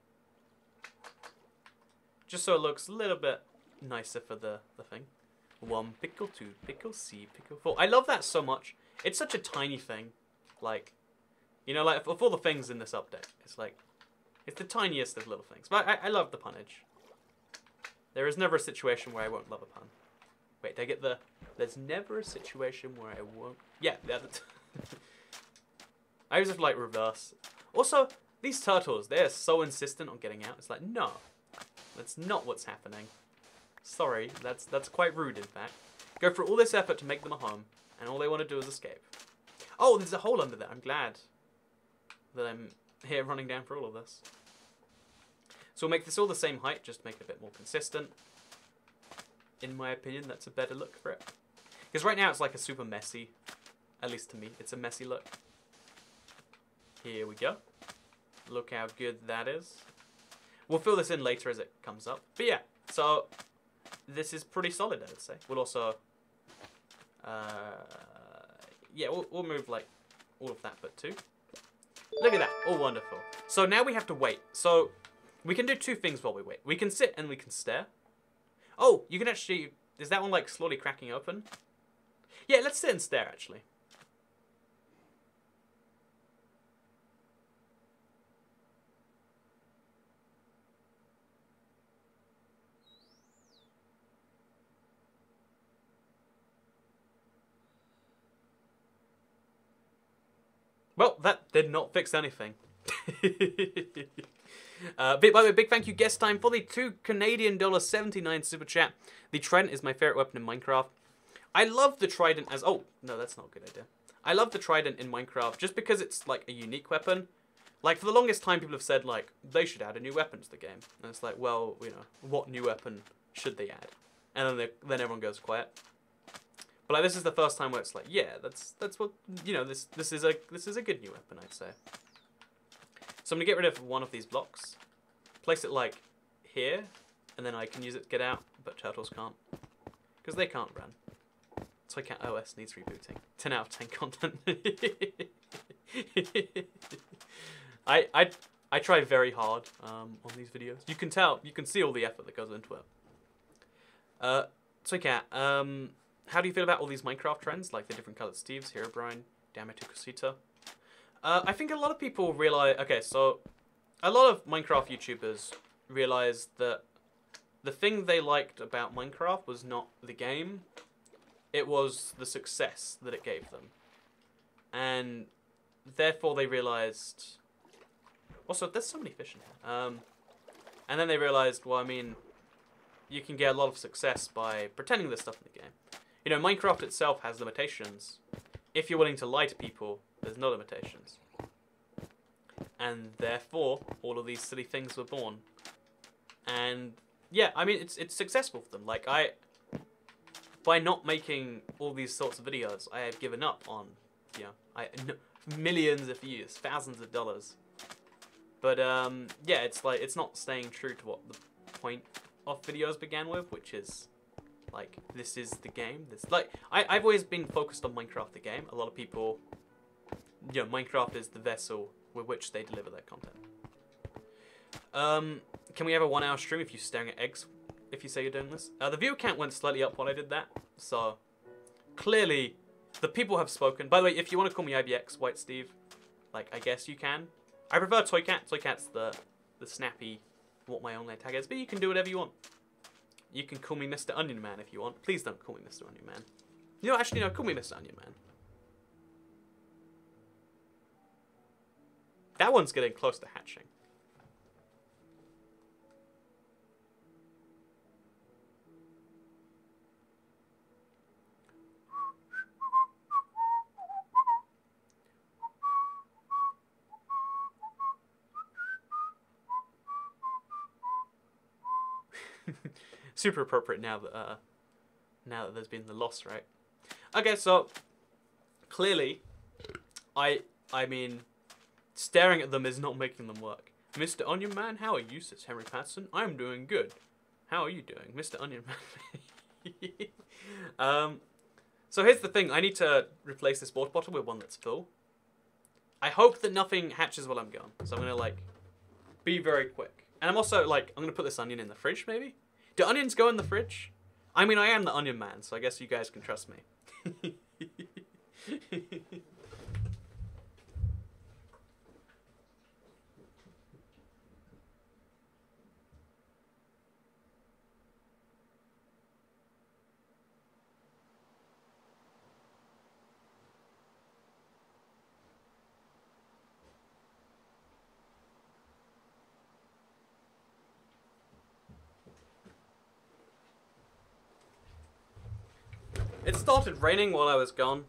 Just so it looks a little bit nicer for the thing. 1 pickle, 2 pickle, 3 pickle, 4. I love that so much. It's such a tiny thing. Like, you know, like, of all the things in this update, it's like, it's the tiniest of little things. But I love the punnage. There is never a situation where I won't love a pun. Wait, did I get the... There's never a situation where I won't... Yeah, that's... I was just like reverse. Also, these turtles, they're so insistent on getting out. It's like, no, that's not what's happening. Sorry, that's quite rude, in fact. Go through all this effort to make them a home, and all they want to do is escape. Oh, there's a hole under there. I'm glad that I'm here running down for all of this. So we'll make this all the same height, just to make it a bit more consistent. In my opinion, that's a better look for it. Because right now it's like a super messy, at least to me, it's a messy look. Here we go. Look how good that is. We'll fill this in later as it comes up. But yeah, so this is pretty solid, I would say. We'll also, yeah, we'll move like all of that but 2. Look at that, all wonderful. So now we have to wait. So we can do 2 things while we wait. We can sit and we can stare. Oh, you can actually, is that one like slowly cracking open? Yeah, let's sit and stare actually. Well, that did not fix anything. By the way, big thank you, Guest Time, for the $2 Canadian $79 super chat. The trident is my favorite weapon in Minecraft. I love the trident as... Oh, no, that's not a good idea. I love the trident in Minecraft just because it's, like, a unique weapon. Like, for the longest time, people have said, like, they should add a new weapon to the game. And it's like, well, you know, what new weapon should they add? And then everyone goes quiet. But like, this is the first time where it's like, yeah, that's what, you know, this is a good new weapon, I'd say. So I'm gonna get rid of one of these blocks, place it like here, and then I can use it to get out, but turtles can't, because they can't run. So I can't. OS needs rebooting. 10 out of 10 content. I try very hard on these videos. You can tell, you can see all the effort that goes into it. So Cat, how do you feel about all these Minecraft trends, like the different colored Steves, Herobrine, Damatukusita? I think a lot of people realize... Okay, so a lot of Minecraft YouTubers realized that the thing they liked about Minecraft was not the game. It was the success that it gave them. And therefore they realized... Also, there's so many fish in here. And then they realized, well, I mean, you can get a lot of success by pretending there's stuff in the game. You know, Minecraft itself has limitations. If you're willing to lie to people, there's no limitations. And therefore, all of these silly things were born. And yeah, I mean, it's successful for them. Like, by not making all these sorts of videos, I have given up on, you know, millions of views, thousands of dollars. But yeah, it's like, it's not staying true to what the point of videos began with, which is, like, this is the game. This, like, I've always been focused on Minecraft the game. A lot of people, you know, Minecraft is the vessel with which they deliver their content. Can we have a 1 hour stream if you're staring at eggs, if you say you're doing this? The viewer count went slightly up when I did that, so clearly the people have spoken. By the way, if you want to call me IBX, White Steve, like, I guess you can. I prefer Toycat. Toycat's the snappy, what my online tag is, but you can do whatever you want. You can call me Mr. Onion Man if you want. Please don't call me Mr. Onion Man. You know, actually, no, call me Mr. Onion Man. That one's getting close to hatching. Super appropriate now that there's been the loss, right? Okay, so clearly, I mean, staring at them is not making them work. Mr. Onion Man, how are you, says Henry Patterson. I'm doing good. How are you doing, Mr. Onion Man? So here's the thing. I need to replace this water bottle with one that's full. I hope that nothing hatches while I'm gone. So I'm going to, like, be very quick. And I'm also, like, I'm going to put this onion in the fridge, maybe? Do onions go in the fridge? I mean, I am the onion man, so I guess you guys can trust me. It started raining while I was gone.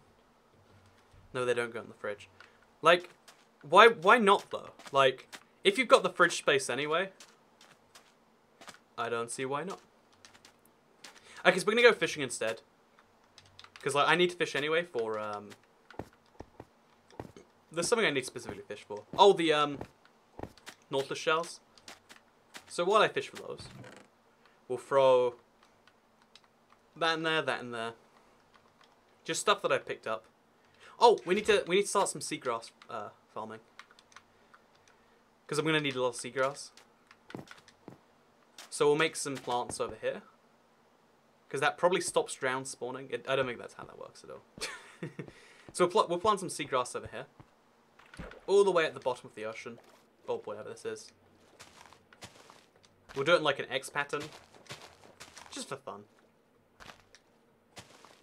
No, they don't go in the fridge. Like, why not though? Like, if you've got the fridge space anyway, I don't see why not. Okay, so we're gonna go fishing instead. Because, like, I need to fish anyway for, there's something I need to specifically fish for. Oh, the, Nautilus shells. So while I fish for those, we'll throw that in there, that in there. Just stuff that I picked up. Oh, we need to start some seagrass farming. Because I'm gonna need a lot of seagrass. So we'll make some plants over here. Because that probably stops drown spawning. I don't think that's how that works at all. So we'll plant some seagrass over here. All the way at the bottom of the ocean. Or whatever this is. We'll do it in like an X pattern. Just for fun.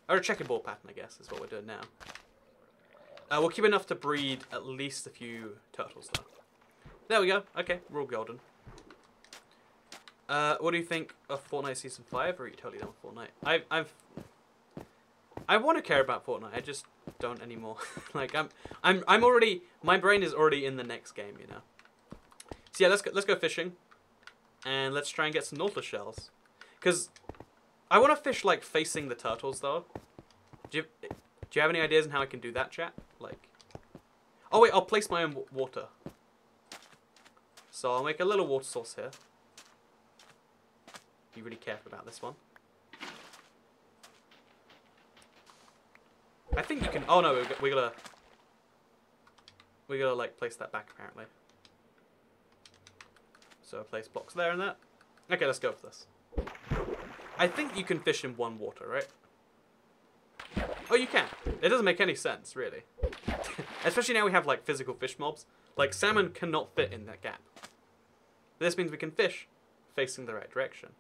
Or a checkerboard pattern, I guess, is what we're doing now. We'll keep enough to breed at least a few turtles, though. There we go. Okay, we're all golden. What do you think of Fortnite Season 5, or are you totally done with Fortnite? I want to care about Fortnite, I just don't anymore. Like, I'm already, my brain is already in the next game, you know. So yeah, let's go fishing. And let's try and get some Nautilus shells. Because I want to fish, like, facing the turtles, though. Do you have any ideas on how I can do that, chat? Like, oh wait, I'll place my own water. So I'll make a little water source here. Be really careful about this one. I think you can. Oh no, we gotta like place that back apparently. So place blocks there and that. Okay, let's go for this. I think you can fish in one water, right? Oh, you can. It doesn't make any sense, really. Especially now we have, like, physical fish mobs. Like, salmon cannot fit in that gap. This means we can fish facing the right direction.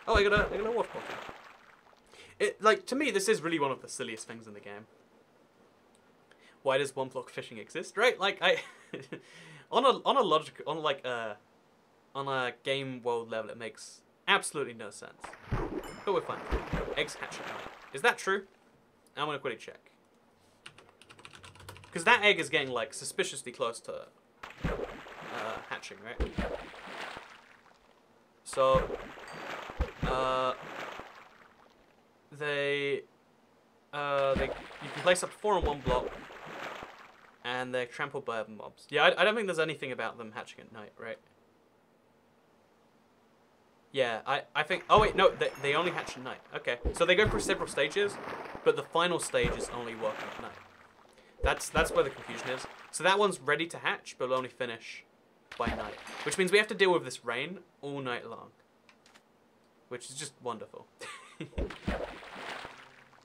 Oh, I got a water bottle. Like, to me, this is really one of the silliest things in the game. Why does one block fishing exist, right? Like, on a game world level, it makes absolutely no sense. But we're fine. Eggs hatch at night. Is that true? I'm gonna quickly check. Because that egg is getting, like, suspiciously close to hatching, right? So, you can place up to 4 on one block, and they're trampled by other mobs. Yeah, I don't think there's anything about them hatching at night, right? Yeah, I think... Oh, wait, no, they only hatch at night. Okay, so they go through several stages, but the final stage is only working at night. That's where the confusion is. So that one's ready to hatch, but will only finish by night. Which means we have to deal with this rain all night long. Which is just wonderful. They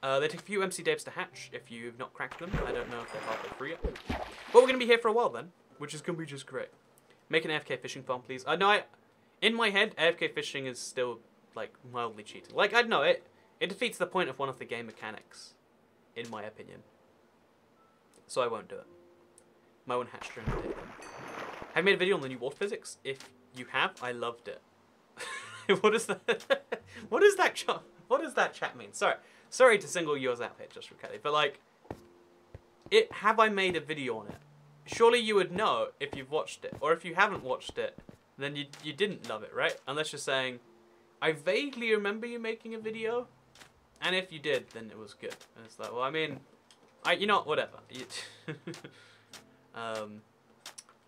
take a few MC Daves to hatch if you've not cracked them. I don't know if they're halfway through yet. But we're going to be here for a while then, which is going to be just great. Make an AFK fishing farm, please. No, in my head, AFK fishing is still, like, mildly cheating. Like, I don't know, it defeats the point of one of the game mechanics, in my opinion. So I won't do it. I won't hatch during the day then. Have you made a video on the new water physics? If you have, I loved it. What is that? What does that chat mean? Sorry to single yours out here, just for Kelly, but like, have I made a video on it? Surely you would know if you've watched it, or if you haven't watched it, then you didn't love it, right? Unless you're saying, I vaguely remember you making a video, and if you did, then it was good. And it's like, well, I mean, you know, whatever.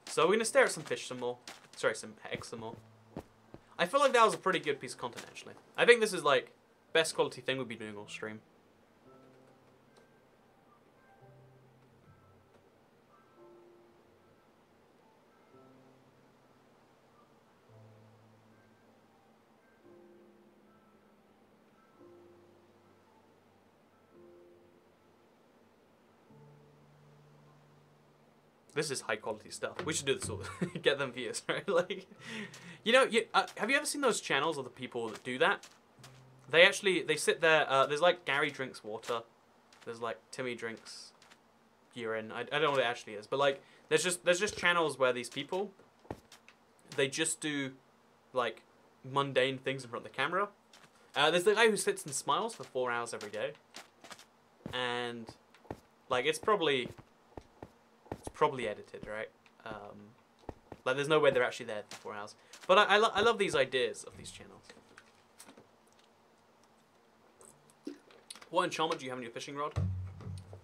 So we're gonna stare at some fish some more. Sorry, some eggs some more. I feel like that was a pretty good piece of content, actually. I think this is like best quality thing we'll be doing all stream. This is high quality stuff. We should do this all. Get them views, right? Like, you know, have you ever seen those channels of the people that do that? They sit there. There's like Gary drinks water. There's like Timmy drinks urine. I don't know what it actually is, but like there's just channels where these people, they just do like mundane things in front of the camera. There's the guy who sits and smiles for 4 hours every day, and like it's probably edited, right? Like there's no way they're actually there for 4 hours. But I love these ideas of these channels. What enchantment do you have in your fishing rod?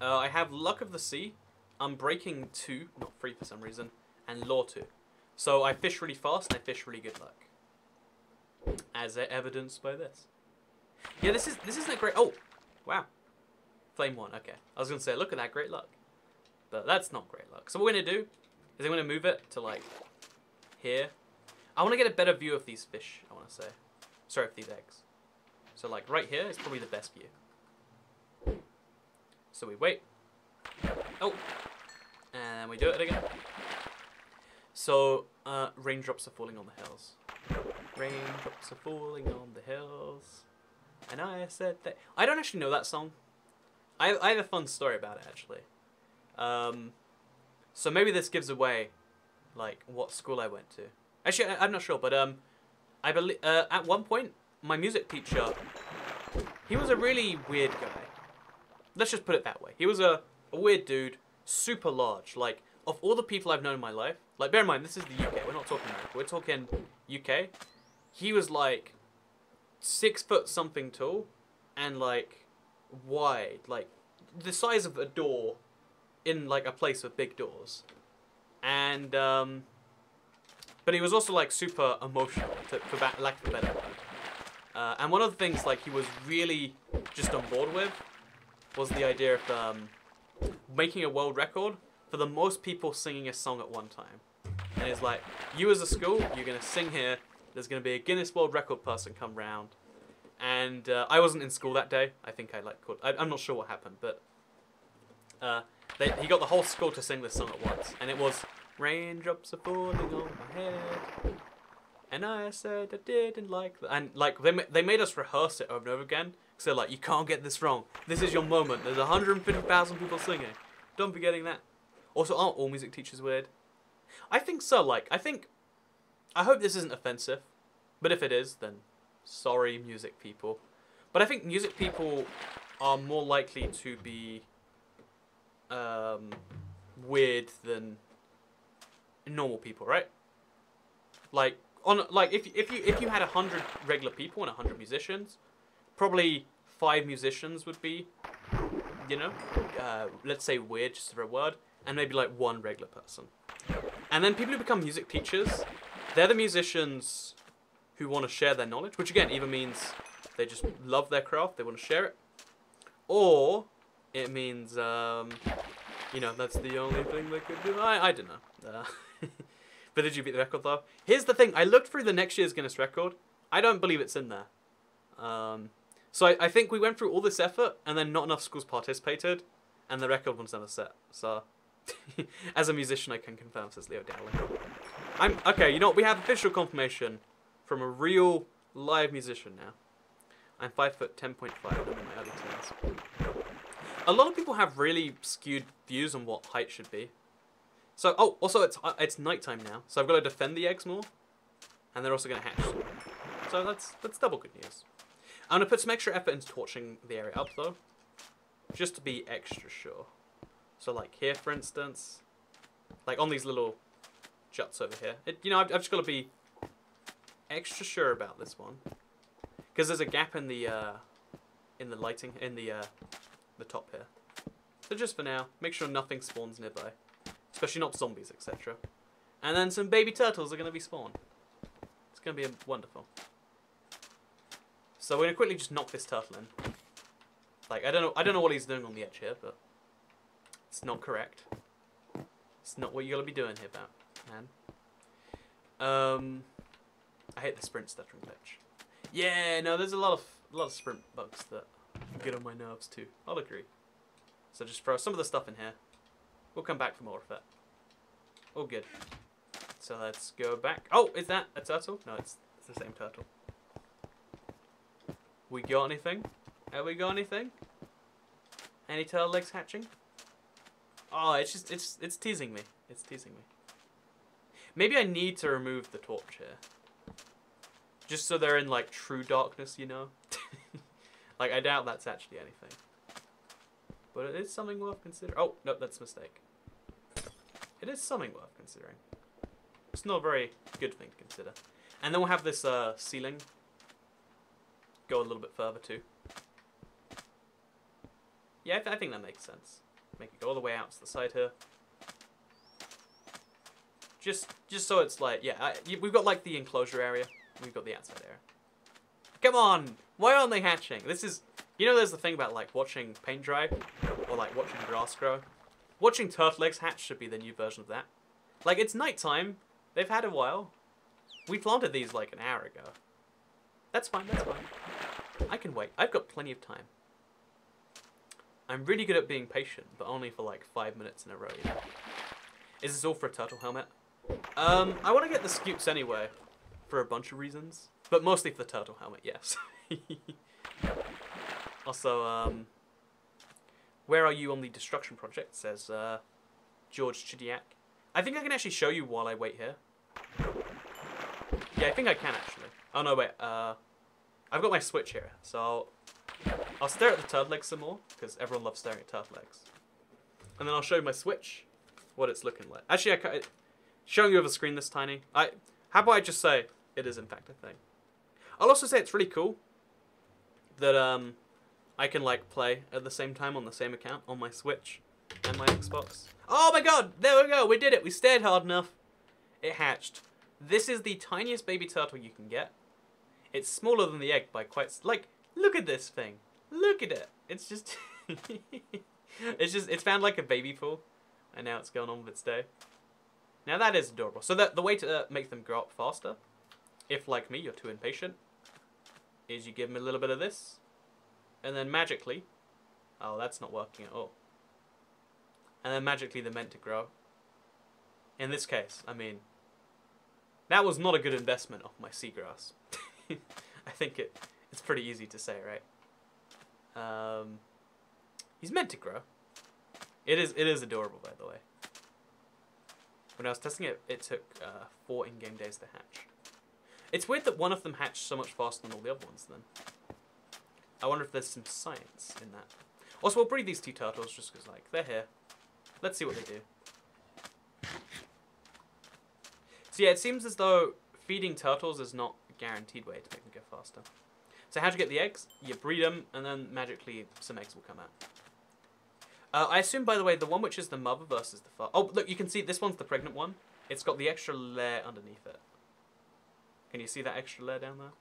I have Luck of the Sea, Unbreaking 2, not 3 for some reason, and Law 2. So I fish really fast and I fish really good luck. As evidenced by this. Yeah, this isn't a great... Oh, wow. Flame 1, okay. I was going to say, look at that, great luck. But that's not great luck. So what we're going to do is I'm going to move it to like here. I want to get a better view of these fish, I want to say. Sorry, of these eggs. So like right here is probably the best view. So we wait. Oh. And we do it again. So raindrops are falling on the hills. Raindrops are falling on the hills. And I said that... I don't actually know that song. I have a fun story about it, actually. So maybe this gives away, like, what school I went to. Actually, I'm not sure, but I believe at one point my music teacher, he was a really weird guy. Let's just put it that way. He was a weird dude, super large. Like, of all the people I've known in my life, like, bear in mind, this is the UK. We're not talking America. We're talking UK. He was like 6 foot something tall, and like wide, like the size of a door. In like a place with big doors, and but he was also like super emotional, for lack of a better word. And one of the things like he was really just on board with was the idea of making a world record for the most people singing a song at one time. And it's like, you as a school, you're gonna sing here. There's gonna be a Guinness World Record person come round, and I wasn't in school that day. I think I like I'm not sure what happened, but. He got the whole school to sing this song at once, and it was raindrops are falling on my head, and I said I didn't like that. And like they made us rehearse it over and over again, because they're like, you can't get this wrong. This is your moment. There's 150,000 people singing. Don't be getting that. Also, aren't all music teachers weird? I think so. Like I hope this isn't offensive, but if it is, then sorry, music people. But I think music people are more likely to be weird than normal people, right? Like if you had 100 regular people and 100 musicians, probably 5 musicians would be, you know, let's say weird, just for a word, and maybe like 1 regular person. And then people who become music teachers, they're the musicians who want to share their knowledge, which again either means they just love their craft, they want to share it, or it means, you know, that's the only thing they could do. I don't know. But did you beat the record, though? Here's the thing. I looked through the next year's Guinness record. I don't believe it's in there. So I think we went through all this effort, and then not enough schools participated, and the record was never set. So, as a musician, I can confirm, says Leo Dowling. Okay, you know what? We have official confirmation from a real live musician now. I'm 5 foot 10.5. I'm in my early teens. A lot of people have really skewed views on what height should be. So, oh, also it's nighttime now, so I've got to defend the eggs more, and they're also going to hatch soon. So that's double good news. I'm going to put some extra effort into torching the area up, though, just to be extra sure. So, like here, for instance, like on these little juts over here, you know, I've just got to be extra sure about this one because there's a gap in the lighting in the top here. So just for now, make sure nothing spawns nearby, especially not zombies, etc. And then some baby turtles are going to be spawned. It's going to be wonderful. So we're going to quickly just knock this turtle in. Like I don't know what he's doing on the edge here, but it's not correct. It's not what you gotta be doing here, man. I hate the sprint stuttering glitch. Yeah, no, there's a lot of sprint bugs that get on my nerves too. I'll agree. So just throw some of the stuff in here. We'll come back for more of it. All good. So let's go back. Oh, is that a turtle? No, it's the same turtle. We got anything? Have we got anything? Any turtle legs hatching? Oh, it's teasing me. It's teasing me. Maybe I need to remove the torch here. Just so they're in, like, true darkness, you know? Like, I doubt that's actually anything. But it is something worth considering. Oh, no, that's a mistake. It is something worth considering. It's not a very good thing to consider. And then we'll have this ceiling go a little bit further, too. Yeah, I think that makes sense. Make it go all the way out to the side here. Just so it's like, yeah, we've got like the enclosure area. We've got the outside area. Come on! Why aren't they hatching? This is, you know, there's the thing about like watching paint dry or like watching grass grow. Watching turtle eggs hatch should be the new version of that. Like, it's nighttime. They've had a while. We planted these like an hour ago. That's fine, that's fine. I can wait. I've got plenty of time. I'm really good at being patient, but only for like 5 minutes in a row, you know? Is this all for a turtle helmet? I want to get the scoops anyway, for a bunch of reasons. But mostly for the turtle helmet, yes. Also, where are you on the destruction project? Says George Chidiak. I think I can actually show you while I wait here. Yeah, I think I can actually. Oh no, wait. I've got my switch here, so I'll stare at the turtle legs some more, because everyone loves staring at turtle legs. And then I'll show you my switch, what it's looking like. Actually, showing you over the screen this tiny. How about I just say it is in fact a thing. I'll also say it's really cool that I can like play at the same time on the same account on my Switch and my Xbox. Oh my god, there we go, we did it, we stared hard enough. It hatched. This is the tiniest baby turtle you can get. It's smaller than the egg by quite, like, look at this thing. Look at it. It's just, it's found like a baby pool, and now it's going on with its day. Now that is adorable. So the way to make them grow up faster, if like me, you're too impatient, is you give them a little bit of this, and then magically, oh, that's not working at all. And then magically they're meant to grow. In this case, I mean, that was not a good investment of my seagrass. I think it's pretty easy to say, right? He's meant to grow. It is adorable, by the way. When I was testing it, it took 4 in-game days to hatch. It's weird that one of them hatched so much faster than all the other ones, then. I wonder if there's some science in that. Also, we'll breed these 2 turtles just because, like, they're here. Let's see what they do. So yeah, it seems as though feeding turtles is not a guaranteed way to make them go faster. So how do you get the eggs? You breed them, and then magically some eggs will come out. I assume, by the way, the one which is the mother versus the father... Oh, look, you can see this one's the pregnant one. It's got the extra layer underneath it. Can you see that extra layer down there?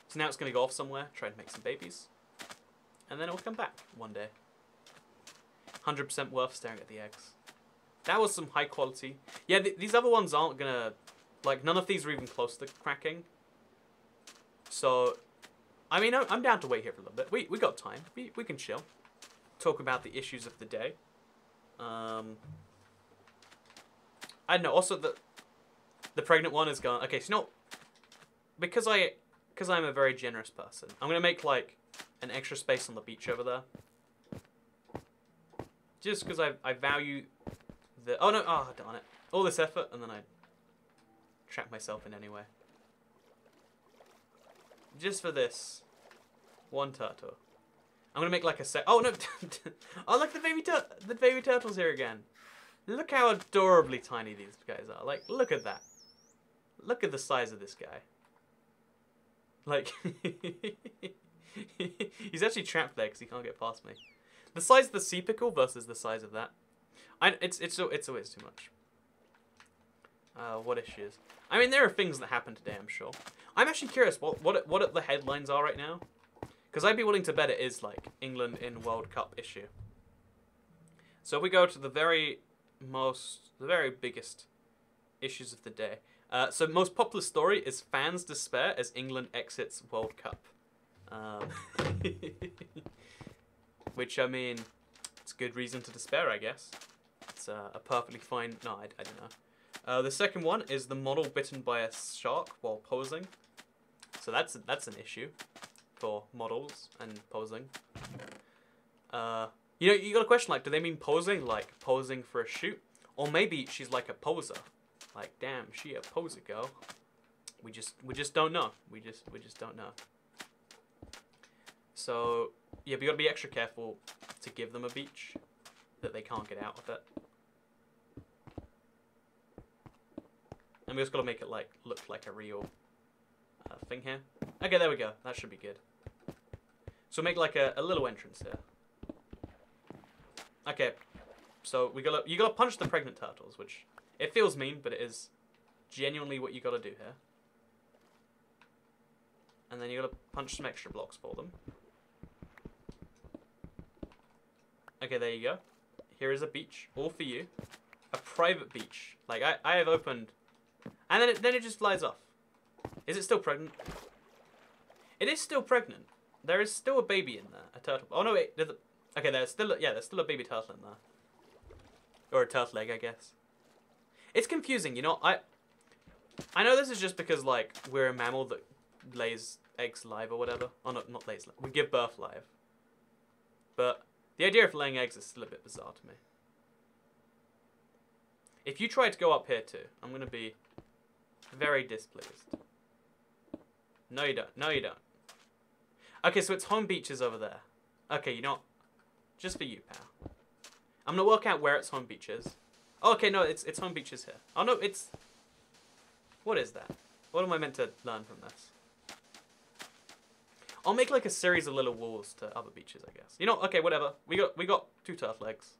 So now it's going to go off somewhere, try and make some babies. And then it will come back one day. 100% worth staring at the eggs. That was some high quality. Yeah, these other ones aren't going to... Like, none of these are even close to cracking. So, I mean, I'm down to wait here for a little bit. We got time. We can chill. Talk about the issues of the day. I don't know. Also, the pregnant one is gone. Okay, so you know, because I'm a very generous person, I'm gonna make like an extra space on the beach over there. Just because I value the... Oh no! Oh darn it! All this effort, and then I trap myself in anyway. Just for this one turtle. I'm gonna make like a set. Oh no! Oh look, the baby turtles here again. Look how adorably tiny these guys are. Like, look at that. Look at the size of this guy. Like, he's actually trapped there because he can't get past me. The size of the sea pickle versus the size of that. It's always too much. What issues? I mean, there are things that happen today, I'm sure. I'm actually curious what the headlines are right now. Because I'd be willing to bet it is, like, England in World Cup issue. So if we go to the very biggest issues of the day. So most popular story is fans despair as England exits World Cup. Which, I mean, it's a good reason to despair, I guess. It's a perfectly fine... No, I don't know. The second one is the model bitten by a shark while posing. So that's an issue for models and posing. You know, you got a question like, do they mean posing, like posing for a shoot? Or maybe she's like a poser. Like, damn, she a poser girl. We just don't know. We just don't know. So, yeah, we gotta be extra careful to give them a beach that they can't get out of it. And we just gotta make it like look like a real thing here. Okay, there we go. That should be good. So make like a little entrance here. Okay, so you gotta punch the pregnant turtles, which it feels mean, but it is genuinely what you gotta do here. And then you gotta punch some extra blocks for them. Okay, there you go. Here is a beach, all for you. A private beach. Like I have opened, and then it just flies off. Is it still pregnant? It is still pregnant. There is still a baby in there, a turtle. Oh no, wait. Okay, there's still a baby turtle in there, or a turtle egg, I guess. It's confusing, you know. I know this is just because like we're a mammal that lays eggs live or whatever. Oh no, not lays live. We give birth live. But the idea of laying eggs is still a bit bizarre to me. If you try to go up here too, I'm gonna be very displeased. No, you don't. No, you don't. Okay, so its home beach is over there. Okay, you know what? Just for you, pal. I'm gonna work out where its home beach is. Oh, okay, no, its home beach is here. Oh no, it's... What is that? What am I meant to learn from this? I'll make like a series of little walls to other beaches, I guess. You know, okay, whatever. We got 2 turtle eggs.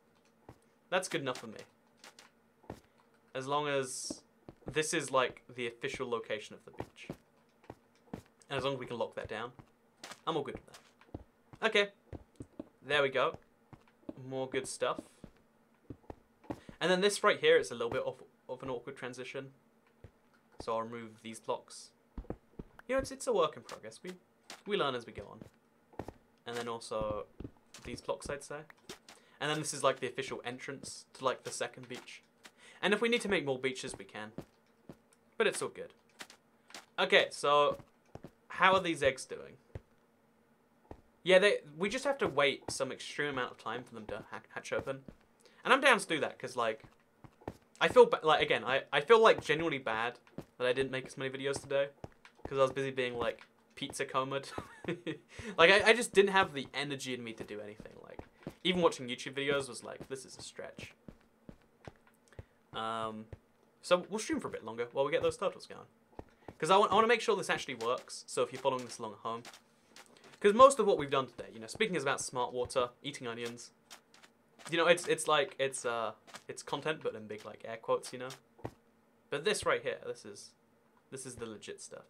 That's good enough for me. As long as this is like the official location of the beach. And as long as we can lock that down, I'm all good with that. Okay. There we go. More good stuff. And then this right here is a little bit of an awkward transition. So I'll remove these blocks. You know, it's a work in progress. We learn as we go on. And then also these blocks, I'd say. And then this is like the official entrance to like the second beach. And if we need to make more beaches, we can. But it's all good. Okay, so how are these eggs doing? Yeah, we just have to wait some extreme amount of time for them to hatch open. And I'm down to do that, because, like, I feel, like, again, I feel, like, genuinely bad that I didn't make as many videos today. Because I was busy being, like, pizza comed. Like, I just didn't have the energy in me to do anything. Like, even watching YouTube videos was like, this is a stretch. So we'll stream for a bit longer while we get those turtles going. Because I want to make sure this actually works, so if you're following this along at home. Because most of what we've done today, you know, speaking is about smart water, eating onions. You know, it's content, but in big, like, air quotes, you know. But this right here, this is the legit stuff.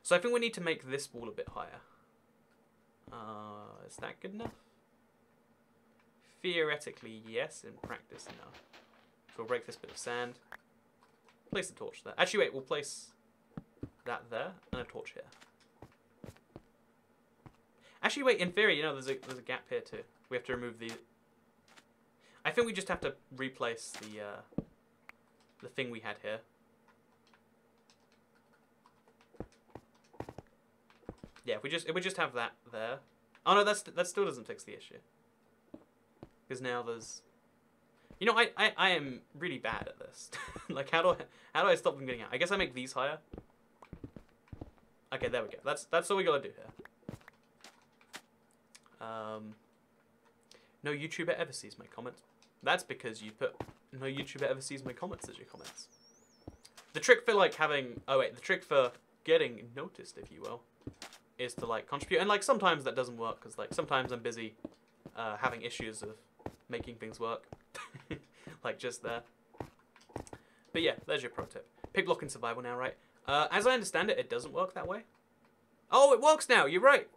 So I think we need to make this wall a bit higher. Is that good enough? Theoretically, yes. In practice, no. So we'll break this bit of sand. Place the torch there. Actually, wait, we'll place that there and a torch here. Actually, wait, in theory, you know, there's a gap here too. We have to remove the... I think we just have to replace the thing we had here. Yeah, if we just have that there. Oh no, that still doesn't fix the issue. Because now there's... You know, I am really bad at this. Like, how do I stop them getting out? I guess I make these higher. Okay, there we go. That's all we gotta do here. No YouTuber ever sees my comments. That's because you put no YouTuber ever sees my comments as your comments. The trick for like having, the trick for getting noticed, if you will, is to like contribute. And like sometimes that doesn't work because like sometimes I'm busy having issues of making things work, like just there. But yeah, there's your pro tip. Pick block in survival now, right? As I understand it, it doesn't work that way. Oh, it works now. You're right.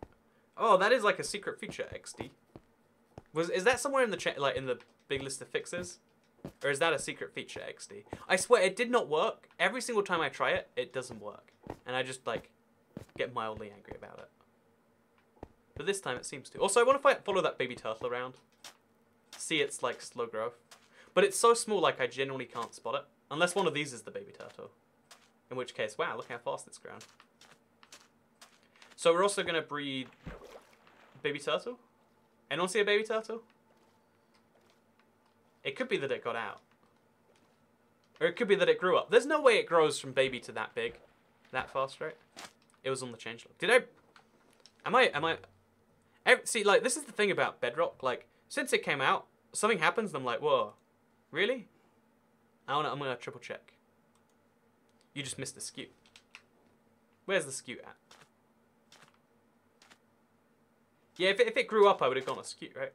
Oh, that is like a secret feature, XD. Is that somewhere in the chat, like in the big list of fixes? Or is that a secret feature, XD? I swear, it did not work. Every single time I try it, it doesn't work. And I just, like, get mildly angry about it. But this time it seems to. Also, I want to follow that baby turtle around. See its, like, slow growth. But it's so small, like, I genuinely can't spot it. Unless one of these is the baby turtle. In which case, wow, look how fast it's grown. So we're also going to breed baby turtle. Anyone see a baby turtle? It could be that it got out. Or it could be that it grew up. There's no way it grows from baby to that big. That fast, right? It was on the changelog. See, like, this is the thing about Bedrock. Like, since it came out, something happens and I'm like, whoa. Really? I'm gonna triple check. You just missed the skew. Where's the skew at? Yeah, if it grew up, I would have gone a skew, right?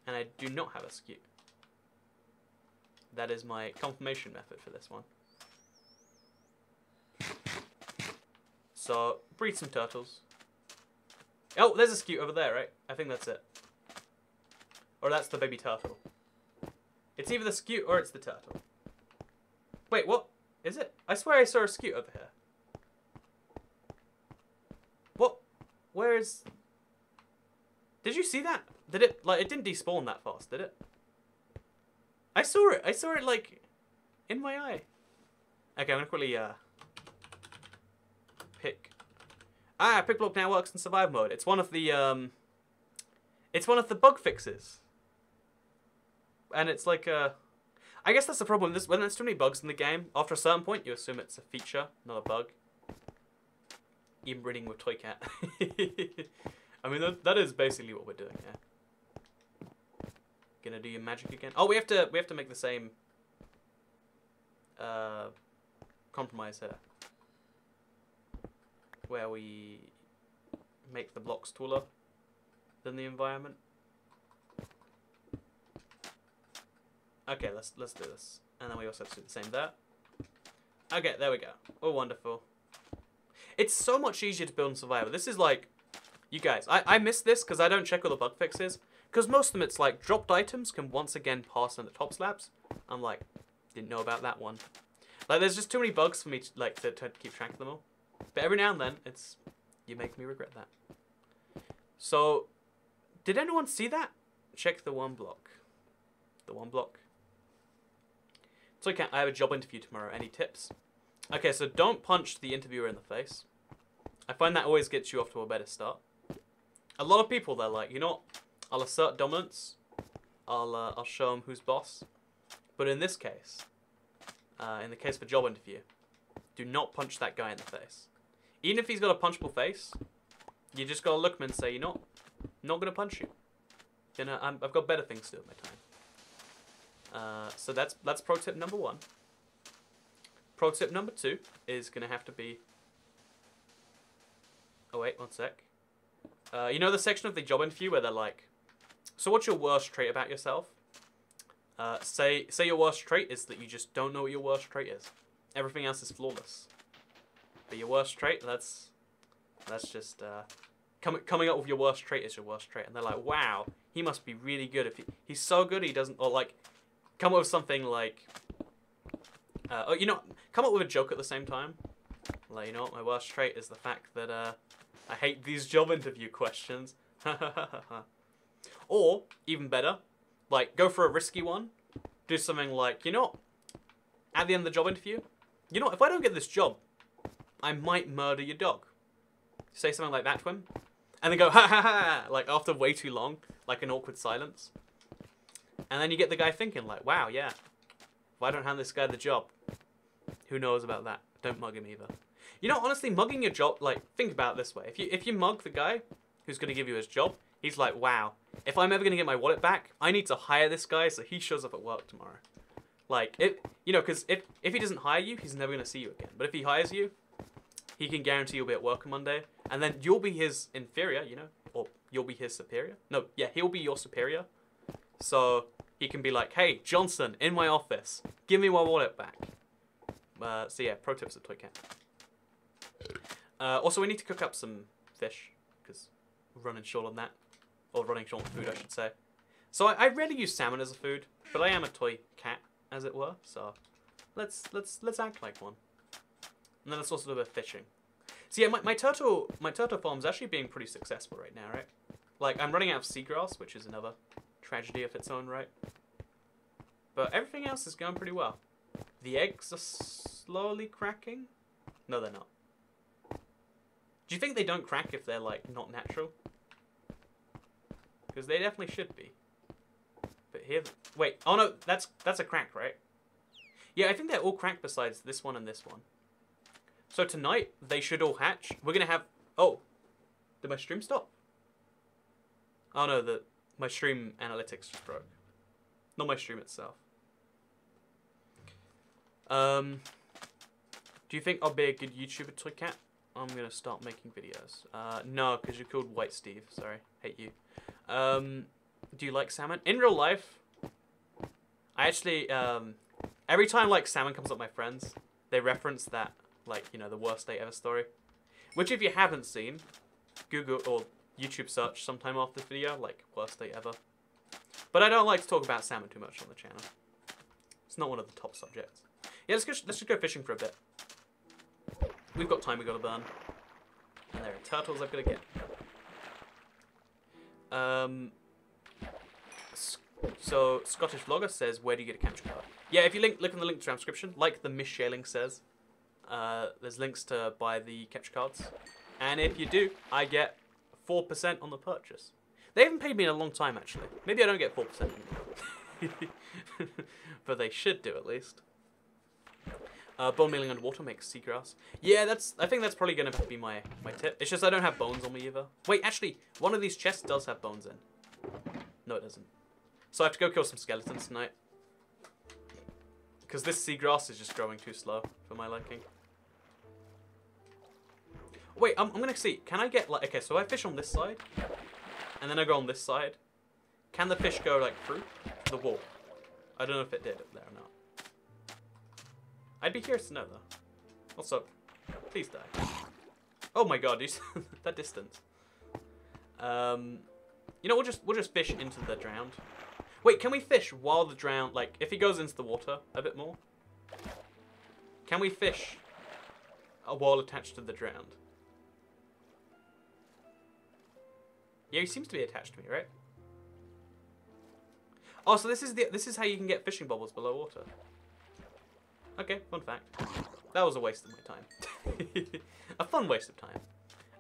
And I do not have a skew. That is my confirmation method for this one. So, breed some turtles. Oh, there's a skew over there, right? I think that's it. Or that's the baby turtle. It's either the skew or it's the turtle. Wait, what? Is it? I swear I saw a skew over here. What? Where is... Did you see that? Did it, like, it didn't despawn that fast, did it? I saw it. I saw it, like, in my eye. Okay, I'm gonna quickly, pick. Ah, pick block now works in survival mode. It's one of the bug fixes. And it's like, I guess that's the problem. When there's too many bugs in the game, after a certain point, you assume it's a feature, not a bug. Even breeding with Toy Cat. I mean, that is basically what we're doing here. Gonna do your magic again. Oh, we have to make the same compromise here, where we make the blocks taller than the environment. Okay, let's do this, and then we also have to do the same there. Okay, there we go. Oh, wonderful. It's so much easier to build in survival. This is like, you guys, I miss this because I don't check all the bug fixes. Because most of them, it's like, dropped items can once again pass on the top slabs. I'm like, didn't know about that one. Like, there's just too many bugs for me to, like, to keep track of them all. But every now and then, you make me regret that. So, did anyone see that? Check the one block. The one block. So, I have a job interview tomorrow. Any tips? Okay, so don't punch the interviewer in the face. I find that always gets you off to a better start. A lot of people, they're like, you know what? I'll assert dominance. I'll show them who's boss. But in this case, in the case of a job interview, do not punch that guy in the face. Even if he's got a punchable face, you just gotta look at him and say, you know what? I'm not gonna punch you. You know, I've got better things to do with my time. So that's pro tip number 1. Pro tip number 2 is gonna have to be. Oh wait, one sec. You know the section of the job interview where they're like, so what's your worst trait about yourself? Say your worst trait is that you just don't know what your worst trait is. Everything else is flawless. But your worst trait, that's just coming up with your worst trait is your worst trait. And they're like, wow, he must be really good. If he's so good, he doesn't, or like, come up with something like, you know, come up with a joke at the same time. Like, you know what, my worst trait is the fact that I hate these job interview questions. Or, even better, like, go for a risky one. Do something like, you know what, at the end of the job interview, you know what, if I don't get this job, I might murder your dog. Say something like that to him. And then go, ha ha ha, like, after way too long, like an awkward silence. And then you get the guy thinking, like, wow, yeah, if I don't hand this guy the job, who knows about that? Don't mug him either. You know, honestly, mugging your job, like, think about it this way. If you mug the guy who's going to give you his job, he's like, wow, if I'm ever going to get my wallet back, I need to hire this guy so he shows up at work tomorrow. Like, because if he doesn't hire you, he's never going to see you again. But if he hires you, he can guarantee you'll be at work on Monday. And then you'll be his inferior, or you'll be his superior. No, yeah, he'll be your superior. So he can be like, hey, Johnson, in my office, give me my wallet back. So yeah, pro tips of Toy Cat. Also, we need to cook up some fish, because we're running short on that. Or running short on food, I should say. So I rarely use salmon as a food, but I am a toy cat, as it were. So let's act like one. And then let's also do a bit of fishing. So yeah, my turtle farm's actually being pretty successful right now, right? Like, I'm running out of seagrass, which is another tragedy of its own right. But everything else is going pretty well. The eggs are slowly cracking. No, they're not. Do you think they don't crack if they're, like, not natural? Because they definitely should be. But here... Wait, oh no, that's a crack, right? Yeah, I think they're all cracked besides this one and this one. So tonight, they should all hatch. We're going to have... Oh, did my stream stop? Oh no, my stream analytics just broke. Not my stream itself. Do you think I'll be a good YouTuber, Toy Cat? I'm going to start making videos. No, because you're called White Steve. Sorry, hate you. Do you like salmon? In real life, I actually, every time, like, salmon comes up with my friends, they reference that, like, the worst day ever story. Which, if you haven't seen, Google or YouTube search sometime after this video, like, worst day ever. But I don't like to talk about salmon too much on the channel. It's not one of the top subjects. Yeah, let's just go fishing for a bit. We've got time we gotta burn. And there are turtles I've gotta get. So, Scottish Vlogger says, where do you get a capture card? Yeah, if you look in the link transcription, like the Miss Shaling says, there's links to buy the capture cards. And if you do, I get 4% on the purchase. They haven't paid me in a long time, actually. Maybe I don't get 4% anymore. But they should do, at least. Bone mealing underwater makes seagrass. Yeah, I think that's probably going to be my tip. It's just I don't have bones on me either. Wait, actually, one of these chests does have bones in. No, it doesn't. So I have to go kill some skeletons tonight. Because this seagrass is just growing too slow for my liking. Wait, I'm going to see. Can I get, like... Okay, so I fish on this side. And then I go on this side. Can the fish go, like, through the wall? I don't know if it did up there or not. I'd be curious to know, though. Also, please die. Oh my god, that distance. We'll just fish into the drowned. Wait, can we fish while the drowned, like, if he goes into the water a bit more? Can we fish while attached to the drowned? Yeah, he seems to be attached to me, right? Oh, so this is how you can get fishing bubbles below water. Okay, fun fact. That was a waste of my time. A fun waste of time.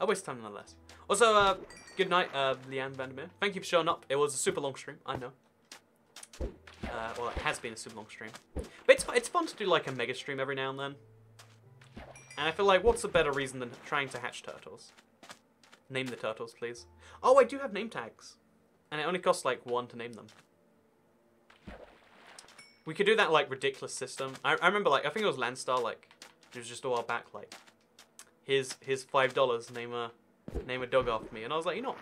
A waste of time nonetheless. Also, good night, Leanne Vandermeer. Thank you for showing up. It was a super long stream, I know. Well, it has been a super long stream. But it's fun to do like a mega stream every now and then. And I feel like, what's a better reason than trying to hatch turtles? Name the turtles, please. Oh, I do have name tags. And it only costs like 1 to name them. We could do that, like, ridiculous system. I remember, like, I think it was Landstar, like, it was just a while back, like, here's $5, name a dog after me. And I was like, you know,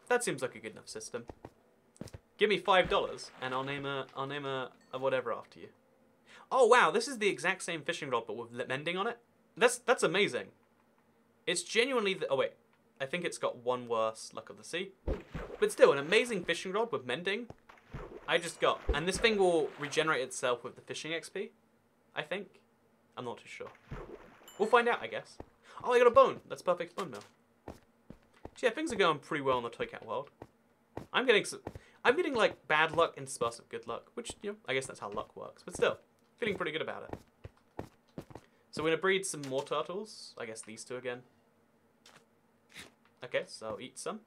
that seems like a good enough system. Give me $5, and I'll name a whatever after you. Oh, wow, this is the exact same fishing rod, but with mending on it? That's amazing. It's genuinely, oh, wait, I think it's got one worse luck of the sea. But still, an amazing fishing rod with mending. I just got, and this thing will regenerate itself with the fishing XP, I think. I'm not too sure. We'll find out, I guess. Oh, I got a bone. That's perfect bone meal. So yeah, things are going pretty well in the Toy Cat world. I'm getting like bad luck interspersed with good luck, which, I guess that's how luck works. But still, feeling pretty good about it. So we're gonna breed some more turtles. I guess these two again. Okay, so eat some.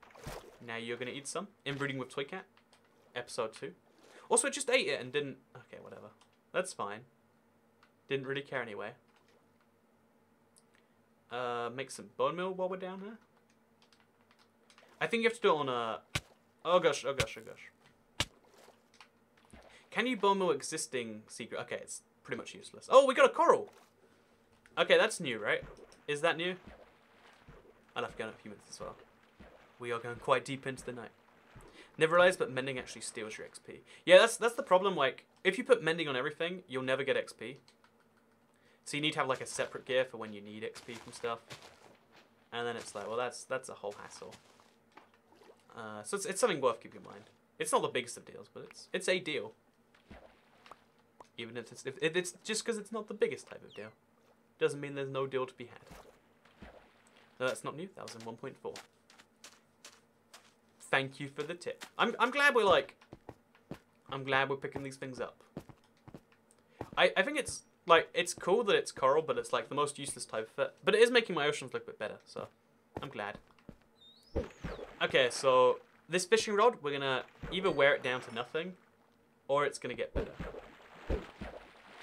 Now you're gonna eat some. Inbreeding with Toy Cat, episode 2. Also, I just ate it and didn't... Okay, whatever. That's fine. Didn't really care anyway. Make some bone meal while we're down here. I think you have to do it on a... Oh gosh, oh gosh, oh gosh. Can you bone meal existing secret? Okay, it's pretty much useless. Oh, we got a coral. Okay, that's new, right? Is that new? I'll have to go in a few minutes as well. We are going quite deep into the night. Never realized, but mending actually steals your XP. Yeah, that's the problem. Like, if you put mending on everything, you'll never get XP. So you need to have like a separate gear for when you need XP from stuff. And then it's like, well, that's a whole hassle. So it's something worth keeping in mind. It's not the biggest of deals, but it's a deal. Even if it's just because it's not the biggest type of deal, doesn't mean there's no deal to be had. No, that's not new. That was in 1.4. Thank you for the tip. I'm glad we're picking these things up. I think it's like it's cool that it's coral, but it's like the most useless type of it. But it is making my oceans look a bit better, so I'm glad. Okay, so this fishing rod, we're gonna either wear it down to nothing, or it's gonna get better.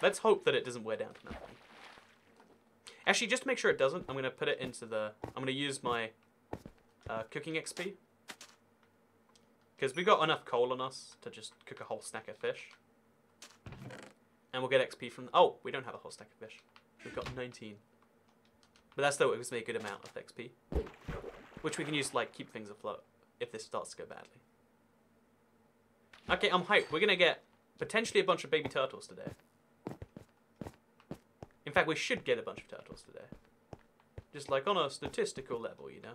Let's hope that it doesn't wear down to nothing. Actually, just to make sure it doesn't, I'm gonna put it into the. I'm gonna use my cooking XP. Because we got enough coal on us to just cook a whole stack of fish. And we'll get XP from... Oh, we don't have a whole stack of fish. We've got 19. But that still gives me a good amount of XP. Which we can use to like, keep things afloat if this starts to go badly. Okay, I'm hyped. We're going to get potentially a bunch of baby turtles today. In fact, we should get a bunch of turtles today. Just like on a statistical level, you know.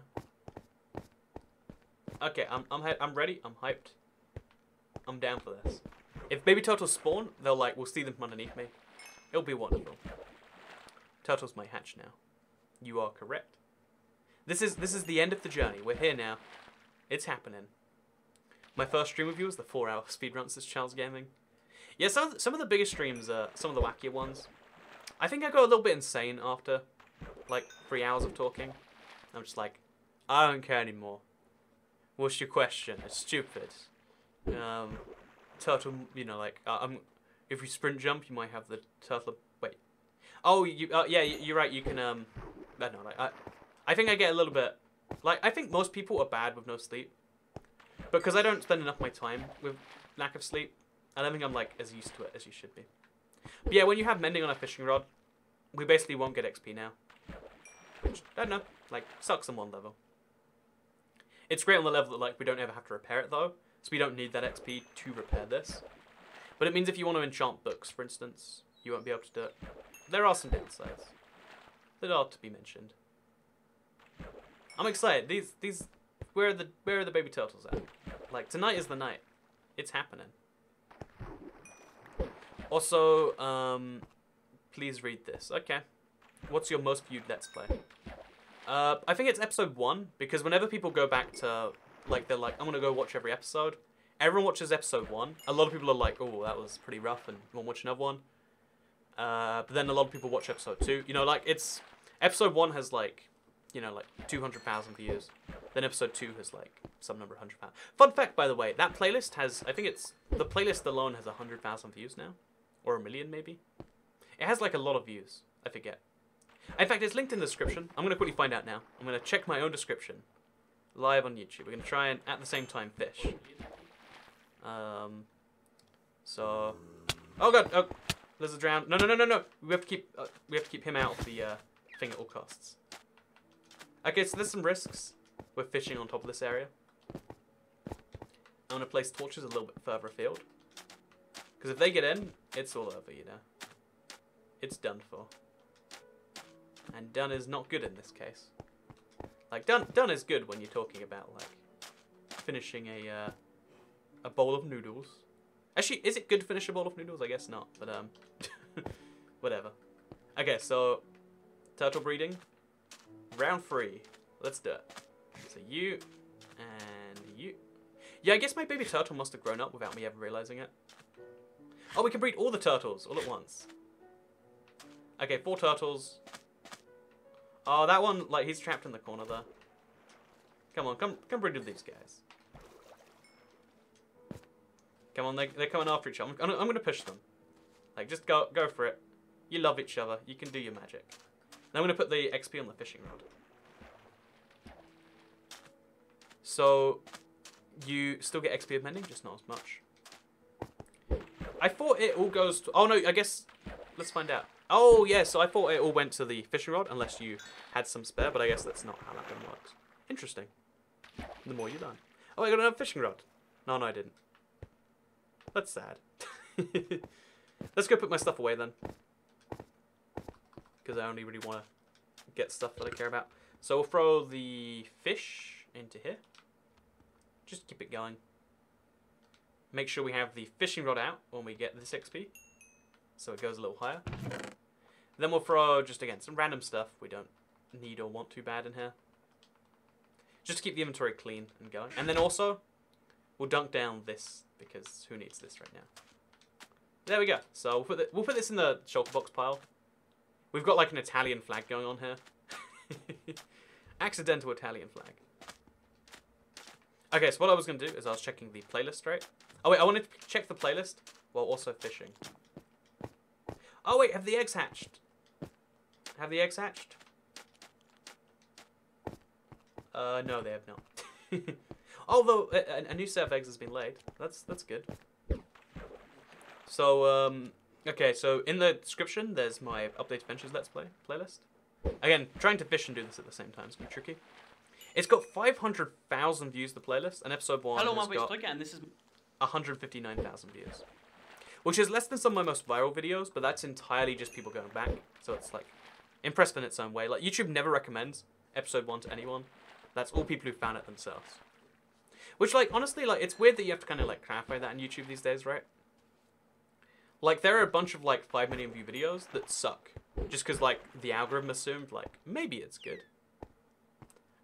Okay, I'm ready. I'm hyped. I'm down for this. If baby turtles spawn, we'll see them from underneath me. It'll be wonderful. Turtles may hatch now. You are correct. This is the end of the journey. We're here now. It's happening. My first stream of you was the 4-hour speedruns this Charles Gaming. Yeah, some of the biggest streams are some of the wackier ones. I think I go a little bit insane after like 3 hours of talking. I'm just like, I don't care anymore. What's your question? It's stupid. Turtle, you know, like, if you sprint jump, you might have the turtle. Wait. Oh, yeah, you're right. You can, I don't know, like, I think I get a little bit, like, I think most people are bad with no sleep. But because I don't spend enough of my time with lack of sleep, I don't think I'm, like, as used to it as you should be. But yeah, when you have mending on a fishing rod, we basically won't get XP now. Which, I don't know, like, sucks on one level. It's great on the level that, like, we don't ever have to repair it, though. So we don't need that XP to repair this. But it means if you want to enchant books, for instance, you won't be able to do it. There are some downsides that are to be mentioned. I'm excited. These, where are the baby turtles at? Like, tonight is the night. It's happening. Also, please read this. Okay. What's your most viewed Let's Play? I think it's episode 1, because whenever people go back to, like, they're like, I'm gonna go watch every episode. Everyone watches episode 1. A lot of people are like, oh, that was pretty rough, and want to watch another one. But then a lot of people watch episode 2. You know, like, it's, episode 1 has, like, you know, like, 200,000 views. Then episode 2 has, like, some number of 100,000. Fun fact, by the way, that playlist has, I think it's, the playlist alone has 100,000 views now. Or 1 million, maybe. It has, like, a lot of views. I forget. In fact, it's linked in the description. I'm going to quickly find out now. I'm going to check my own description. Live on YouTube. We're going to try and, at the same time, fish. So... Oh, God! Oh! Lizard drown. No, no, no, no, no! We have to keep him out of the thing at all costs. Okay, so there's some risks with fishing on top of this area. I'm going to place torches a little bit further afield. Because if they get in, it's all over, you know. It's done for. And done is not good in this case. Like, done is good when you're talking about, like, finishing a bowl of noodles. Actually, is it good to finish a bowl of noodles? I guess not, but, whatever. Okay, so, turtle breeding. Round 3. Let's do it. So you, and you. Yeah, I guess my baby turtle must have grown up without me ever realizing it. Oh, we can breed all the turtles all at once. Okay, 4 turtles. Oh, that one, like, he's trapped in the corner there. Come on, come breed with these guys. Come on, they're coming after each other. I'm gonna push them. Like, just go for it. You love each other. You can do your magic. Now I'm gonna put the XP on the fishing rod. So, you still get XP of mending, just not as much. I thought it all goes to... Oh, no, I guess... Let's find out. Oh, yeah, so I thought it all went to the fishing rod, unless you had some spare, but I guess that's not how that one works. Interesting. The more you learn. Oh, I got another fishing rod. No, I didn't. That's sad. Let's go put my stuff away, then. Because I only really want to get stuff that I care about. So we'll throw the fish into here. Just keep it going. Make sure we have the fishing rod out when we get this XP. So it goes a little higher. Then we'll throw, just again, some random stuff we don't need or want too bad in here. Just to keep the inventory clean and going. And then also, we'll dunk down this, because who needs this right now? There we go. So we'll put this in the shulker box pile. We've got like an Italian flag going on here. Accidental Italian flag. Okay, so what I was going to do is I was checking the playlist, right? Oh wait, I wanted to check the playlist while also fishing. Oh wait, have the eggs hatched? Have the eggs hatched? No, they have not. Although a new set of eggs has been laid. That's good. So okay, so in the description there's my Updated Adventures Let's Play playlist. Again, trying to fish and do this at the same time is gonna be tricky. It's got 500,000 views, the playlist, and episode 1 has got and this is 159,000 views. Which is less than some of my most viral videos, but that's entirely just people going back. So it's like impressive in its own way. Like YouTube never recommends episode 1 to anyone. That's all people who found it themselves. Which, like, honestly, like, it's weird that you have to kind of like clarify that on YouTube these days, right? Like, there are a bunch of like 5 million view videos that suck. Just because like the algorithm assumed like maybe it's good.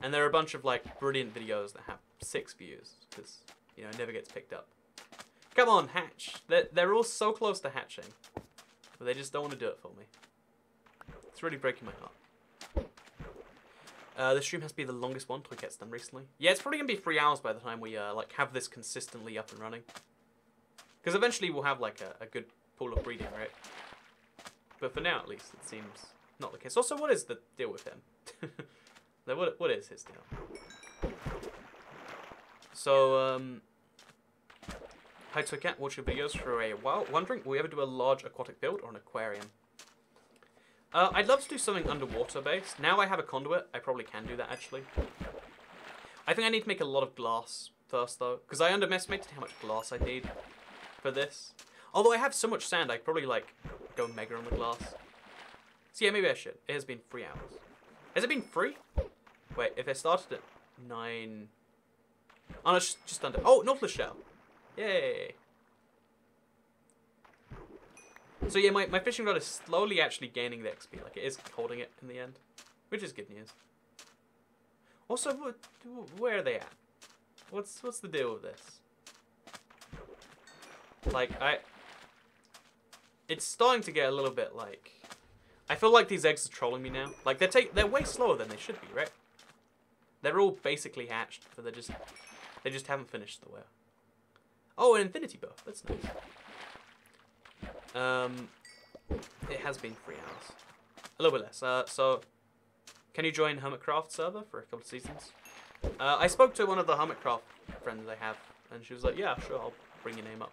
And there are a bunch of like brilliant videos that have 6 views because, you know, it never gets picked up. Come on, hatch. They're all so close to hatching. But they just don't want to do it for me. It's really breaking my heart. The stream has to be the longest one till it gets done recently. Yeah, it's probably going to be 3 hours by the time we like have this consistently up and running. Because eventually we'll have like a good pool of breeding, right? But for now, at least, it seems not the case. Also, what is the deal with him? What is his deal? So, hi to a cat, watch your videos for a while. Wondering, will we ever do a large aquatic build or an aquarium? I'd love to do something underwater based. Now I have a conduit, I probably can do that actually. I think I need to make a lot of glass first though, because I underestimated how much glass I need for this. Although I have so much sand, I could probably like go mega on the glass. So yeah, maybe I should. It has been 3 hours. Has it been 3? Wait, if it started at 9... Oh no, it's just under... Oh, Nautilus Shell. Yay. So yeah, my fishing rod is slowly actually gaining the XP. Like, it is holding it in the end. Which is good news. Also, where are they at? What's the deal with this? Like, it's starting to get a little bit like... I feel like these eggs are trolling me now. Like, they're way slower than they should be, right? They're all basically hatched, but they just haven't finished the work. Oh, an infinity bow. That's nice. It has been 3 hours. A little bit less. So, can you join Hermitcraft server for a couple of seasons? I spoke to one of the Hermitcraft friends I have, and she was like, yeah, sure, I'll bring your name up.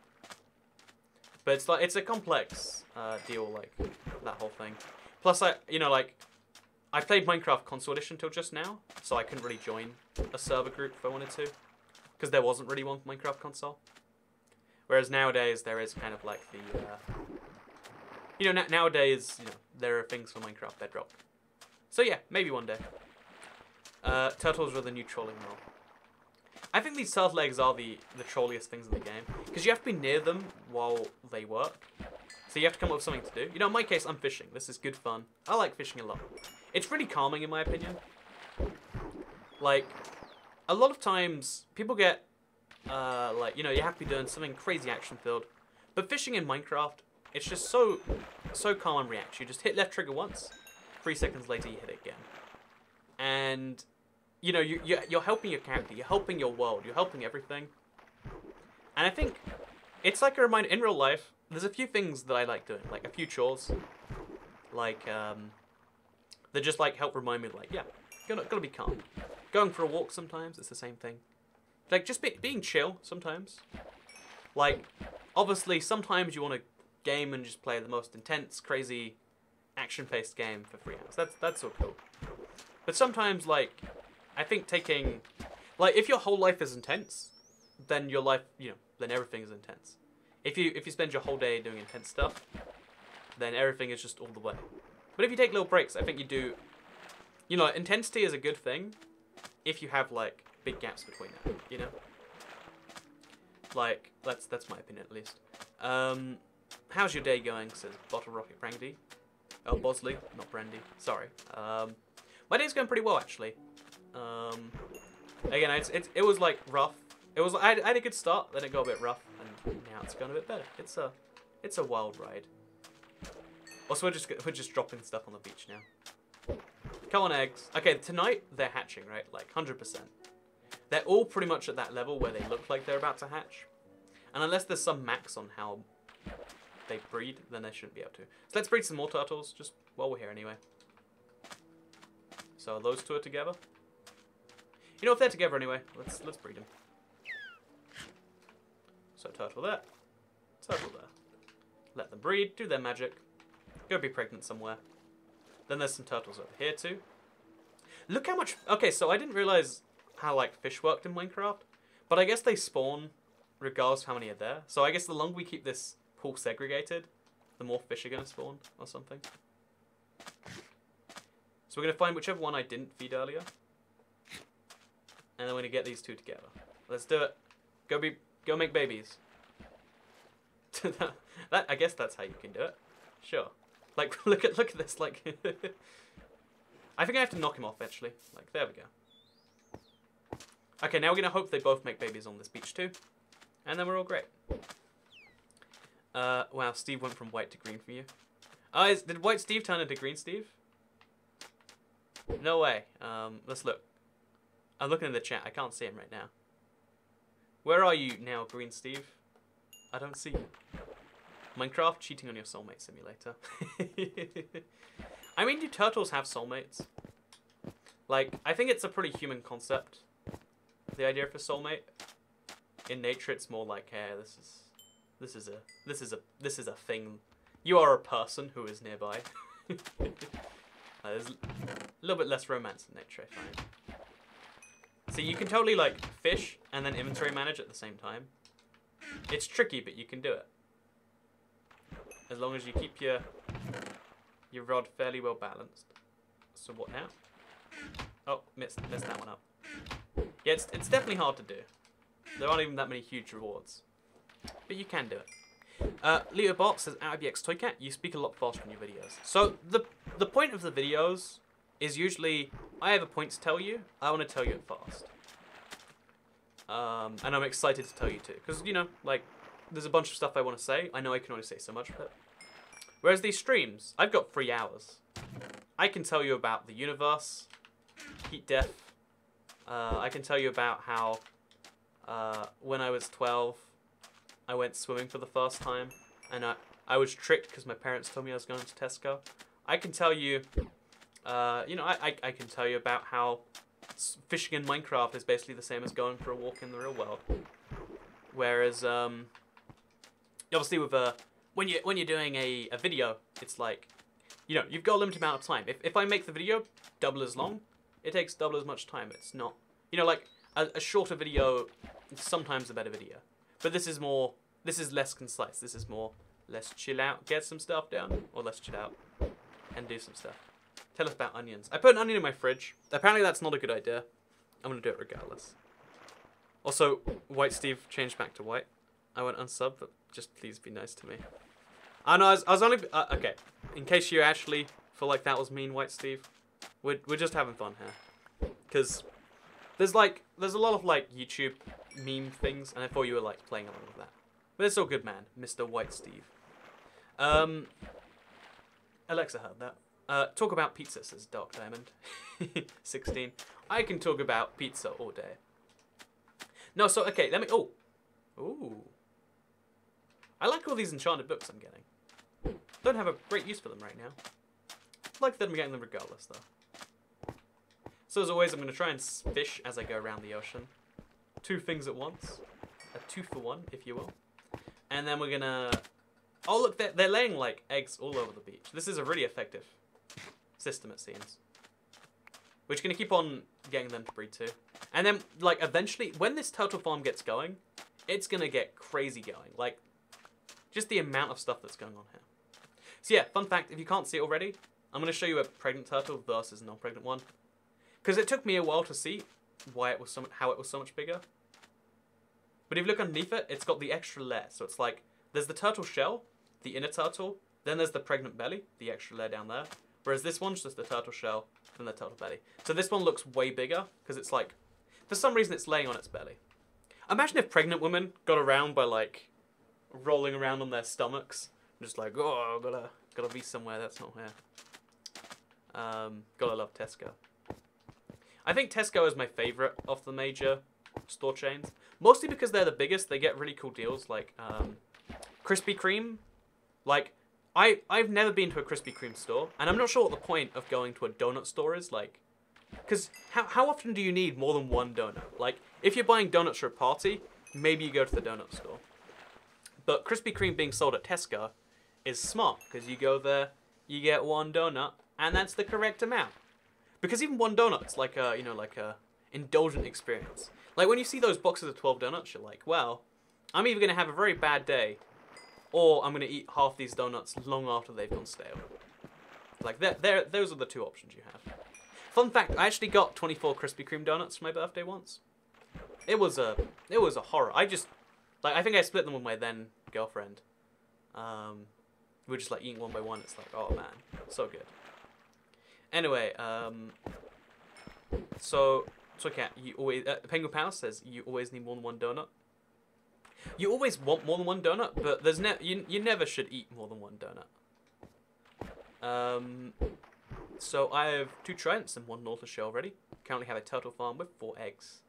But it's like, it's a complex deal, like, that whole thing. Plus, I played Minecraft Console Edition till just now, so I couldn't really join a server group if I wanted to. Because there wasn't really one for Minecraft Console. Whereas nowadays, there is kind of like the... nowadays, there are things for Minecraft Bedrock. So yeah, maybe one day. Turtles are the new trolling role. I think these turtle eggs are the trolliest things in the game. Because you have to be near them while they work. So you have to come up with something to do. In my case, I'm fishing. This is good fun. I like fishing a lot. It's really calming in my opinion. Like, a lot of times, people get, you have to be doing something crazy action-filled. But fishing in Minecraft, it's just so calm and relaxed. You just hit left trigger once, 3 seconds later you hit it again. And, you're helping your character, you're helping your world, you're helping everything. And I think it's like a reminder, in real life, there's a few things that I like doing, like a few chores. Like, that just, like, help remind me, like, yeah, gotta be calm. Going for a walk sometimes, it's the same thing. Like, just being chill sometimes. Like, obviously, sometimes you want to game and just play the most intense, crazy, action-paced game for 3 hours. That's so cool. But sometimes, like, I think taking, like, if your whole life is intense, then your life, then everything is intense. If you spend your whole day doing intense stuff, then everything is just all the way. But if you take little breaks, I think you do, intensity is a good thing if you have, like, big gaps between it, Like, that's my opinion, at least. How's your day going, says Bottle Rocket Brandy. Oh, Bosley, not Brandy. Sorry. My day's going pretty well, actually. Again, it was, like, rough. I had a good start, then it got a bit rough, and now it's gone a bit better. It's a wild ride. Also, we're just dropping stuff on the beach now. Come on, eggs. Okay, tonight they're hatching, right? Like 100%. They're all pretty much at that level where they look like they're about to hatch. And unless there's some max on how they breed, then they shouldn't be able to. So let's breed some more turtles, just while we're here anyway. So those two are together. If they're together anyway, let's breed them. So turtle there, turtle there. Let them breed, do their magic, go be pregnant somewhere. Then there's some turtles over here too. Look how much... Okay, so I didn't realize how, like, fish worked in Minecraft. But I guess they spawn regardless of how many are there. So I guess the longer we keep this pool segregated, the more fish are going to spawn or something. So we're going to find whichever one I didn't feed earlier. And then we're going to get these two together. Let's do it. Go make babies. I guess that's how you can do it. Sure. Like, look at this, like... I think I have to knock him off, actually. Like, there we go. Okay, now we're going to hope they both make babies on this beach, too. And then we're all great. Wow, Steve went from white to green for you. Did white Steve turn into green Steve? No way. Let's look. I'm looking in the chat. I can't see him right now. Where are you now, green Steve? I don't see you. Minecraft, cheating on your soulmate simulator. I mean, do turtles have soulmates? Like, I think it's a pretty human concept. The idea of a soulmate. In nature, it's more like, hey, this is a thing. You are a person who is nearby. There's a little bit less romance in nature, I find. So you can totally, like, fish and then inventory manage at the same time. It's tricky, but you can do it. As long as you keep your rod fairly well balanced. So what now? Oh, missed that one up. Yeah, it's definitely hard to do. There aren't even that many huge rewards. But you can do it. Leo Bot says, RBX Toycat, you speak a lot faster in your videos. So the point of the videos is usually, I have a point to tell you, I want to tell you it fast. And I'm excited to tell you too. Because, like, there's a bunch of stuff I want to say. I know I can only say so much of it. Whereas these streams, I've got 3 hours. I can tell you about the universe, heat death. I can tell you about how when I was 12, I went swimming for the first time. And I was tricked because my parents told me I was going to Tesco. I can tell you, I can tell you about how fishing in Minecraft is basically the same as going for a walk in the real world. Whereas, obviously with when you're doing a video, it's like, you've got a limited amount of time. If I make the video double as long, it takes double as much time. It's not, like a shorter video is sometimes a better video. But this is less concise. This is more, let's chill out, get some stuff done, or let's chill out and do some stuff. Tell us about onions. I put an onion in my fridge. Apparently that's not a good idea. I'm going to do it regardless. Also, White Steve changed back to white. I went unsub, but just please be nice to me. I know, I was only... okay, in case you actually feel like that was mean, White Steve, we're just having fun here. Because there's a lot of, like, YouTube meme things, and I thought you were, like, playing along with that. But it's all good, man, Mr. White Steve. Alexa heard that. Talk about pizza, says Dark Diamond. 16. I can talk about pizza all day. No, so, okay, let me... Oh. Ooh. I like all these enchanted books I'm getting. Don't have a great use for them right now. I like that I'm getting them regardless, though. So, as always, I'm going to try and fish as I go around the ocean. 2 things at once. A 2-for-1, if you will. And then we're gonna... Oh, look, they're laying, like, eggs all over the beach. This is a really effective system, it seems. We're just gonna keep on getting them to breed too. And then, like, eventually, when this turtle farm gets going, it's gonna get crazy going. Like, just the amount of stuff that's going on here. So yeah, fun fact, if you can't see it already, I'm gonna show you a pregnant turtle versus a non-pregnant one. Because it took me a while to see why it was how it was so much bigger. But if you look underneath it, it's got the extra layer. So it's like, there's the turtle shell, the inner turtle, then there's the pregnant belly, the extra layer down there. Whereas this one's just the turtle shell, then the turtle belly. So this one looks way bigger, because it's like, for some reason it's laying on its belly. Imagine if pregnant women got around by like, rolling around on their stomachs. Just like, oh, gotta be somewhere that's not here. Gotta love Tesco. I think Tesco is my favourite of the major store chains. Mostly because they're the biggest, they get really cool deals like Krispy Kreme. Like, I've never been to a Krispy Kreme store, and I'm not sure what the point of going to a donut store is. Like, because how often do you need more than one donut? Like, if you're buying donuts for a party, maybe you go to the donut store. But Krispy Kreme being sold at Tesco is smart, because you go there, you get one donut, and that's the correct amount. Because even one donut's like a, you know, like a indulgent experience. Like when you see those boxes of 12 donuts, you're like, well, I'm either going to have a very bad day, or I'm going to eat half these donuts long after they've gone stale. Like, those are the two options you have. Fun fact, I actually got 24 Krispy Kreme donuts for my birthday once. It was a horror. I think I split them with my then girlfriend. We were just like eating one by one. It's like, oh man, so good. Anyway, so Cat, you always Penguin Power says you always need more than one donut. You always want more than one donut, but there's you never should eat more than one donut. So I have 2 tridents and 1 nautilus shell already. Currently have a turtle farm with 4 eggs.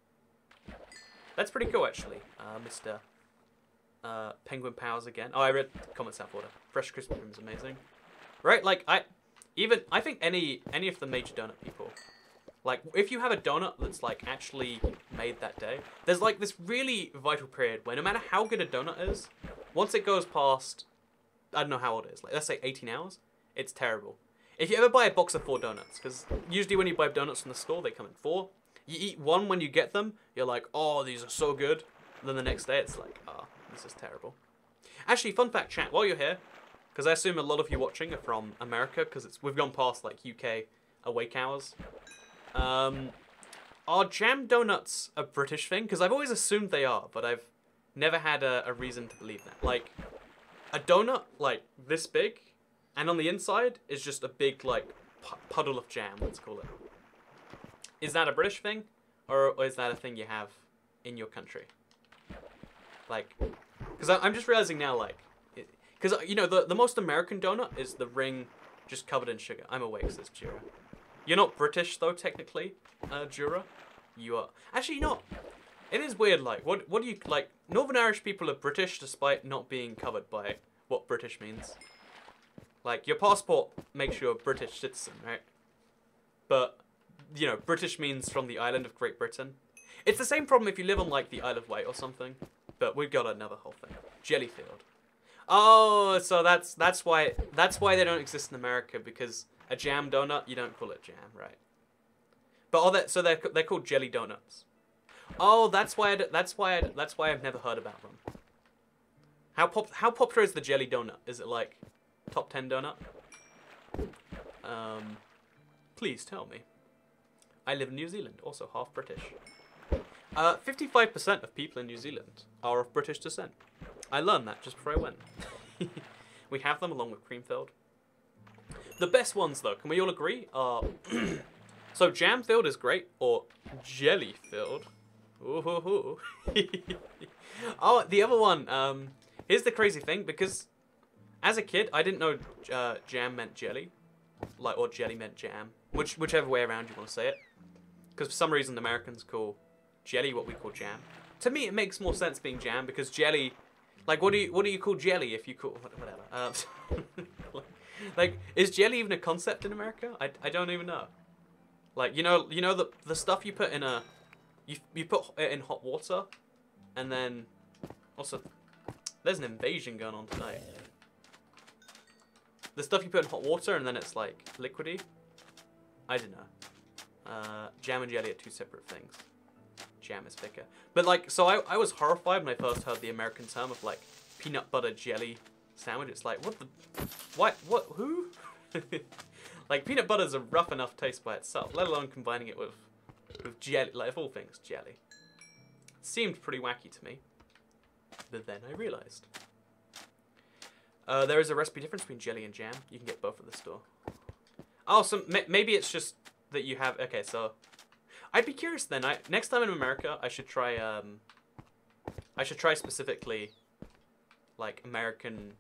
That's pretty cool, actually, Mr. Penguin Powers again. Oh, I read the comments out of order. Fresh Krispy Kreme is amazing, right? Like I think any of the major donut people, like if you have a donut that's like actually made that day, there's like this really vital period where no matter how good a donut is, once it goes past, I don't know how old it is, like let's say 18 hours, it's terrible. If you ever buy a box of 4 donuts, because usually when you buy donuts from the store, they come in 4. You eat one when you get them, you're like, oh, these are so good. And then the next day, it's like, oh, this is terrible. Actually, fun fact, chat, while you're here, because I assume a lot of you watching are from America, because we've gone past, like, UK awake hours. Are jam donuts a British thing? Because I've always assumed they are, but I've never had a reason to believe that. Like, a donut, like, this big, and on the inside is just a big, like, puddle of jam, let's call it. Is that a British thing? Or is that a thing you have in your country? Like, because I'm just realizing now, like, because, you know, the most American donut is the ring just covered in sugar. I'm awake, says Jura. You're not British, though, technically, Jura. You are. Actually, you know, it is weird, like, what do you, like, Northern Irish people are British despite not being covered by what British means. Like, your passport makes you a British citizen, right? But, you know, British means from the island of Great Britain. It's the same problem if you live on, like, the Isle of Wight or something. But we've got another whole thing. Jellyfield. Oh, so that's why they don't exist in America, because a jam donut, you don't call it jam, right? But so they're called jelly donuts. Oh, that's why I've never heard about them. How popular is the jelly donut? Is it like top 10 donut? Please tell me. I live in New Zealand, also half British. 55% of people in New Zealand are of British descent. I learned that just before I went. We have them along with cream-filled. The best ones, though, can we all agree, are... So jam-filled is great, or jelly-filled. Ooh. Oh, the other one, here's the crazy thing, because as a kid, I didn't know jam meant jelly. Like, or jelly meant jam. Whichever way around you want to say it. Because for some reason, Americans call jelly what we call jam. To me, it makes more sense being jam, because jelly... Like, what do you call jelly if you call... Whatever. Like, is jelly even a concept in America? I don't even know. Like, you know the stuff you put in you put it in hot water, and then... Also, There's an invasion going on tonight. The stuff you put in hot water and then it's like liquidy. I don't know. Jam and jelly are two separate things. Jam is thicker. But like, so I was horrified when I first heard the American term of like peanut butter jelly sandwich. It's like, what the, what, who? Like peanut butter's a rough enough taste by itself, let alone combining it with jelly, like of all things, jelly. It seemed pretty wacky to me. But then I realized. There is a recipe difference between jelly and jam. You can get both at the store. Oh, so maybe it's just that you have... Okay, so... I'd be curious then. Next time in America, I should try... I should try specifically, like, American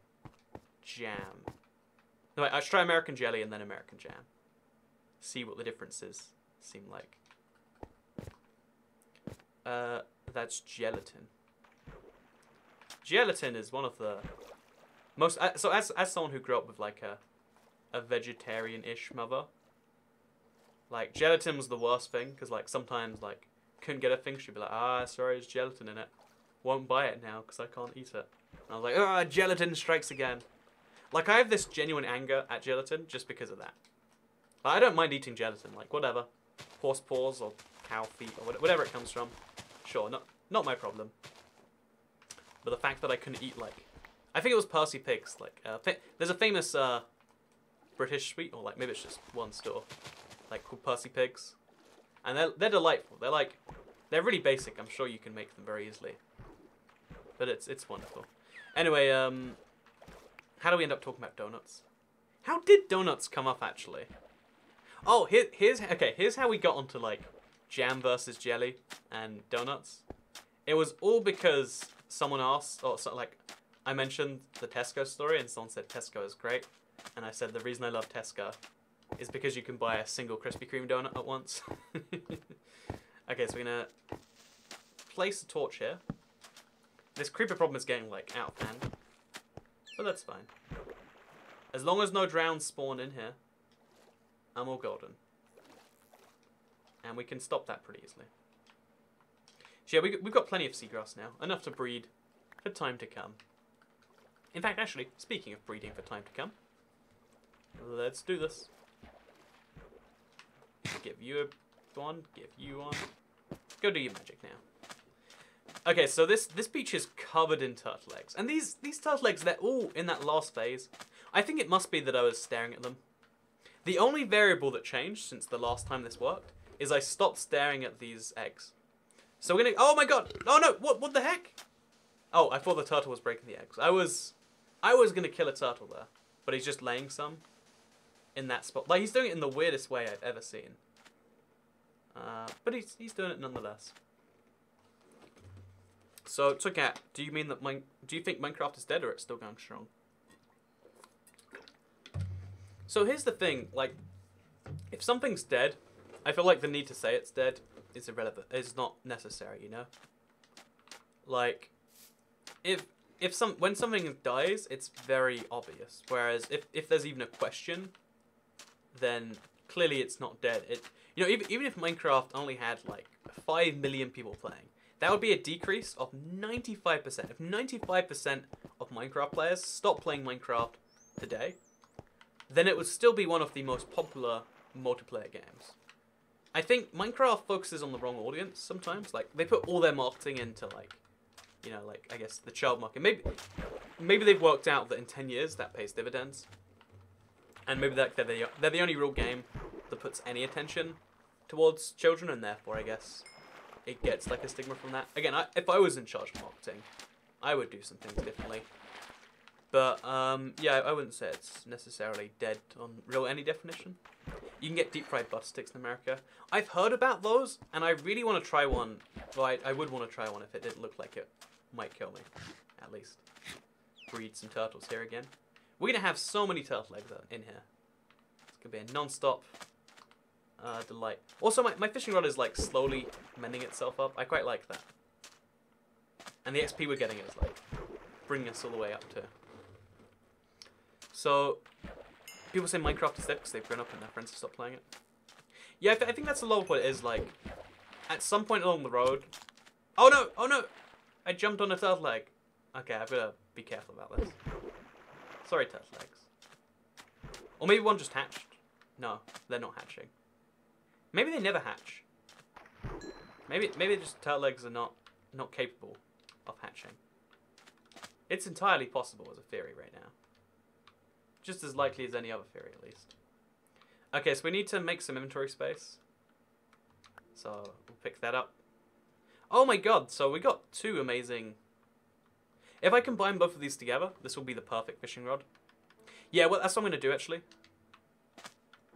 jam. No, wait, I should try American jelly and then American jam. See what the differences seem like. That's gelatin. Gelatin is one of the most... So as someone who grew up with, like, a vegetarian-ish mother, like, gelatin was the worst thing, because, like, sometimes, like, couldn't get a thing, she'd be like, ah, sorry, there's gelatin in it. Won't buy it now, because I can't eat it. And I was like, ah, gelatin strikes again. Like, I have this genuine anger at gelatin just because of that. Like, I don't mind eating gelatin, like, whatever. Horse paws or cow feet or whatever it comes from. Sure, not my problem. But the fact that I couldn't eat, like... I think it was Percy Pigs, like... there's a famous British sweet, or like maybe it's just one store, like called Percy Pigs. And they're delightful. They're like... They're really basic. I'm sure you can make them very easily. But it's wonderful. Anyway, how do we end up talking about donuts? How did donuts come up, actually? Oh, here's how we got onto, like, jam versus jelly and donuts. It was all because someone asked, or so, like, I mentioned the Tesco story, and someone said Tesco is great. And I said the reason I love Tesco is because you can buy a single Krispy Kreme donut at once. Okay, so we're gonna place a torch here. This creeper problem is getting, like, out of hand. But that's fine. As long as no drowns spawn in here, I'm all golden. And we can stop that pretty easily. So yeah, we've got plenty of seagrass now. Enough to breed for time to come. In fact, actually, speaking of breeding for time to come, let's do this. Give you one, give you one. Go do your magic now. Okay, so this beach is covered in turtle eggs. And these turtle eggs, they're all in that last phase. I think it must be that I was staring at them. The only variable that changed since the last time this worked is I stopped staring at these eggs. So we're gonna... Oh my god! Oh no! What the heck? Oh, I thought the turtle was breaking the eggs. I was gonna kill a turtle there. But he's just laying some in that spot. Like, he's doing it in the weirdest way I've ever seen. But he's doing it nonetheless. So, Tukat, do you mean that do you think Minecraft is dead or it's still going strong? So here's the thing, like, if something's dead, I feel like the need to say it's dead is irrelevant. It's not necessary, you know? Like, when something dies, it's very obvious. Whereas if there's even a question, then clearly it's not dead. You know, even if Minecraft only had like 5 million people playing, that would be a decrease of 95%. If 95% of Minecraft players stopped playing Minecraft today, then it would still be one of the most popular multiplayer games. I think Minecraft focuses on the wrong audience sometimes. Like, they put all their marketing into, like, you know, like, I guess, the child market. Maybe they've worked out that in 10 years that pays dividends. And maybe they're the only real game that puts any attention towards children, and therefore, I guess, it gets, like, a stigma from that. Again, if I was in charge of marketing, I would do some things differently. But, yeah, I wouldn't say it's necessarily dead on real any definition. You can get deep-fried butter sticks in America. I've heard about those, and I really want to try one. Well, I would want to try one if it didn't look like it might kill me, at least. Breed some turtles here again. We're going to have so many turtle eggs in here. It's going to be a non-stop delight. Also, my fishing rod is, like, slowly mending itself up. I quite like that. And the XP we're getting is, like, bringing us all the way up to... So, people say Minecraft is dead because they've grown up and their friends have stopped playing it. Yeah, I think that's a lot of what it is, like, at some point along the road... Oh no! Oh no! I jumped on a turtle egg. Okay, I've got to be careful about this. Sorry, turtle eggs. Or maybe one just hatched. No, they're not hatching. Maybe they never hatch. Maybe just turtle eggs are not capable of hatching. It's entirely possible as a theory right now. Just as likely as any other theory, at least. Okay, so we need to make some inventory space. So we'll pick that up. Oh my god, so we got 2 amazing... If I combine both of these together, this will be the perfect fishing rod. Yeah, well, that's what I'm going to do, actually.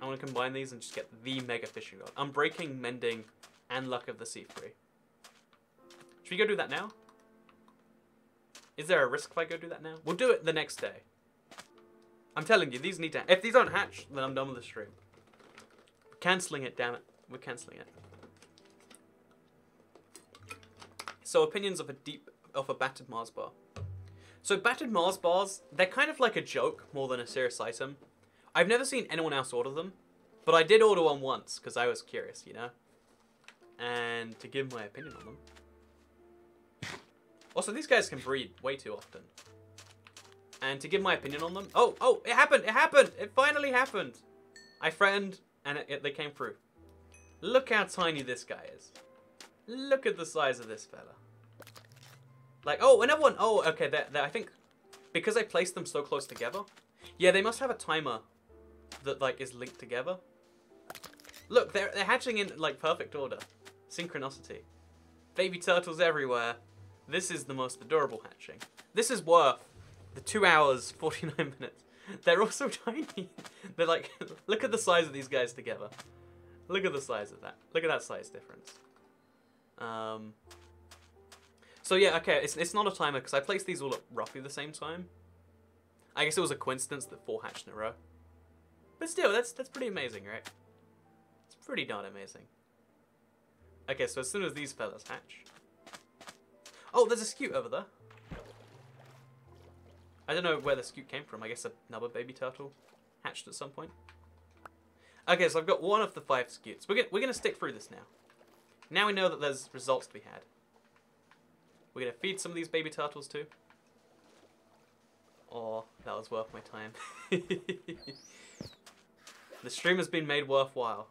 I want to combine these and just get the mega fishing rod. Unbreaking, mending, and luck of the sea 3. Should we go do that now? Is there a risk if I go do that now? We'll do it the next day. I'm telling you, these need to... If these don't hatch, then I'm done with the stream. We're cancelling it, damn it. We're cancelling it. So, opinions of a battered Mars bar. So, battered Mars bars, they're kind of like a joke more than a serious item. I've never seen anyone else order them, but I did order one once because I was curious, you know? And to give my opinion on them. Also, these guys can breed way too often. And to give my opinion on them... Oh, it happened! It happened! It finally happened! I threatened, and they came through. Look how tiny this guy is. Look at the size of this fella. Like, oh, another one! Oh, okay, I think... Because I placed them so close together... Yeah, they must have a timer that, like, is linked together. Look, they're hatching in, like, perfect order. Synchronicity. Baby turtles everywhere. This is the most adorable hatching. This is worth the 2 hours, 49 minutes. They're all so tiny. They're like, look at the size of these guys together. Look at the size of that. Look at that size difference. So yeah, okay, it's not a timer because I placed these all at roughly the same time. I guess it was a coincidence that 4 hatched in a row. But still, that's pretty amazing, right? It's pretty darn amazing. Okay, so as soon as these fellas hatch... Oh, there's a scute over there. I don't know where the scute came from. I guess another baby turtle hatched at some point. Okay, so I've got 1 of the 5 scutes. We're gonna stick through this now. Now we know that there's results to be had. We're gonna feed some of these baby turtles too. Oh, that was worth my time. The stream has been made worthwhile.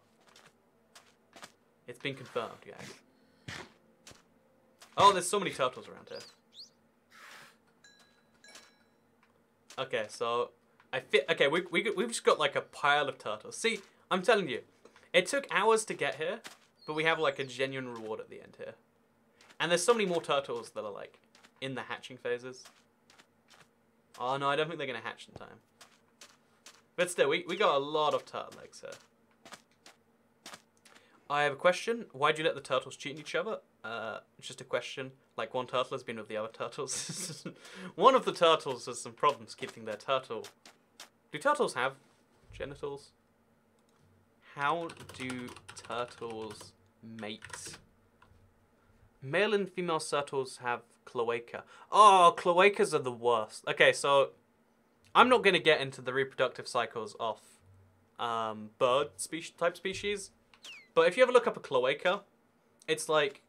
It's been confirmed, guys. Oh, there's so many turtles around here. Okay, so okay, we've just got like a pile of turtles. See, I'm telling you, it took hours to get here, but we have like a genuine reward at the end here. And there's so many more turtles that are like in the hatching phases. Oh no, I don't think they're gonna hatch in time. But still, we got a lot of turtle eggs here. I have a question. Why'd you let the turtles cheat each other? It's just a question. Like, one turtle has been with the other turtles. One of the turtles has some problems keeping their turtle. Do turtles have genitals? How do turtles mate? Male and female turtles have cloaca. Oh, cloacas are the worst. Okay, so I'm not going to get into the reproductive cycles of bird type species. But if you ever look up a cloaca, it's like,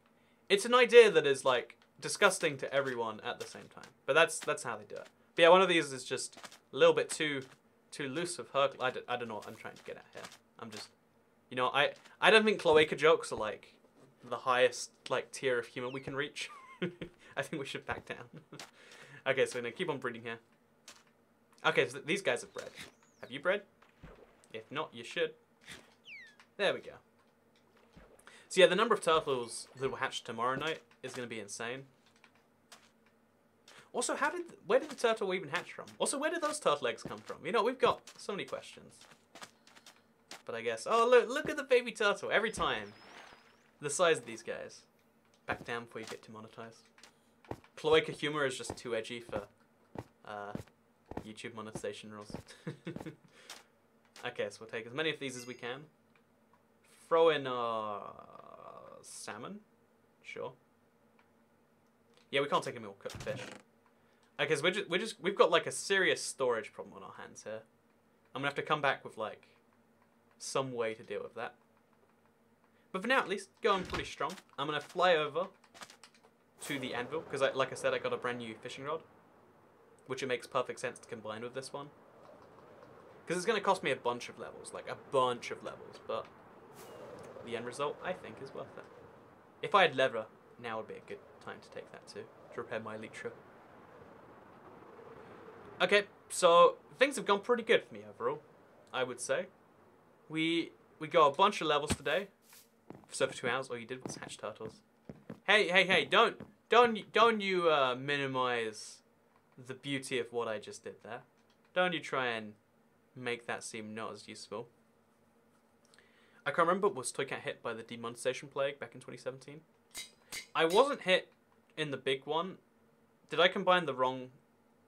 it's an idea that is like disgusting to everyone at the same time. But that's how they do it. But yeah, one of these is just a little bit too loose of her. I don't know what I'm trying to get at here. I'm just, you know, I don't think cloaca jokes are like the highest like tier of humor we can reach. I think we should back down. Okay, so we're gonna keep on breeding here. Okay, so these guys have bred. Have you bred? If not, you should. There we go. So yeah, the number of turtles that will hatch tomorrow night is going to be insane. Also, where did the turtle even hatch from? Also, where did those turtle eggs come from? You know, we've got so many questions. But I guess, oh look at the baby turtle every time. The size of these guys. Back down before you get demonetized. Cloaca humor is just too edgy for YouTube monetization rules. Okay, so we'll take as many of these as we can. Throw in salmon, sure. Yeah, we can't take any more cooked fish. Okay, so we've got like a serious storage problem on our hands here. I'm gonna have to come back with like some way to deal with that. But for now, at least, going pretty strong. I'm gonna fly over to the anvil because, like I said, I got a brand new fishing rod. which it makes perfect sense to combine with this one. Because it's going to cost me a bunch of levels, like a bunch of levels, but the end result, I think, is worth it. If I had leather, now would be a good time to take that too, to repair my elytra. Okay, so things have gone pretty good for me overall, I would say. We got a bunch of levels today. So for 2 hours, all you did was hatch turtles. Hey! Don't you minimize the beauty of what I just did there. Don't you try and make that seem not as useful. I can't remember, was Toycat hit by the demonetization plague back in 2017? I wasn't hit in the big one. Did I combine the wrong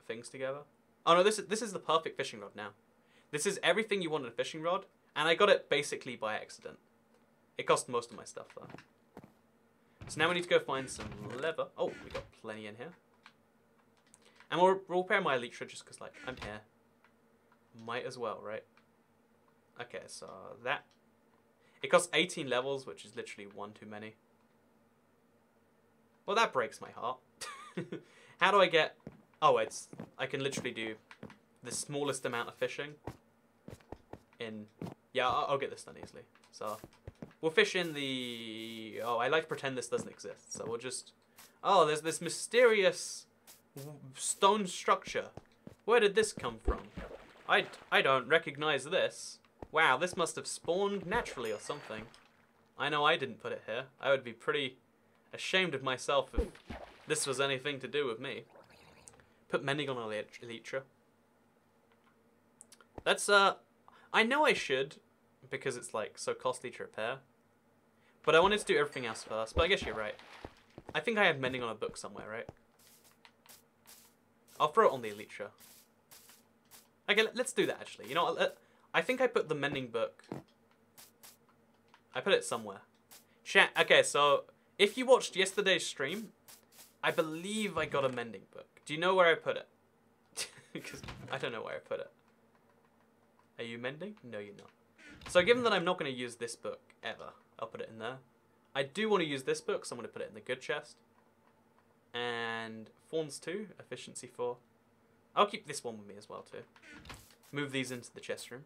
things together? Oh no, this is the perfect fishing rod now. This is everything you want in a fishing rod, and I got it basically by accident. It cost most of my stuff though. So now we need to go find some leather. Oh, we got plenty in here. And we'll repair my elytra just because, like, I'm here. Might as well, right? Okay, so that... It costs 18 levels, which is literally one too many. Well, that breaks my heart. How do I get... Oh, it's... I can literally do the smallest amount of fishing in... Yeah, I'll get this done easily. So, we'll fish in the... Oh, I like to pretend this doesn't exist. So we'll just... Oh, there's this mysterious stone structure. Where did this come from? I don't recognize this. Wow, this must have spawned naturally or something. I know I didn't put it here. I would be pretty ashamed of myself if this was anything to do with me. Put mending on elytra. That's, I know I should, because it's, like, so costly to repair. But I wanted to do everything else first, but I guess you're right. I think I have mending on a book somewhere, right? I'll throw it on the elytra. Okay, let's do that, actually. You know what? I think I put the mending book... I put it somewhere. Chat. Okay, so if you watched yesterday's stream, I believe I got a mending book. Do you know where I put it? Because I don't know where I put it. Are you mending? No, you're not. So given that I'm not going to use this book ever, I'll put it in there. I do want to use this book, so I'm going to put it in the good chest. And Fawns 2, Efficiency 4. I'll keep this one with me as well too. Move these into the chest room.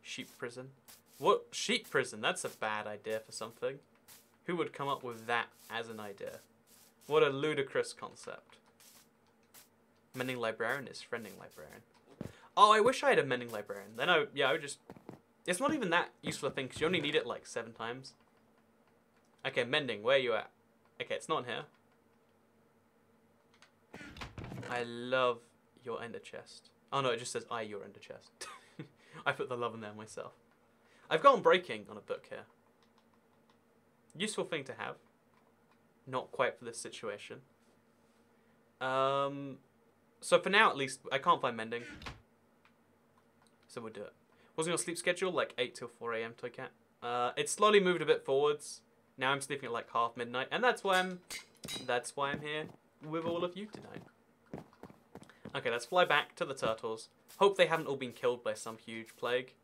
Sheep prison. What? Sheep prison? That's a bad idea for something. Who would come up with that as an idea? What a ludicrous concept. Mending librarian is friending librarian. Oh, I wish I had a mending librarian. Then I would just... It's not even that useful a thing because you only need it like 7 times. Okay, mending, where are you at? Okay, it's not in here. I love your ender chest. Oh no, it just says your ender chest. I put the love in there myself. I've got breaking on a book here. Useful thing to have. Not quite for this situation. So for now at least, I can't find mending. So we'll do it. Wasn't your sleep schedule like 8 till 4 AM, Toycat? It's slowly moved a bit forwards. Now I'm sleeping at like half midnight, and that's why I'm here with all of you tonight. Okay, let's fly back to the turtles. Hope they haven't all been killed by some huge plague.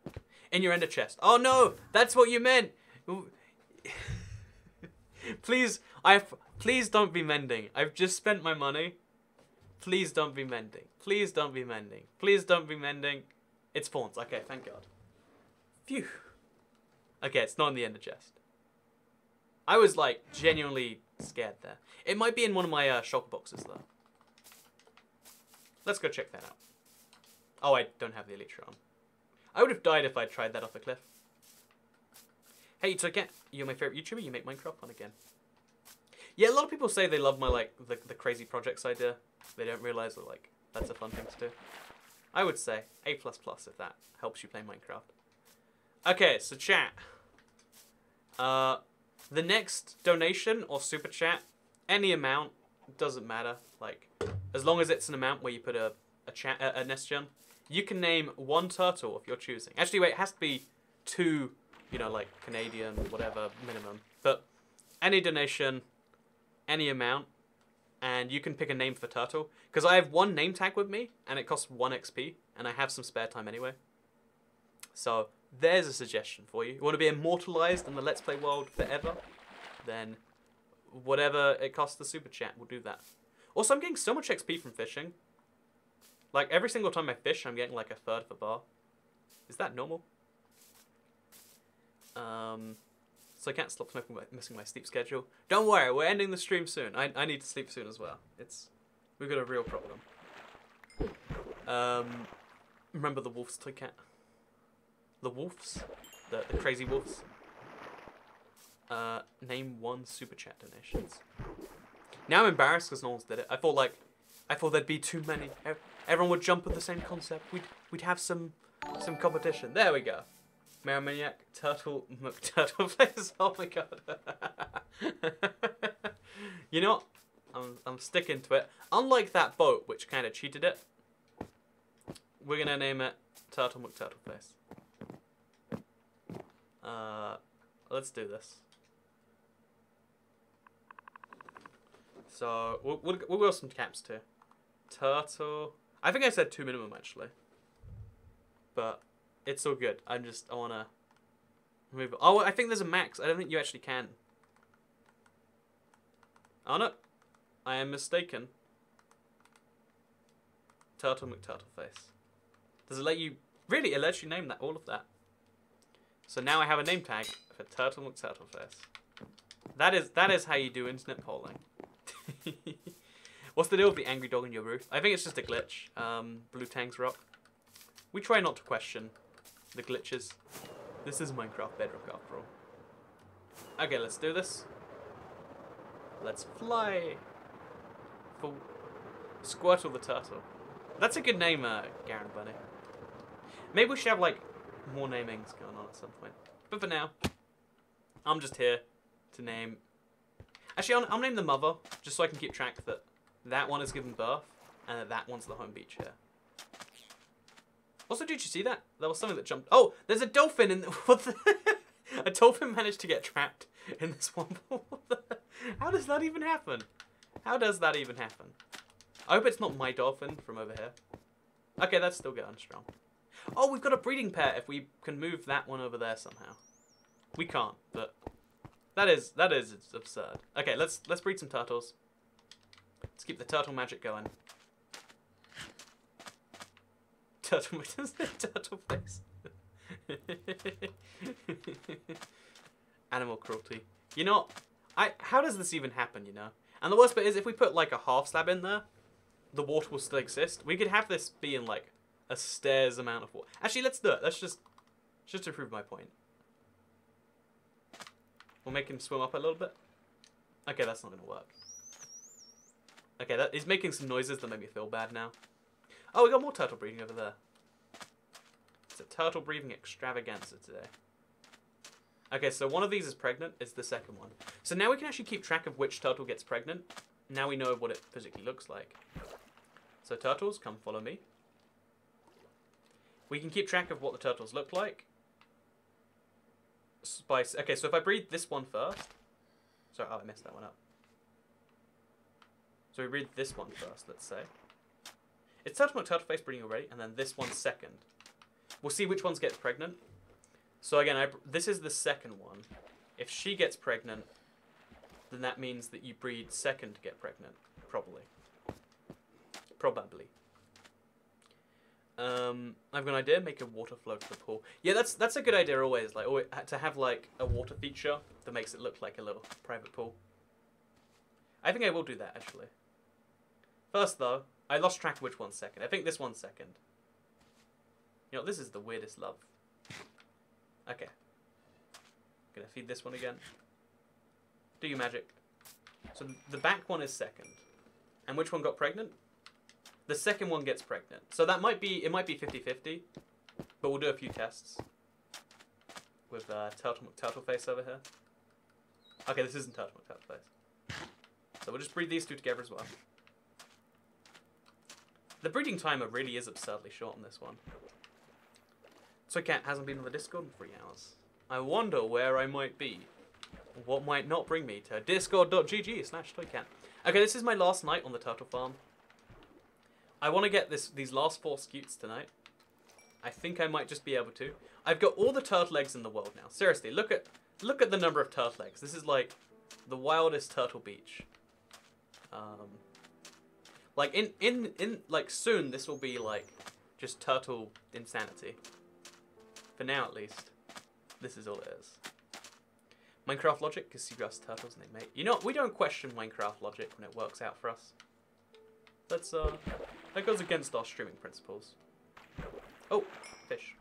In your ender chest. Oh no, that's what you meant. Please don't be mending. I've just spent my money. Please don't be mending. Please don't be mending. Please don't be mending. It's Fawns. Okay, thank God. Phew. Okay, it's not in the ender chest. I was like genuinely scared there. It might be in one of my shulker boxes though. Let's go check that out. Oh, I don't have the elytra on. I would have died if I tried that off a cliff. Hey, Toycat, you're my favorite YouTuber. You make Minecraft fun again. Yeah, a lot of people say they love my like the crazy projects I do. They don't realize that like that's a fun thing to do. I would say A++ if that helps you play Minecraft. Okay, so chat. The next donation or super chat, any amount, doesn't matter. Like, as long as it's an amount where you put a nest gem, you can name 1 turtle if you're choosing. Actually, wait, it has to be 2, you know, like Canadian, whatever, minimum. But any donation, any amount, and you can pick a name for turtle. Because I have 1 name tag with me, and it costs 1 XP, and I have some spare time anyway. So, there's a suggestion for you. You want to be immortalized in the Let's Play world forever? Then, whatever it costs the super chat, we'll do that. Also, I'm getting so much XP from fishing. Like, every single time I fish, I'm getting like a third of a bar. Is that normal? So I can't stop missing my sleep schedule. Don't worry, we're ending the stream soon. I need to sleep soon as well. We've got a real problem. Remember the wolf's toy cat? The wolves? The crazy wolves? Name 1 super chat donations. Now I'm embarrassed because no one's did it. I thought there'd be too many. Everyone would jump at the same concept. We'd have some competition. There we go. Meramaniac, Turtle, McTurtleface. Oh my god. You know what? I'm sticking to it. Unlike that boat, which kind of cheated it, we're gonna name it Turtle McTurtleface. Let's do this. So we'll go some caps too. Turtle. I think I said 2 minimum actually, but it's all good. I wanna move. Oh, I think there's a max. I don't think you actually can. Oh no, I am mistaken. Turtle McTurtleface. Does it let you? Really, it lets you name that all of that. So now I have a name tag for Turtle McTurtleface. That is how you do internet polling. What's the deal with the angry dog on your roof? I think it's just a glitch. Blue Tangs Rock. We try not to question the glitches. This is Minecraft Bedrock after all. Okay, let's do this. Let's fly. For Squirtle the Turtle. That's a good name, Garen Bunny. Maybe we should have like more namings going on at some point. But for now, I'm just here to name. Actually, I'll name the mother just so I can keep track that that one has given birth and that one's the home beach here. Also, did you see that? There was something that jumped. Oh, there's a dolphin in. What the? A dolphin managed to get trapped in this one. How does that even happen? How does that even happen? I hope it's not my dolphin from over here. Okay, that's still going strong. Oh, we've got a breeding pair if we can move that one over there somehow. We can't, but that is absurd. Okay, let's breed some turtles. Let's keep the turtle magic going. Turtle face. Animal cruelty. You know, how does this even happen, you know? And the worst bit is if we put like a half slab in there, the water will still exist. We could have this be in like a stairs amount of water. Actually, let's do it. Let's just to prove my point. We'll make him swim up a little bit. Okay, that's not gonna work. Okay, he's making some noises that make me feel bad now. Oh, we got more turtle breeding over there. It's a turtle breeding extravaganza today. Okay, so one of these is pregnant. It's the second one. So now we can actually keep track of which turtle gets pregnant. Now we know what it physically looks like. So turtles, come follow me. We can keep track of what the turtles look like. Okay, so if I breed this one first. Sorry, oh, I messed that one up. So we breed this one first, let's say. It's Turtle McTurtleface breeding already, and then this one second. We'll see which ones get pregnant. So again, this is the second one. If she gets pregnant, then that means that you breed second to get pregnant. Probably. I've got an idea. Make a water flow to the pool. Yeah, that's a good idea always. Like to have like a water feature that makes it look like a little private pool. I think I will do that actually. First though, I lost track of which one's second. I think this one's second. You know, this is the weirdest love. Okay. Gonna feed this one again. Do your magic. So the back one is second. And which one got pregnant? The second one gets pregnant. So that might be, it might be 50-50. But we'll do a few tests. With Turtleface over here. Okay, this isn't Turtleface. So we'll just breed these two together as well. The breeding timer really is absurdly short on this one. Toycat hasn't been on the Discord in 3 hours. I wonder where I might be. What might not bring me to discord.gg/Toycat. Okay, this is my last night on the turtle farm. I want to get these last 4 scutes tonight. I think I might just be able to. I've got all the turtle eggs in the world now. Seriously, look at the number of turtle eggs. This is like the wildest turtle beach. Like, in like, soon, this will be, like, just turtle insanity. For now, at least. This is all it is. Minecraft logic, because seagrass turtles and they mate. You know, we don't question Minecraft logic when it works out for us. That's, that goes against our streaming principles. Oh, fish.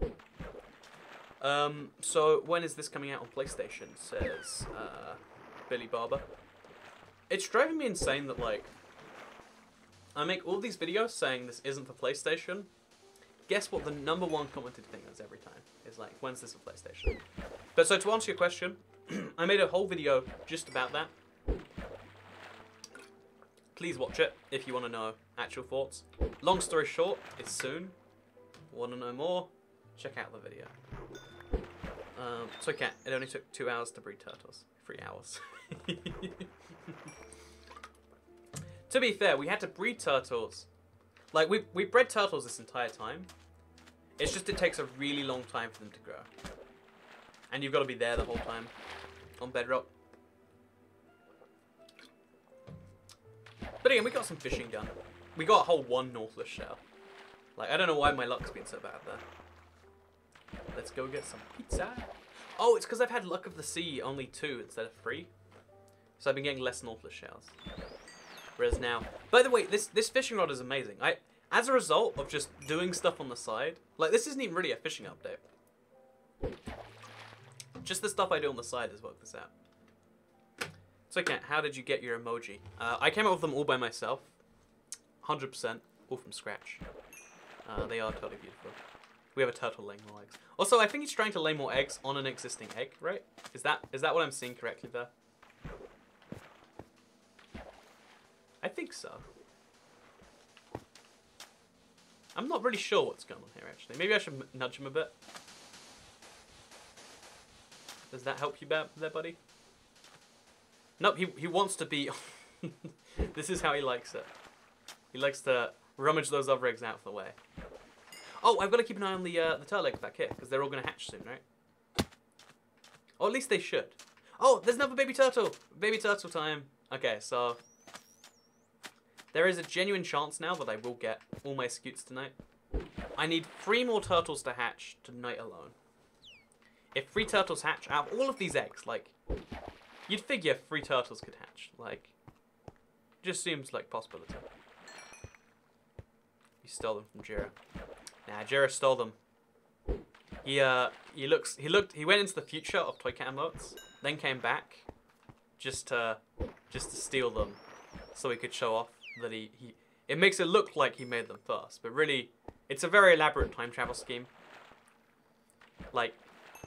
So, when is this coming out on PlayStation? Says, Billy Barber. It's driving me insane that, like, I make all these videos saying this isn't for PlayStation. Guess what the #1 commented thing is every time? Is like, when's this for PlayStation? But so to answer your question, I made a whole video just about that. Please watch it if you want to know actual thoughts. Long story short, it's soon. Want to know more? Check out the video. So okay, it only took 2 hours to breed turtles. 3 hours. To be fair, we had to breed turtles. Like, we bred turtles this entire time. It's just it takes a really long time for them to grow. And you've got to be there the whole time on Bedrock. But again, we got some fishing done. We got a whole 1 Nautilus shell. Like, I don't know why my luck's been so bad there. Let's go get some pizza. Oh, it's because I've had Luck of the Sea only 2 instead of 3. So I've been getting less Nautilus shells. Whereas now, by the way, this fishing rod is amazing. As a result of just doing stuff on the side, like this isn't even really a fishing update. Just the stuff I do on the side has worked this out. So okay, how did you get your emoji? I came up with them all by myself, 100%, all from scratch. They are totally beautiful. We have a turtle laying more eggs. Also, I think he's trying to lay more eggs on an existing egg, right? Is that what I'm seeing correctly there? I think so. I'm not really sure what's going on here, actually. Maybe I should nudge him a bit. Does that help you there, buddy? Nope, he wants to be... This is how he likes it. He likes to rummage those other eggs out of the way. Oh, I've got to keep an eye on the turtle eggs back here, because they're all going to hatch soon, right? Or at least they should. Oh, there's another baby turtle! Baby turtle time. Okay, so... There is a genuine chance now that I will get all my scutes tonight. I need 3 more turtles to hatch tonight alone. If 3 turtles hatch out of all of these eggs, like, you'd figure 3 turtles could hatch. Like, just seems like possibility. You stole them from Jira. Nah, Jira stole them. He went into the future of Toy Cat emotes, then came back just to steal them so he could show off that it makes it look like he made them first, but really it's a very elaborate time travel scheme. Like,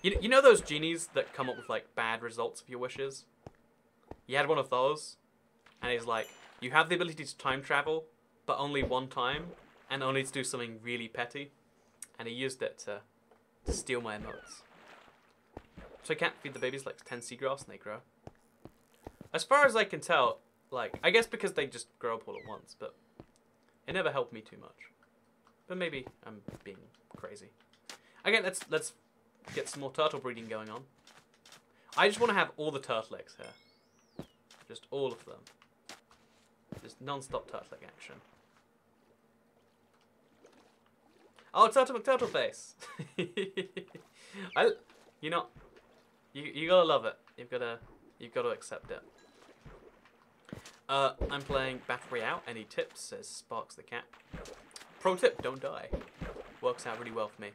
you know those genies that come up with like bad results of your wishes? He had one of those, and he's like, you have the ability to time travel, but only 1 time, and only to do something really petty, and he used it to steal my emotes. So I can't feed the babies like 10 seagrass and they grow. As far as I can tell, like, I guess because they just grow up all at once, but it never helped me too much. But maybe I'm being crazy. Again, let's get some more turtle breeding going on. I just want to have all the turtle eggs here. Just all of them. Just non-stop turtle egg action. Oh, Turtle McTurtleface! You know, you gotta love it. You've gotta accept it. I'm playing Battle Royale. Any tips? Says Sparks the Cat. Pro tip, don't die. Works out really well for me.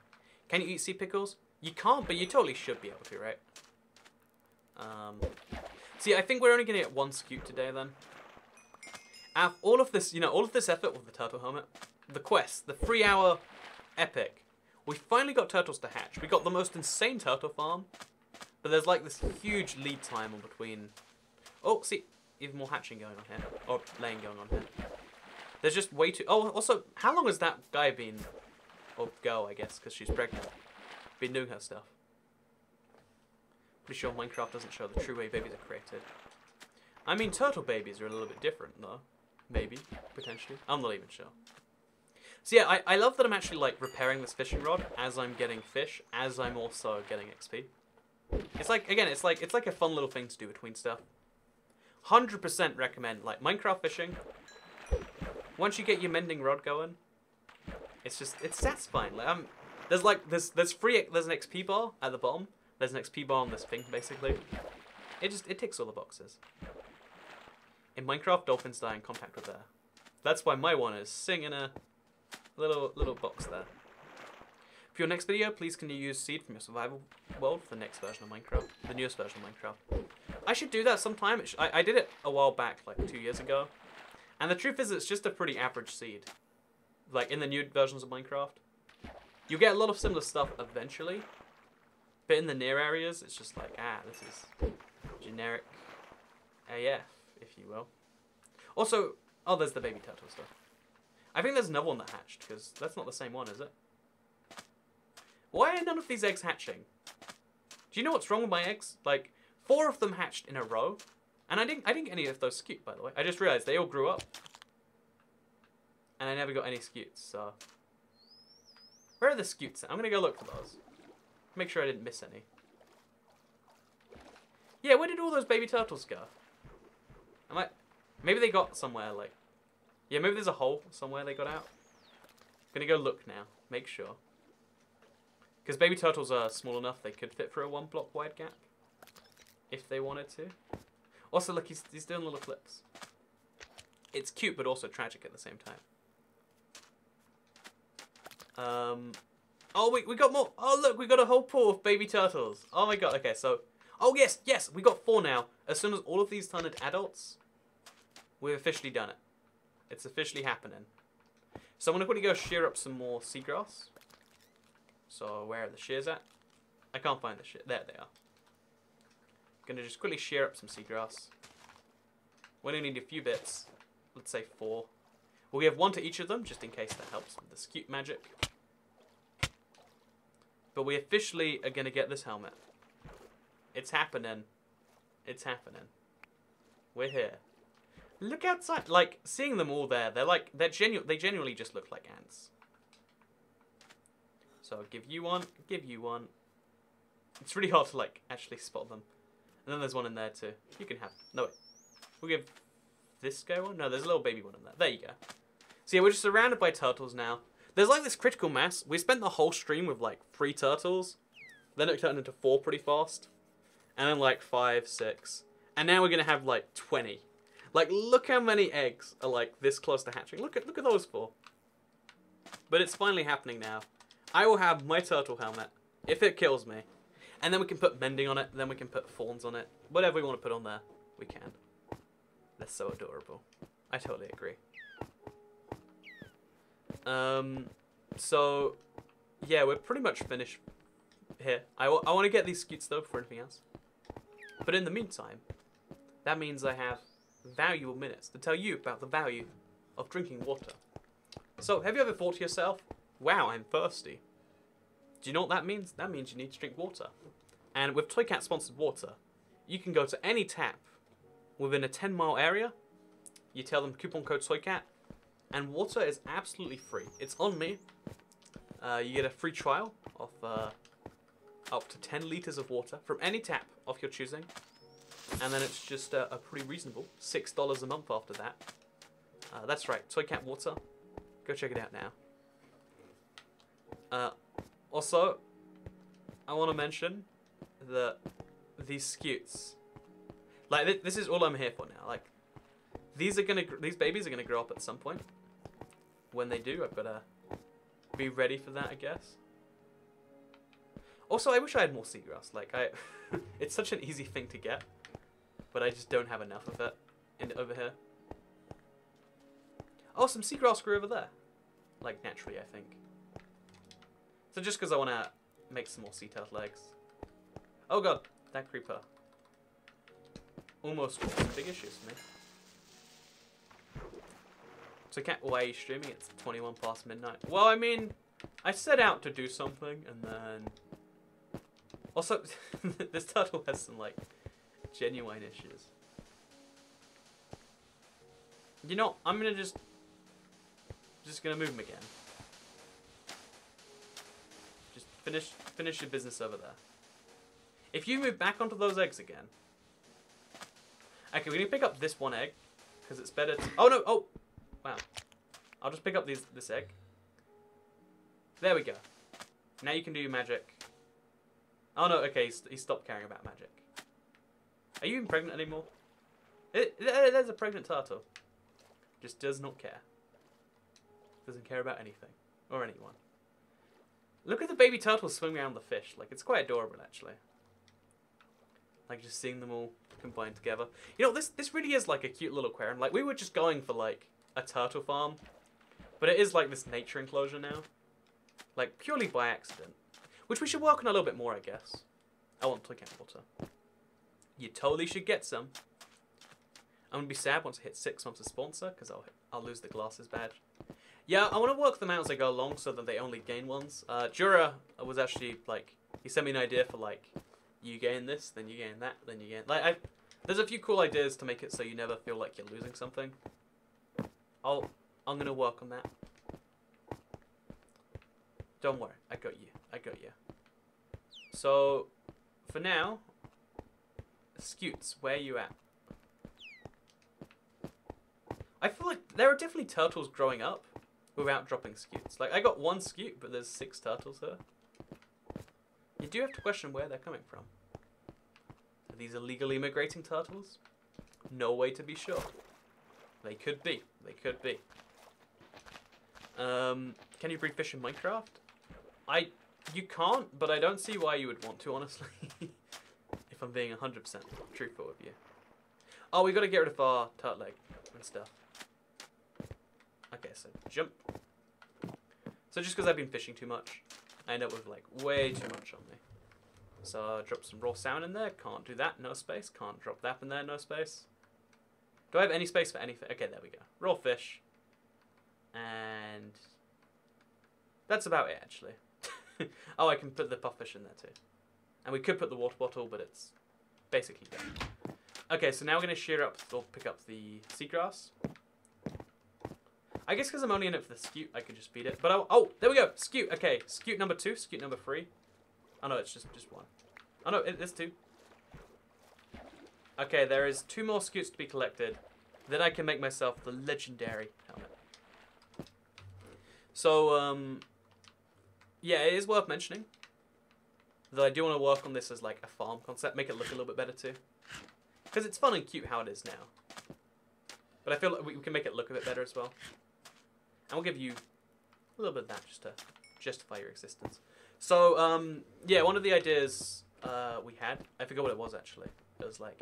Can you eat sea pickles? You can't, but you totally should be able to, right? See, I think we're only gonna get 1 scute today then. Out of all of this, all of this effort with the turtle helmet, the quest, the 3-hour epic, we finally got turtles to hatch. We got the most insane turtle farm, but there's like this huge lead time in between. Oh, see, even more hatching going on here, or laying going on here. There's just way too... Oh, also, how long has that guy been, or girl, I guess, because she's pregnant, been doing her stuff? Pretty sure Minecraft doesn't show the true way babies are created. I mean, turtle babies are a little bit different, though. Maybe, potentially. I'm not even sure. So yeah, I love that I'm actually like repairing this fishing rod as I'm getting fish, as I'm also getting XP. It's like, again, it's like a fun little thing to do between stuff. 100% recommend, like, Minecraft fishing. once you get your mending rod going, it's satisfying. Like there's an XP bar at the bottom. There's an XP bar on this thing basically. It ticks all the boxes. In Minecraft, dolphins die in contact with air. That's why my one is singing a little box there. For your next video, please can you use seed from your survival world for the next version of Minecraft, the newest version of Minecraft. I should do that sometime. I did it a while back, like 2 years ago. And the truth is, it's just a pretty average seed. Like in the new versions of Minecraft, you get a lot of similar stuff eventually. But in the near areas, it's just like, this is generic AF, if you will. Also, there's the baby turtle stuff. I think there's another one that hatched, because that's not the same one, is it? Why are none of these eggs hatching? Do you know what's wrong with my eggs? Like, 4 of them hatched in a row, and I didn't get any of those scute, by the way. I just realized they all grew up, and I never got any scutes. So, where are the scutes? I'm gonna go look for those. Make sure I didn't miss any. Yeah, where did all those baby turtles go? Maybe they got somewhere. Like, yeah, maybe there's a hole somewhere they got out. Gonna go look now. Make sure. Because baby turtles are small enough, they could fit through a 1 block wide gap. If they wanted to. Also, look, he's doing little flips. It's cute, but also tragic at the same time. Oh, we got more. Oh, look, we got a whole pool of baby turtles. Oh my god, okay, so... Oh, yes, we got 4 now. As soon as all of these turn into adults, we've officially done it. It's officially happening. So I'm going to quickly go shear up some more seagrass. So where are the shears at? I can't find the shears. There they are. Gonna just quickly shear up some seagrass. We're gonna need a few bits. Let's say 4. We'll give 1 to each of them, just in case that helps with the scute magic. But we officially are gonna get this helmet. It's happening. It's happening. We're here. Look outside. Like, seeing them all there, they genuinely just look like ants. So I'll give you one, give you one. It's really hard to, like, actually spot them. And then there's one in there too. You can have... No, wait. We'll give this guy one? No, there's a little baby one in there. There you go. So yeah, we're just surrounded by turtles now. There's, like, this critical mass. We spent the whole stream with, like, 3 turtles. Then it turned into 4 pretty fast. And then, like, 5, 6. And now we're going to have, like, 20. Like, look how many eggs are, like, this close to hatching. Look at those 4. But it's finally happening now. I will have my turtle helmet, if it kills me. And then we can put mending on it, then we can put fawns on it. Whatever we want to put on there, we can. That's so adorable. I totally agree. So, yeah, we're pretty much finished here. I want to get these scutes, though, before anything else. But in the meantime, that means I have valuable minutes to tell you about the value of drinking water. So, have you ever thought to yourself, wow, I'm thirsty? Do you know what that means? That means you need to drink water. And with Toycat sponsored water, you can go to any tap within a 10-mile area. You tell them coupon code Toycat, and water is absolutely free. It's on me. You get a free trial of up to 10 liters of water from any tap of your choosing. And then it's just a pretty reasonable $6 a month after that. That's right, Toycat water. Go check it out now. Also, I want to mention that these scutes, like this is all I'm here for now. Like, these babies are gonna grow up at some point. When they do, I've gotta be ready for that, I guess. Also, I wish I had more seagrass. Like, it's such an easy thing to get, but I just don't have enough of it over here. Oh, some seagrass grew over there. Like, naturally, I think. So just because I want to make some more sea turtle eggs. Oh god, that creeper. Almost caused some big issues for me. So why are you streaming? It's 21 past midnight. Well, I mean, I set out to do something and then... Also, this turtle has some, like, genuine issues. You know, I'm gonna just gonna move him again. Finish your business over there. If you move back onto those eggs again. Okay, we need to pick up this one egg. Because it's better to... Oh, no! Oh! Wow. I'll just pick up this egg. There we go. Now you can do your magic. Oh no, okay, he stopped caring about magic. Are you even pregnant anymore? There's a pregnant turtle. Just does not care. Doesn't care about anything. Or anyone. Look at the baby turtles swimming around the fish. Like, it's quite adorable, actually. Like, just seeing them all combined together. You know, this really is like a cute little aquarium. Like, we were just going for, like, a turtle farm. But it is like this nature enclosure now. Like, purely by accident. Which we should work on a little bit more, I guess. I want click out water. You totally should get some. I'm gonna be sad once I hit 6 months of sponsor, because I'll lose the glasses badge. Yeah, I want to work them out as I go along so that they only gain ones. Jura was actually, like, he sent me an idea for, like, you gain this, then you gain that, then you gain... Like, there's a few cool ideas to make it so you never feel like you're losing something. I'm gonna work on that. Don't worry, I got you. I got you. So, for now, Scutes, where are you at? I feel like there are definitely turtles growing up without dropping Scutes. Like, I got 1 Scute, but there's 6 turtles here. You do have to question where they're coming from. Are these illegally migrating turtles? No way to be sure. They could be. They could be. Can you breed fish in Minecraft? You can't, but I don't see why you would want to, honestly. If I'm being 100% truthful with you. Oh, we got to get rid of our turtle egg and stuff. Okay, so jump. So just because I've been fishing too much, I end up with like way too much on me. So drop some raw salmon in there. Can't do that. No space. Can't drop that in there. No space. Do I have any space for anything? Okay, there we go. Raw fish. And that's about it, actually. Oh, I can put the pufferfish in there too. And we could put the water bottle, but it's basically done. Okay, so now we're going to shear up or pick up the seagrass. I guess because I'm only in it for the scute, I could just feed it. But oh, there we go. Scute. Okay, scute number 2, scute number 3. Oh no, it's just 1. Oh no, there's 2. Okay, there is 2 more scutes to be collected. Then I can make myself the legendary helmet. So, yeah, it is worth mentioning that I do want to work on this as like a farm concept, make it look a little bit better too. Because it's fun and cute how it is now. But I feel like we can make it look a bit better as well. And we'll give you a little bit of that just to justify your existence. So, yeah, one of the ideas we had, I forgot what it was actually. It was like,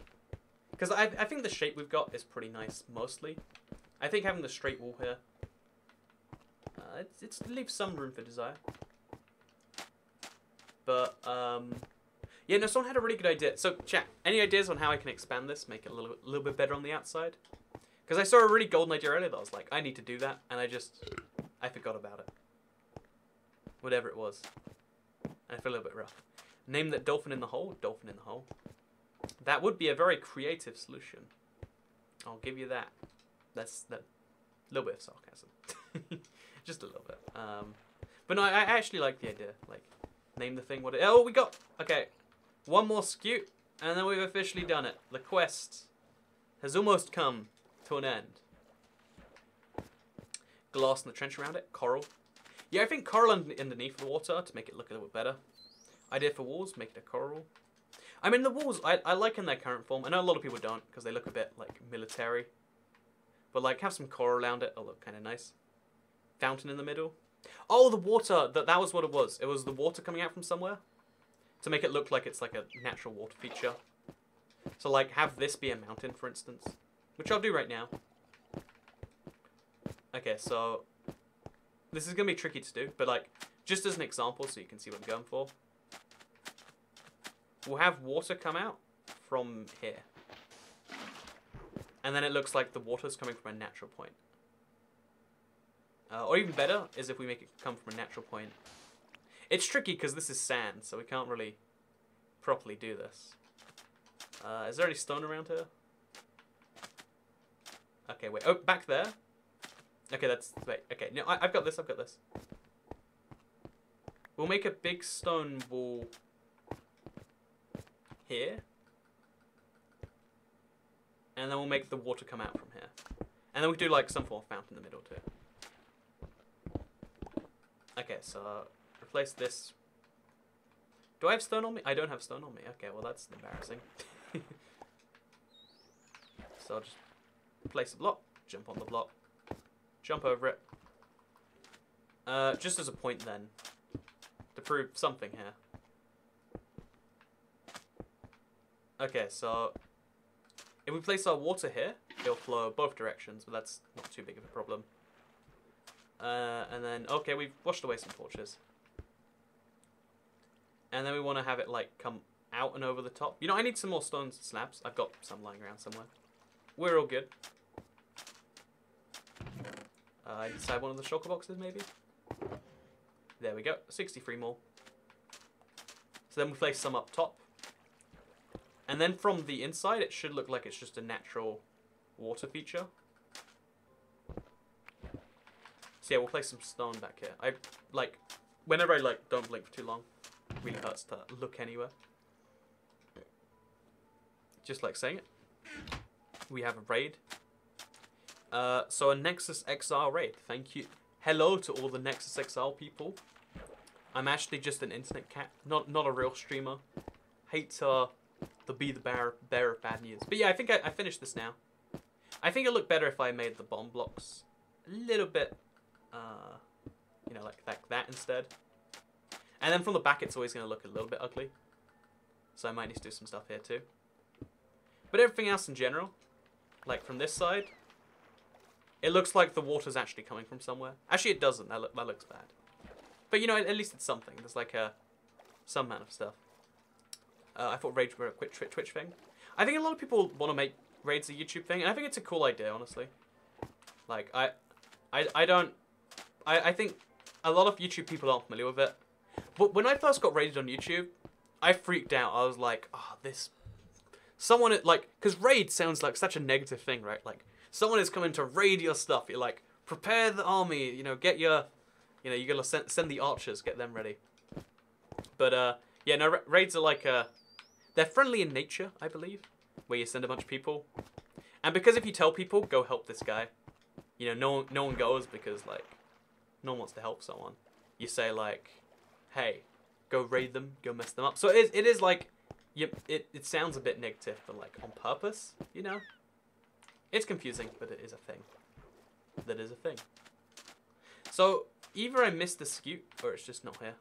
because I think the shape we've got is pretty nice mostly. I think having the straight wall here, it leaves some room for desire. But, yeah, no, someone had a really good idea. So, chat, any ideas on how I can expand this, make it a little bit better on the outside? Because I saw a really golden idea earlier that I was like, I need to do that, and I forgot about it. Whatever it was. And I feel a little bit rough. Name that dolphin in the hole, dolphin in the hole. That would be a very creative solution. I'll give you that. That's that little bit of sarcasm. Just a little bit. But no, I actually like the idea. Like, name the thing what it... Oh, we got... Okay. 1 more scute, and then we've officially done it. The quest has almost come to an end. Glass in the trench around it. Coral. Yeah, I think coral underneath the water to make it look a little bit better. Idea for walls, make it a coral. I mean, the walls, I like in their current form. I know a lot of people don't, because they look a bit, like, military. But, like, have some coral around it. It'll look kind of nice. Fountain in the middle. Oh, the water. That was what it was. It was the water coming out from somewhere. To make it look like it's, like, a natural water feature. So, like, have this be a mountain, for instance. Which I'll do right now. Okay, so... This is going to be tricky to do, but, like, just as an example so you can see what I'm going for. We'll have water come out from here. And then it looks like the water's coming from a natural point. Or even better is if we make it come from a natural point. It's tricky because this is sand, so we can't really properly do this. Is there any stone around here? Okay, wait. Oh, back there. Okay, that's... Wait, okay. No, I've got this, I've got this. We'll make a big stone wall here. And then we'll make the water come out from here. And then we'll do, like, some form of fountain in the middle, too. Okay, so replace this. Do I have stone on me? I don't have stone on me. Okay, well that's embarrassing. So I'll just place a block, jump on the block, jump over it. Just as a point then, to prove something here. Okay, so if we place our water here, it'll flow both directions, but that's not too big of a problem. And then, okay, we've washed away some torches. And then we want to have it, like, come out and over the top. You know, I need some more stone slabs. I've got some lying around somewhere. We're all good. Inside one of the shulker boxes, maybe? There we go. 63 more. So then we place some up top. And then from the inside, it should look like it's just a natural water feature. So yeah, we'll place some stone back here. Whenever I, don't blink for too long, it really hurts to look anywhere. Just like saying it. We have a raid. So a Nexus XR raid. Thank you. Hello to all the Nexus XR people. I'm actually just an internet cat, not a real streamer. Hate to be the bearer of bad news. But yeah, I think I finished this now. I think it'd look better if I made the bomb blocks a little bit, you know, like that instead. And then from the back, it's always going to look a little bit ugly. So I might need to do some stuff here too. But everything else in general, like from this side, it looks like the water's actually coming from somewhere. Actually, it doesn't. That looks bad. But you know, at least it's something. There's like some amount of stuff. I thought raids were a quick Twitch thing. I think a lot of people want to make raids a YouTube thing, and I think it's a cool idea, honestly. Like I think a lot of YouTube people aren't familiar with it. But when I first got raided on YouTube, I freaked out. I was like, oh, someone, like, because raid sounds like such a negative thing, right? Like, someone is coming to raid your stuff. You're like, prepare the army, you know, get your, you know, you gotta send the archers, get them ready. But, yeah, no, raids are like, they're friendly in nature, I believe, where you send a bunch of people. And because if you tell people, go help this guy, you know, no one goes because, like, no one wants to help someone. You say, like, hey, go raid them, go mess them up. So it is like, it sounds a bit negative, but, like, on purpose, you know? It's confusing, but it is a thing. That is a thing. So, either I missed the scoot, or it's just not here.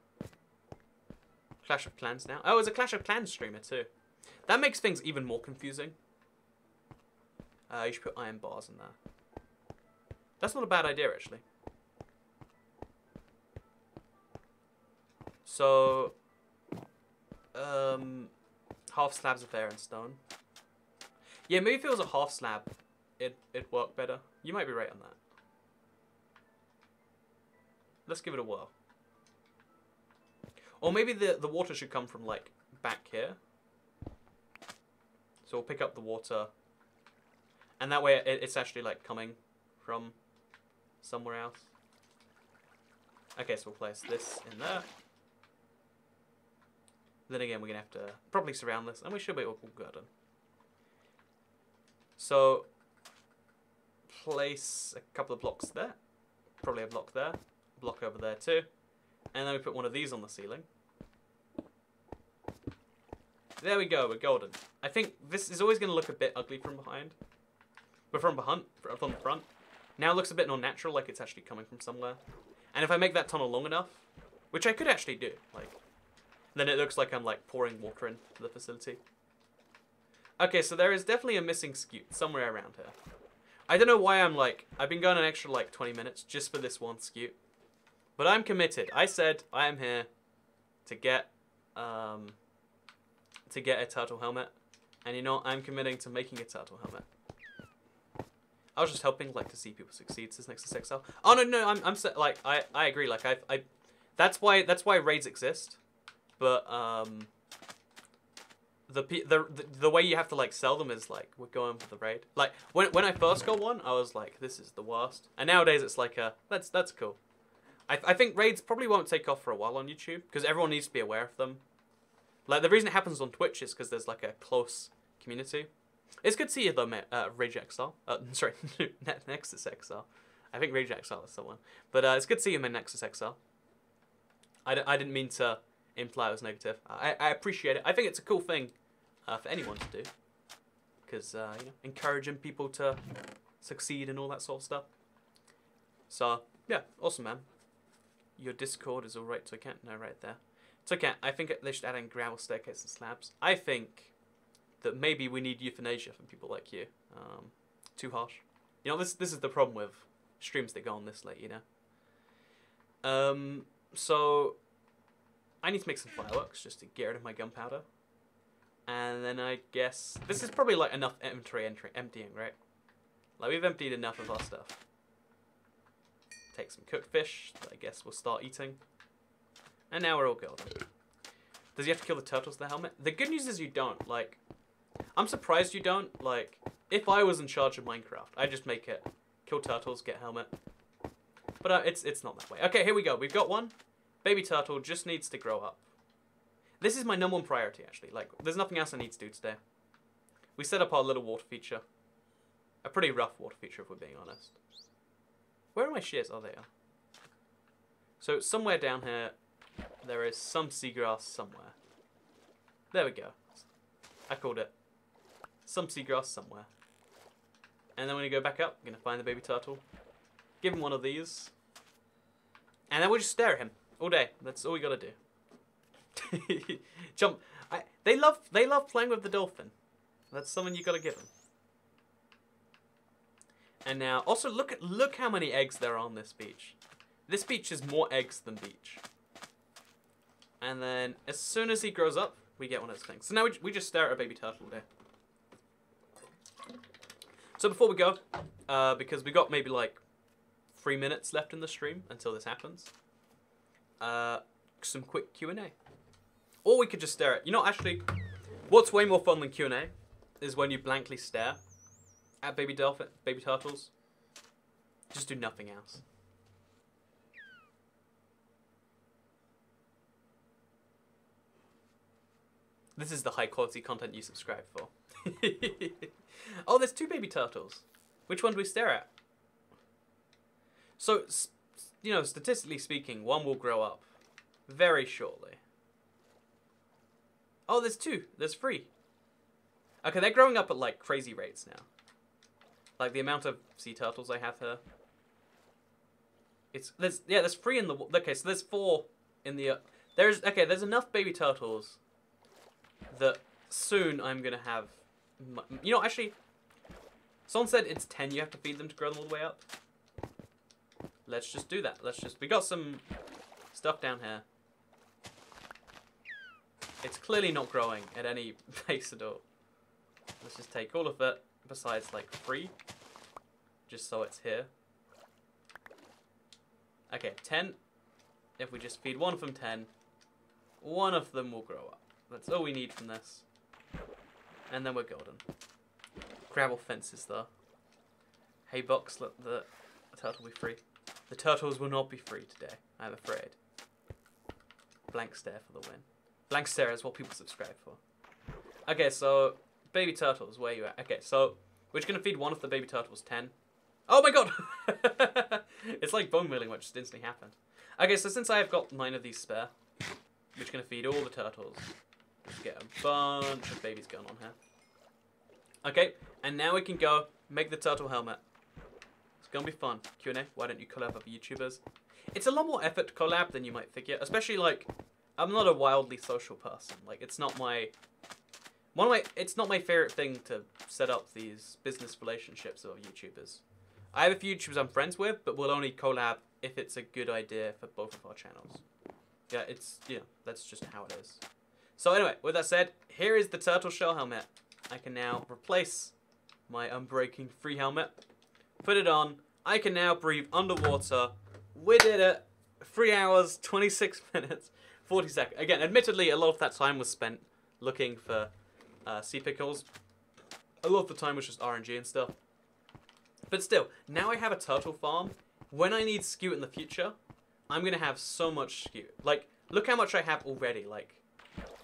Clash of Clans now. Oh, it's a Clash of Clans streamer too. That makes things even more confusing. You should put iron bars in there. That's not a bad idea, actually. So, half slabs of air and stone. Yeah, maybe if it was a half slab, it'd work better. You might be right on that. Let's give it a whirl. Or maybe the water should come from, like, back here. So we'll pick up the water. And that way it's actually, like, coming from somewhere else. Okay, so we'll place this in there. Then again, we're going to have to probably surround this. And we should be all good. So, place a couple of blocks there. Probably a block there. A block over there too. And then we put one of these on the ceiling. There we go, we're golden. I think this is always going to look a bit ugly from behind. But from the front. Now it looks a bit more natural, like it's actually coming from somewhere. And if I make that tunnel long enough, which I could actually do, like, then it looks like I'm, like, pouring water into the facility. Okay, so there is definitely a missing scoot somewhere around here. I don't know why I've been going an extra, like, 20 minutes just for this one scoot. But I'm committed. I said I am here to get a turtle helmet. And you know, I'm committing to making a turtle helmet. I was just hoping, like, to see people succeed since Nexus XL. Oh no, I agree. Like that's why raids exist. But the way you have to, like, sell them is, like, we're going for the raid. Like when I first got one, I was like, this is the worst. And nowadays it's like that's cool. I think raids probably won't take off for a while on YouTube because everyone needs to be aware of them. Like, the reason it happens on Twitch is because there's, like, a close community. It's good to see you, though, Rage XR. Sorry, Nexus XR. I think Rage XR is someone. But it's good to see you, Nexus XR. I didn't mean to imply it was negative. I appreciate it. I think it's a cool thing for anyone to do. Because, you know, encouraging people to succeed and all that sort of stuff. So, yeah, awesome, man. Your Discord is alright, so I can't. No, right there. It's okay. I think they should add in gravel staircase and slabs. I think that maybe we need euthanasia from people like you. Too harsh. You know, this is the problem with streams that go on this late, you know. So I need to make some fireworks just to get rid of my gunpowder. And then I guess this is probably like enough inventory emptying, right? Like we've emptied enough of our stuff. Take some cooked fish that I guess we'll start eating. And now we're all golden. Does he have to kill the turtles with the helmet? The good news is you don't. Like, I'm surprised you don't. Like, if I was in charge of Minecraft, I'd just make it kill turtles, get helmet. But it's not that way. Okay, here we go. We've got one. Baby turtle just needs to grow up. This is my #1 priority, actually. Like, there's nothing else I need to do today. We set up our little water feature. A pretty rough water feature, if we're being honest. Where are my shears? Oh, they are. So, somewhere down here, there is some seagrass somewhere. There we go. I called it. Some seagrass somewhere. And then when you go back up, I'm going to find the baby turtle. Give him one of these. And then we'll just stare at him all day. That's all we got to do. Jump. They love playing with the dolphin. That's something you got to give them. And now, also look how many eggs there are on this beach. This beach is more eggs than beach. And then, as soon as he grows up, we get one of those things. So now we just stare at a baby turtle all day. So before we go, because we got maybe like 3 minutes left in the stream until this happens, some quick Q&A. Or we could just stare at, you know, actually, what's way more fun than Q&A is when you blankly stare at baby turtles. Just do nothing else. This is the high quality content you subscribe for. Oh, there's 2 baby turtles. Which one do we stare at? So, you know, statistically speaking, one will grow up very shortly. Oh, there's 2. There's 3. Okay, they're growing up at like crazy rates now. Like the amount of sea turtles I have here. There's 3 in the, okay, so there's 4 in the, there's enough baby turtles that soon I'm gonna have, you know, actually, someone said it's 10 you have to feed them to grow them all the way up. Let's just do that. We got some stuff down here. It's clearly not growing at any pace at all. Let's just take all of it, besides like 3, just so it's here. Okay, 10. If we just feed one of them 10, one of them will grow up. That's all we need from this. And then we're golden. Gravel fences though. Hey Box, let the turtle be free. The turtles will not be free today, I'm afraid. Blank stare for the win. Blank stare is what people subscribe for. Okay, so baby turtles, where are you at? Okay, so we're just gonna feed one of the baby turtles 10. Oh my god! It's like bone milling, which just instantly happened. Okay, so since I have got 9 of these spare, we're just gonna feed all the turtles. Just get a bunch of babies going on here. Okay, and now we can go make the turtle helmet. It's gonna be fun. Q&A, why don't you collab with YouTubers? It's a lot more effort to collab than you might figure, especially like, I'm not a wildly social person. Like, it's not my favorite thing to set up these business relationships with YouTubers. I have a few YouTubers I'm friends with, but we'll only collab if it's a good idea for both of our channels. Yeah, that's just how it is. So anyway, with that said, here is the turtle shell helmet. I can now replace my unbreaking free helmet. Put it on. I can now breathe underwater. We did it. 3 hours, 26 minutes, 40 seconds. Again, admittedly, a lot of that time was spent looking for sea pickles. A lot of the time was just RNG and stuff. But still, now I have a turtle farm. When I need skew in the future, I'm going to have so much skew. Like, look how much I have already. Like,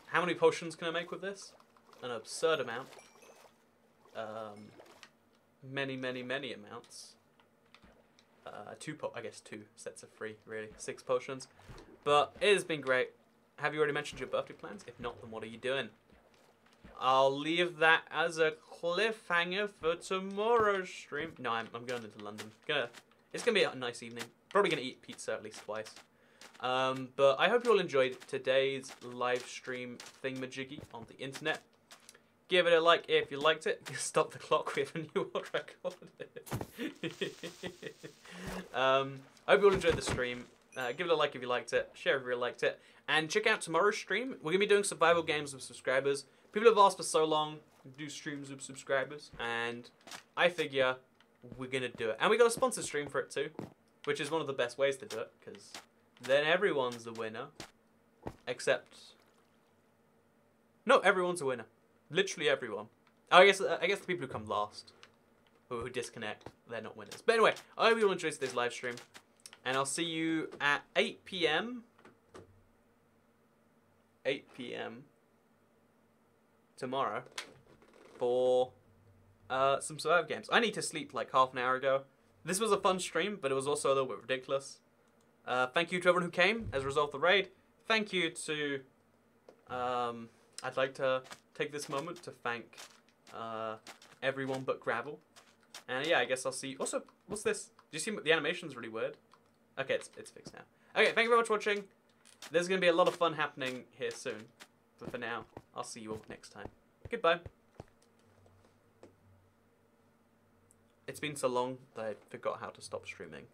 how many potions can I make with this? An absurd amount. Many, many, many amounts. I guess 2 sets of 3, really. 6 potions. But it has been great. Have you already mentioned your birthday plans? If not, then what are you doing? I'll leave that as a cliffhanger for tomorrow's stream. No, I'm going into London. It's going to be a nice evening. Probably going to eat pizza at least twice. But I hope you all enjoyed today's live stream thingamajiggy on the internet. Give it a like if you liked it. Stop the clock, we have a new world record. I hope you all enjoyed the stream. Give it a like if you liked it. Share if you liked it. And check out tomorrow's stream. We're going to be doing survival games with subscribers. People have asked for so long to do streams with subscribers. And I figure we're going to do it. And we got a sponsored stream for it too. Which is one of the best ways to do it. Because then everyone's the winner. Except... No, everyone's a winner. Literally everyone. Oh, I guess the people who come last, who disconnect, they're not winners. But anyway, I hope you all enjoyed today's live stream, and I'll see you at 8 p.m. 8 p.m. tomorrow for some survival games. I need to sleep like half an hour ago. This was a fun stream, but it was also a little bit ridiculous. Thank you to everyone who came as a result of the raid. Thank you to... I'd like to take this moment to thank everyone but Gravel. And yeah, I guess I'll see... Also, what's this? Do you see the animation's really weird? Okay, it's fixed now. Okay, thank you very much for watching. There's going to be a lot of fun happening here soon. But for now, I'll see you all next time. Goodbye. It's been so long that I forgot how to stop streaming.